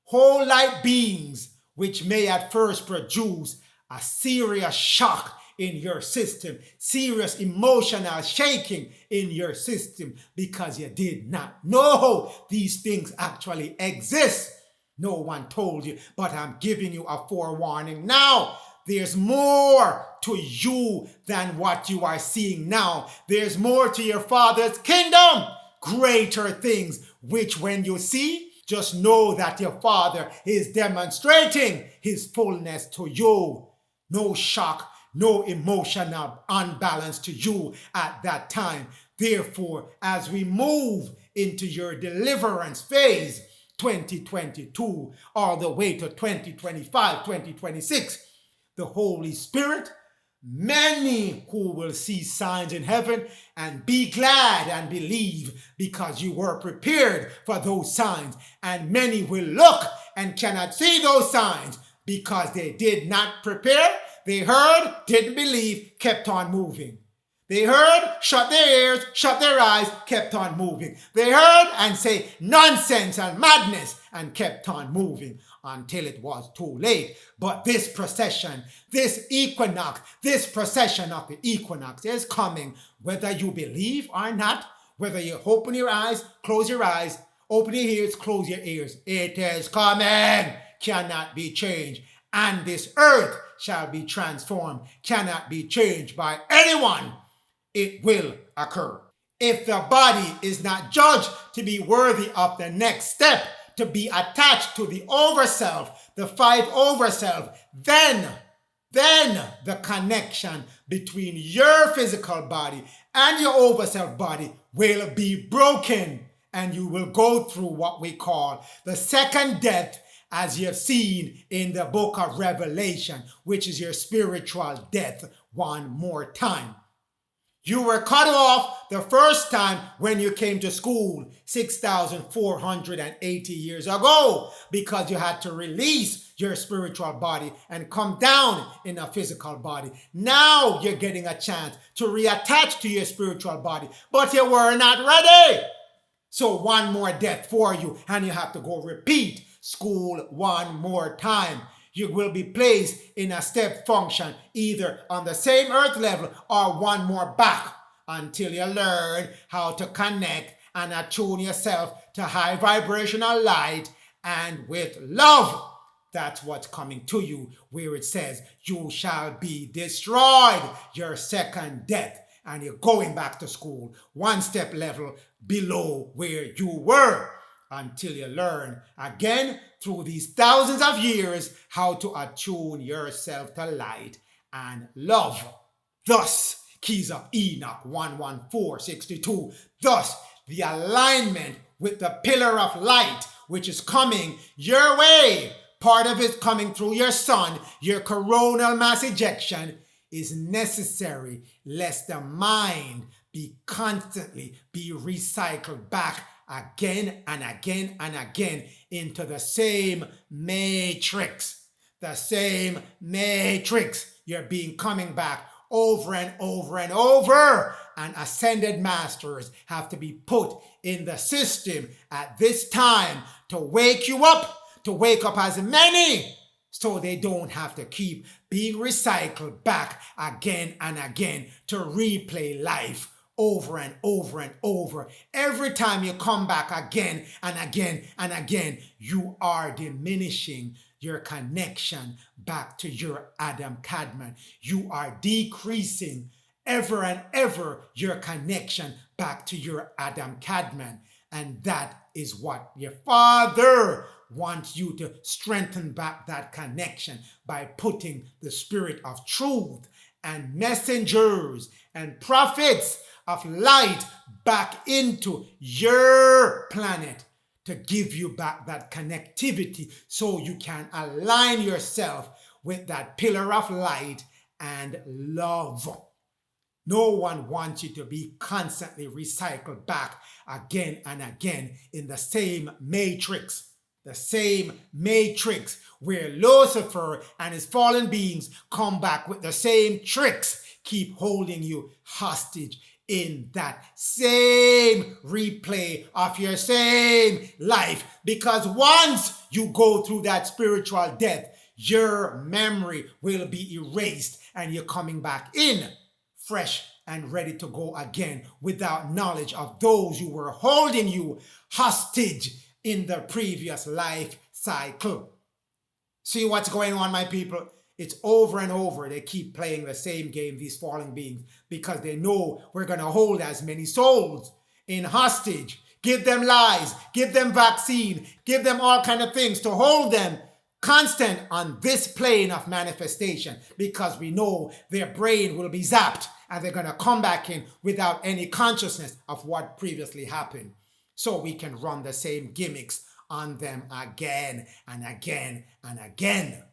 [SPEAKER 1] Whole light beings, which may at first produce a serious shock in your system, serious emotional shaking in your system, because you did not know these things actually exist. No one told you, but I'm giving you a forewarning now. There's more to you than what you are seeing now. There's more to your Father's kingdom, greater things, which when you see, just know that your Father is demonstrating his fullness to you. No shock, no emotional unbalance to you at that time. Therefore, as we move into your deliverance phase, 2022, all the way to 2025, 2026, the Holy Spirit, many who will see signs in heaven and be glad and believe because you were prepared for those signs. And many will look and cannot see those signs because they did not prepare. They heard, didn't believe, kept on moving. They heard, shut their ears, shut their eyes, kept on moving. They heard and say nonsense and madness and kept on moving until it was too late. But this procession, this equinox, this procession of the equinox is coming, whether you believe or not, whether you open your eyes, close your eyes, open your ears, close your ears. It is coming, cannot be changed. And this earth shall be transformed, cannot be changed by anyone. It will occur. If the body is not judged to be worthy of the next step, to be attached to the overself, the 5 overself, then the connection between your physical body and your overself body will be broken, and you will go through what we call the second death, as you have seen in the book of Revelation, which is your spiritual death one more time. You were cut off the first time when you came to school 6,480 years ago because you had to release your spiritual body and come down in a physical body. Now you're getting a chance to reattach to your spiritual body, but you were not ready. So one more death for you, and you have to go repeat school one more time. You will be placed in a step function, either on the same earth level or one more back, until you learn how to connect and attune yourself to high vibrational light and with love. That's what's coming to you, where it says, you shall be destroyed, your second death. And you're going back to school, one step level below where you were, until you learn again through these thousands of years how to attune yourself to light and love. Thus, Keys of Enoch 11462. Thus, the alignment with the pillar of light, which is coming your way. Part of it coming through your sun, your coronal mass ejection, is necessary lest the mind be constantly be recycled back again and again and again into the same matrix. The same matrix. You're being coming back over and over and over. And ascended masters have to be put in the system at this time to wake you up, to wake up as many, so they don't have to keep being recycled back again and again to replay life over and over and over. Every time you come back again and again and again, you are diminishing your connection back to your Adam Kadmon. You are decreasing ever and ever your connection back to your Adam Kadmon. And that is what your Father wants you to strengthen back that connection by putting the spirit of truth and messengers and prophets of light back into your planet to give you back that connectivity so you can align yourself with that pillar of light and love. No one wants you to be constantly recycled back again and again in the same matrix. The same matrix where Lucifer and his fallen beings come back with the same tricks, keep holding you hostage in that same replay of your same life. Because once you go through that spiritual death, your memory will be erased and you're coming back in fresh and ready to go again without knowledge of those who were holding you hostage in the previous life cycle. See what's going on, my people? It's over and over. They keep playing the same game, these fallen beings, because they know we're going to hold as many souls in hostage. Give them lies, give them vaccine, give them all kind of things to hold them constant on this plane of manifestation, because we know their brain will be zapped and they're going to come back in without any consciousness of what previously happened. So we can run the same gimmicks on them again and again and again.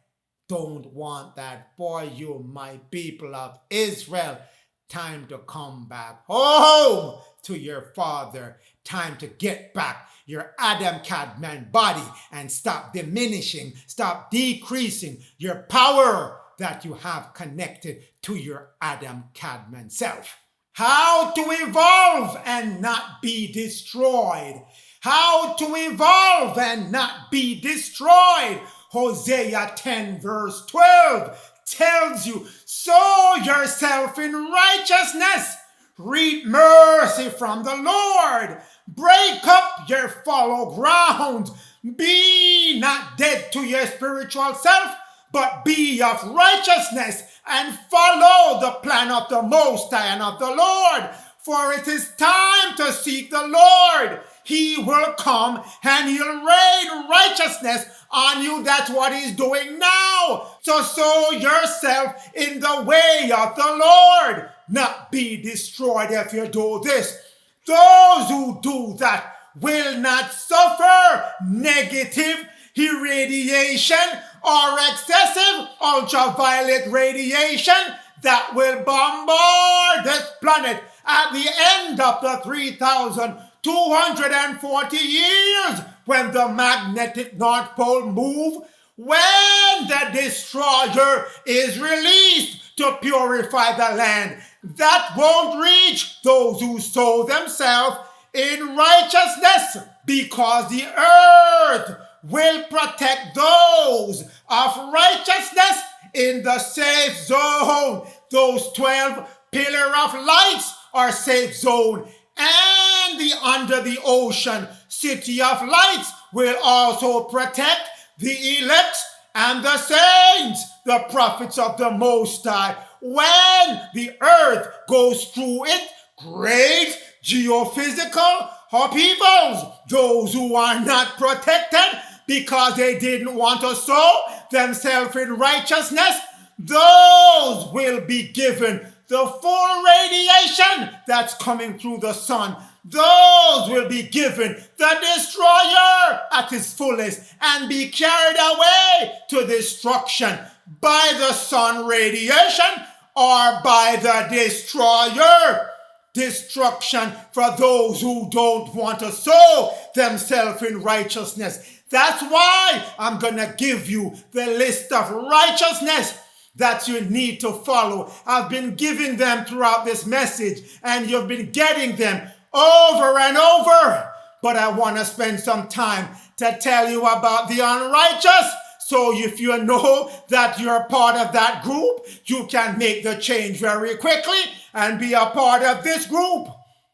[SPEAKER 1] Don't want that for you, my people of Israel. Time to come back home to your Father. Time to get back your Adam Kadmon body and stop diminishing, stop decreasing your power that you have connected to your Adam Kadmon self. How to evolve and not be destroyed. How to evolve and not be destroyed. Hosea 10 verse 12 tells you, sow yourself in righteousness. Reap mercy from the Lord. Break up your fallow ground. Be not dead to your spiritual self, but be of righteousness and follow the plan of the Most High and of the Lord. For it is time to seek the Lord. He will come and he'll rain righteousness on you. That's what he's doing now. So sow yourself in the way of the Lord. Not be destroyed if you do this. Those who do that will not suffer negative irradiation or excessive ultraviolet radiation that will bombard this planet at the end of the 3,240 years when the magnetic North Pole move, when the destroyer is released to purify the land. That won't reach those who sow themselves in righteousness, because the earth will protect those of righteousness in the safe zone. Those 12 pillar of lights are safe zone. And the under the ocean city of lights will also protect the elect and the saints, the prophets of the Most High. When the earth goes through it, great geophysical upheavals, those who are not protected because they didn't want to sow themselves in righteousness, those will be given the full radiation that's coming through the sun. Those will be given the destroyer at his fullest and be carried away to destruction by the sun radiation or by the destroyer. Destruction for those who don't want to sow themselves in righteousness. That's why I'm going to give you the list of righteousness that you need to follow. I've been giving them throughout this message, and you've been getting them over and over. But I want to spend some time to tell you about the unrighteous. So if you know that you're part of that group, you can make the change very quickly and be a part of this group.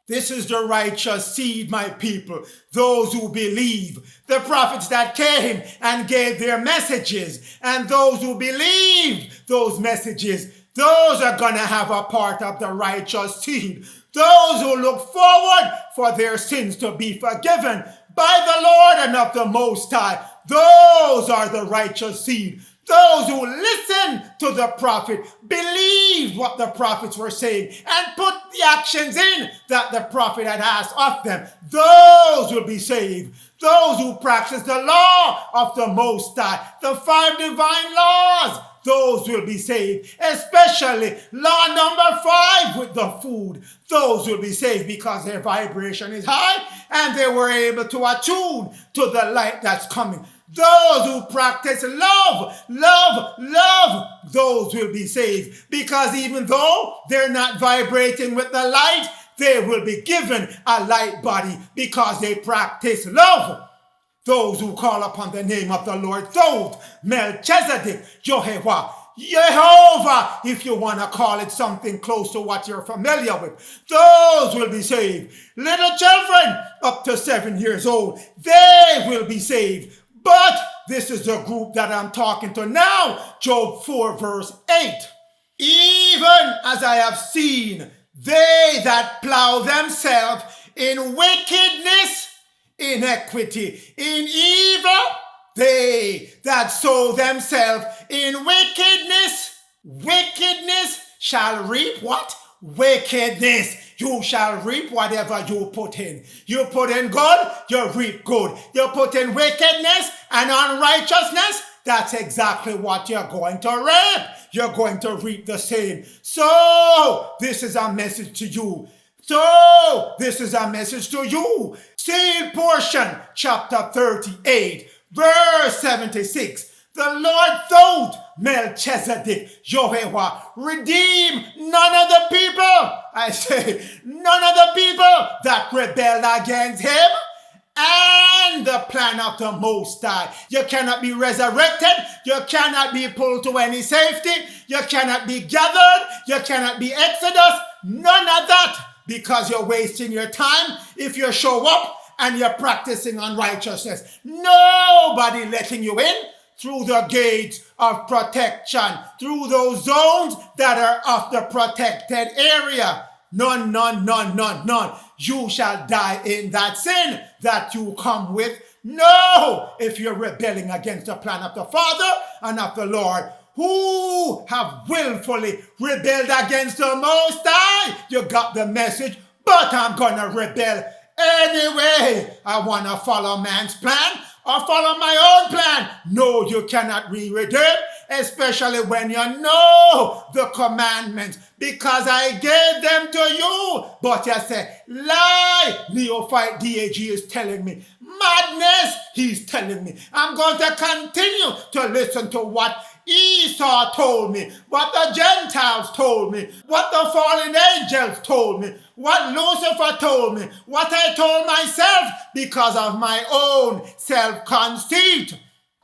[SPEAKER 1] This is the righteous seed, my people. Those who believe, the prophets that came and gave their messages, and those who believed those messages, those are going to have a part of the righteous seed. Those who look forward for their sins to be forgiven by the Lord and of the Most High, those are the righteous seed. Those who listened to the prophet, believed what the prophets were saying, and put the actions in that the prophet had asked of them, those will be saved. Those who practice the law of the Most High, the 5 divine laws, those will be saved. Especially law number 5 with the food. Those will be saved because their vibration is high and they were able to attune to the light that's coming. Those who practice love, those will be saved. Because even though they're not vibrating with the light, they will be given a light body because they practice love. Those who call upon the name of the Lord, those, Melchizedek, Jehovah, if you want to call it something close to what you're familiar with, those will be saved. Little children up to 7 years old, they will be saved. But this is the group that I'm talking to now. Job 4 verse 8. Even as I have seen, they that plow themselves in wickedness, iniquity, in evil, they that sow themselves in wickedness shall reap what? Wickedness. You shall reap whatever you put in. You put in good, you reap good. You put in wickedness and unrighteousness, that's exactly what you're going to reap. You're going to reap the same. So, this is a message to you. Sealed portion, chapter 38, verse 76. The Lord thought Melchizedek, Jehovah, redeem none of the people. I say, none of the people that rebelled against him and the plan of the Most High. You cannot be resurrected. You cannot be pulled to any safety. You cannot be gathered. You cannot be exodus. None of that, because you're wasting your time if you show up and you're practicing unrighteousness. Nobody letting you in through the gates of protection, through those zones that are of the protected area. None. You shall die in that sin that you come with. No, if you're rebelling against the plan of the Father and of the Lord, who have willfully rebelled against the Most High. You got the message, but I'm going to rebel anyway. I want to follow man's plan or follow my own plan. No, you cannot be redeemed, especially when you know the commandments, because I gave them to you. But you say, lie, neophyte DAG is telling me. Madness, he's telling me. I'm going to continue to listen to what Esau told me, what the Gentiles told me, what the fallen angels told me, what Lucifer told me, what I told myself because of my own self-conceit.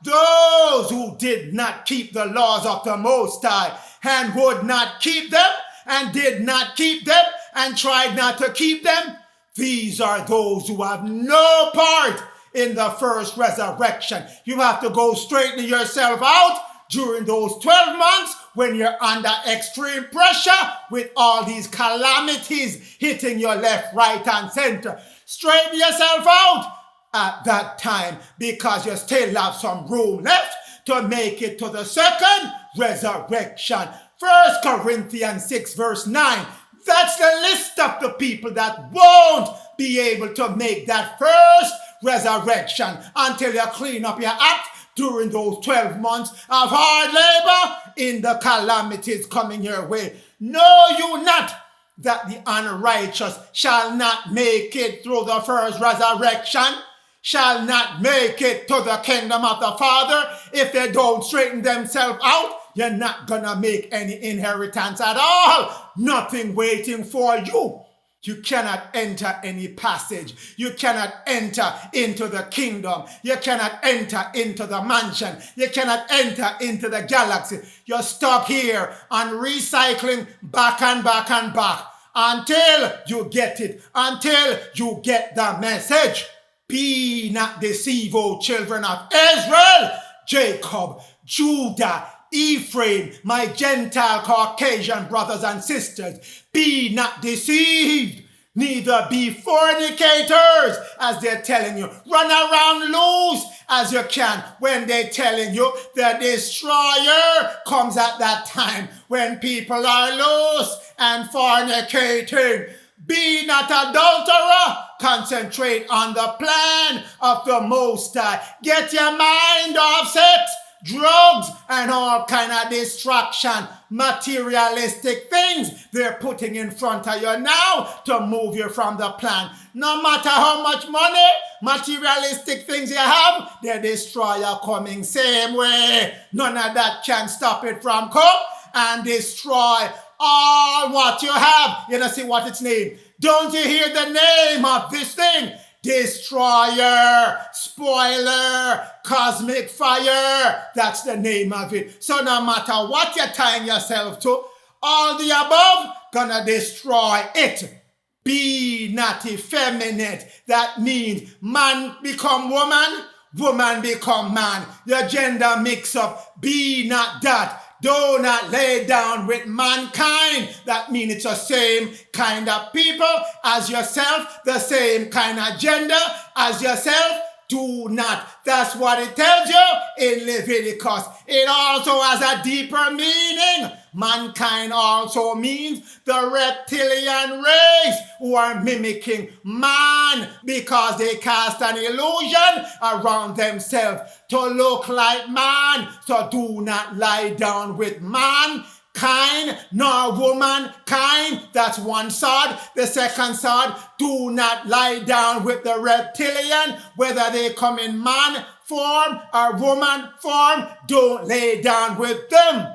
[SPEAKER 1] Those who did not keep the laws of the Most High and would not keep them and did not keep them and tried not to keep them, these are those who have no part in the first resurrection. You have to go straighten yourself out during those 12 months when you're under extreme pressure with all these calamities hitting your left, right, and center. Straighten yourself out at that time because you still have some room left to make it to the second resurrection. 1 Corinthians 6 verse 9. That's the list of the people that won't be able to make that first resurrection until you clean up your act during those 12 months of hard labor in the calamities coming your way. Know you not that the unrighteous shall not make it through the first resurrection, shall not make it to the kingdom of the Father. If they don't straighten themselves out, you're not gonna make any inheritance at all. Nothing waiting for you. You cannot enter any passage. You cannot enter into the kingdom. You cannot enter into the mansion. You cannot enter into the galaxy. You're stuck here on recycling back and back and back until you get it, until you get the message. Be not deceived, O children of Israel, Jacob, Judah, Ephraim, my Gentile Caucasian brothers and sisters. Be not deceived, neither be fornicators, as they're telling you. Run around loose as you can when they're telling you the destroyer comes at that time when people are loose and fornicating. Be not adulterer. Concentrate on the plan of the Most High. Get your mind off sex, drugs, and all kind of distraction, materialistic things they're putting in front of you now to move you from the plan. No matter how much money, materialistic things you have, the destroyer coming same way. None of that can stop it from come and destroy all what you have. You know, see what it's named. Don't you hear the name of this thing? Destroyer, spoiler, cosmic fire. That's the name of it. So no matter what you're tying yourself to, all the above gonna destroy it. Be not effeminate. That means man become woman, woman become man. Your gender mix up. Be not that. Do not lay down with mankind. That means it's the same kind of people as yourself, the same kind of gender as yourself. Do not. That's what it tells you in Leviticus. It also has a deeper meaning. Mankind also means the reptilian race who are mimicking man because they cast an illusion around themselves to look like man. So do not lie down with man. Kind nor womankind. That's one side. The second side, do not lie down with the reptilian, whether they come in man form or woman form. Don't lay down with them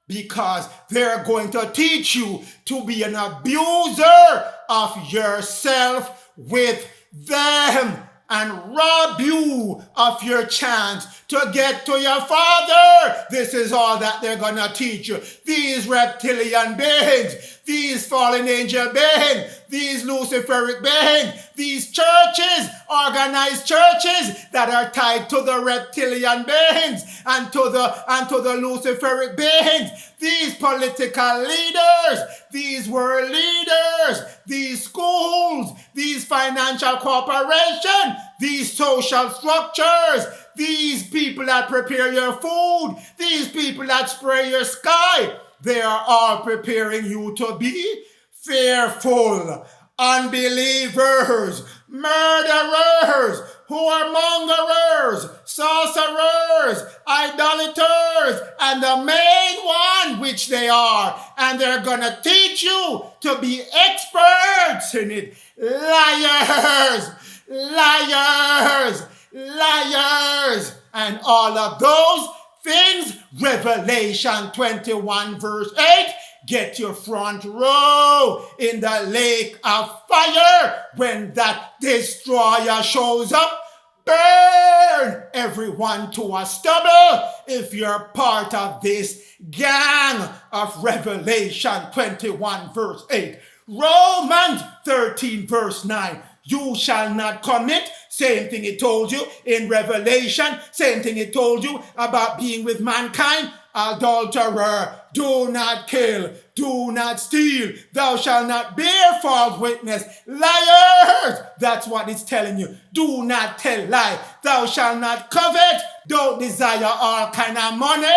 [SPEAKER 1] because they're going to teach you to be an abuser of yourself with them and rob you of your chance to get to your Father. This is all that they're going to teach you. These reptilian beings, these fallen angel beings, these Luciferic beings, these churches, organized churches that are tied to the reptilian beings and to the Luciferic beings, these political leaders, these world leaders, these schools, these financial corporations, these social structures, these people that prepare your food, these people that spray your sky, they are all preparing you to be fearful, unbelievers, murderers, whoremongers, sorcerers, idolaters, and the main one, which they are. And they're going to teach you to be experts in it. Liars, liars, liars, and all of those things Revelation 21 verse 8. Get your front row in the lake of fire when that destroyer shows up. Burn everyone to a stubble if you're part of this gang of Revelation 21 verse 8. Romans 13 verse 9. You shall not commit. Same thing it told you in Revelation. Same thing it told you about being with mankind. Adulterer, do not kill, do not steal, thou shalt not bear false witness. Liars, that's what it's telling you. Do not tell lie, thou shalt not covet, don't desire all kind of money,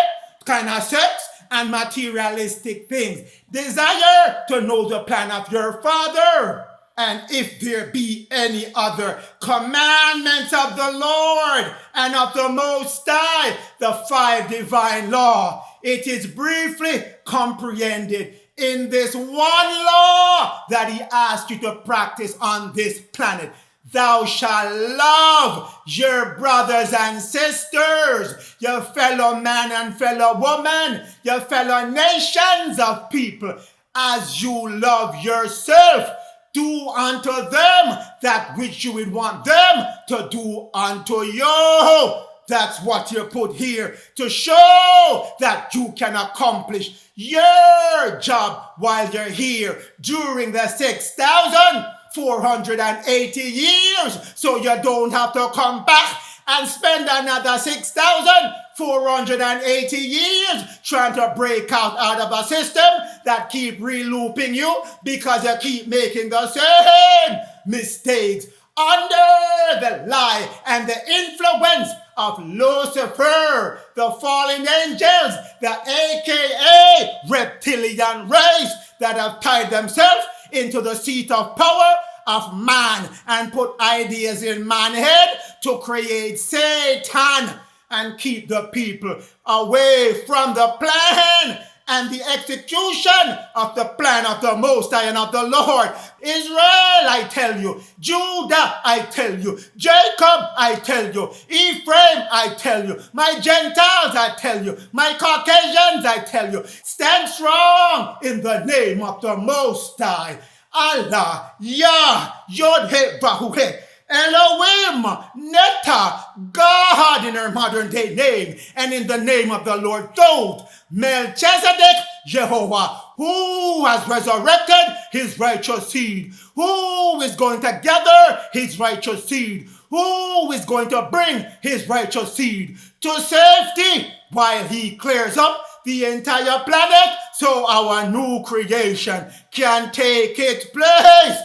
[SPEAKER 1] kind of sex, and materialistic things. Desire to know the plan of your Father. And if there be any other commandments of the Lord and of the Most High, the 5 divine law, it is briefly comprehended in this one law that he asked you to practice on this planet. Thou shalt love your brothers and sisters, your fellow man and fellow woman, your fellow nations of people, as you love yourself. Do unto them that which you would want them to do unto you. That's what you put here to show that you can accomplish your job while you're here during the 6,480 years. So you don't have to come back and spend another 6,480 years trying to break out of a system that keep re-looping you because you keep making the same mistakes under the lie and the influence of Lucifer, the fallen angels, the AKA reptilian race that have tied themselves into the seat of power of man and put ideas in man's head to create Satan and keep the people away from the plan and the execution of the plan of the Most High and of the Lord. Israel, I tell you. Judah, I tell you. Jacob, I tell you. Ephraim, I tell you. My Gentiles, I tell you. My Caucasians, I tell you. Stand strong in the name of the Most High. Allah, Yah, Yod-He, Vahu-He, Elohim, Neta, God in her modern day name, and in the name of the Lord Thoth, Melchizedek, Jehovah, who has resurrected his righteous seed, who is going to gather his righteous seed, who is going to bring his righteous seed to safety while he clears up the entire planet so our new creation can take its place.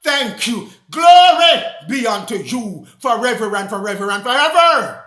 [SPEAKER 1] Thank you. Glory be unto you forever and forever and forever.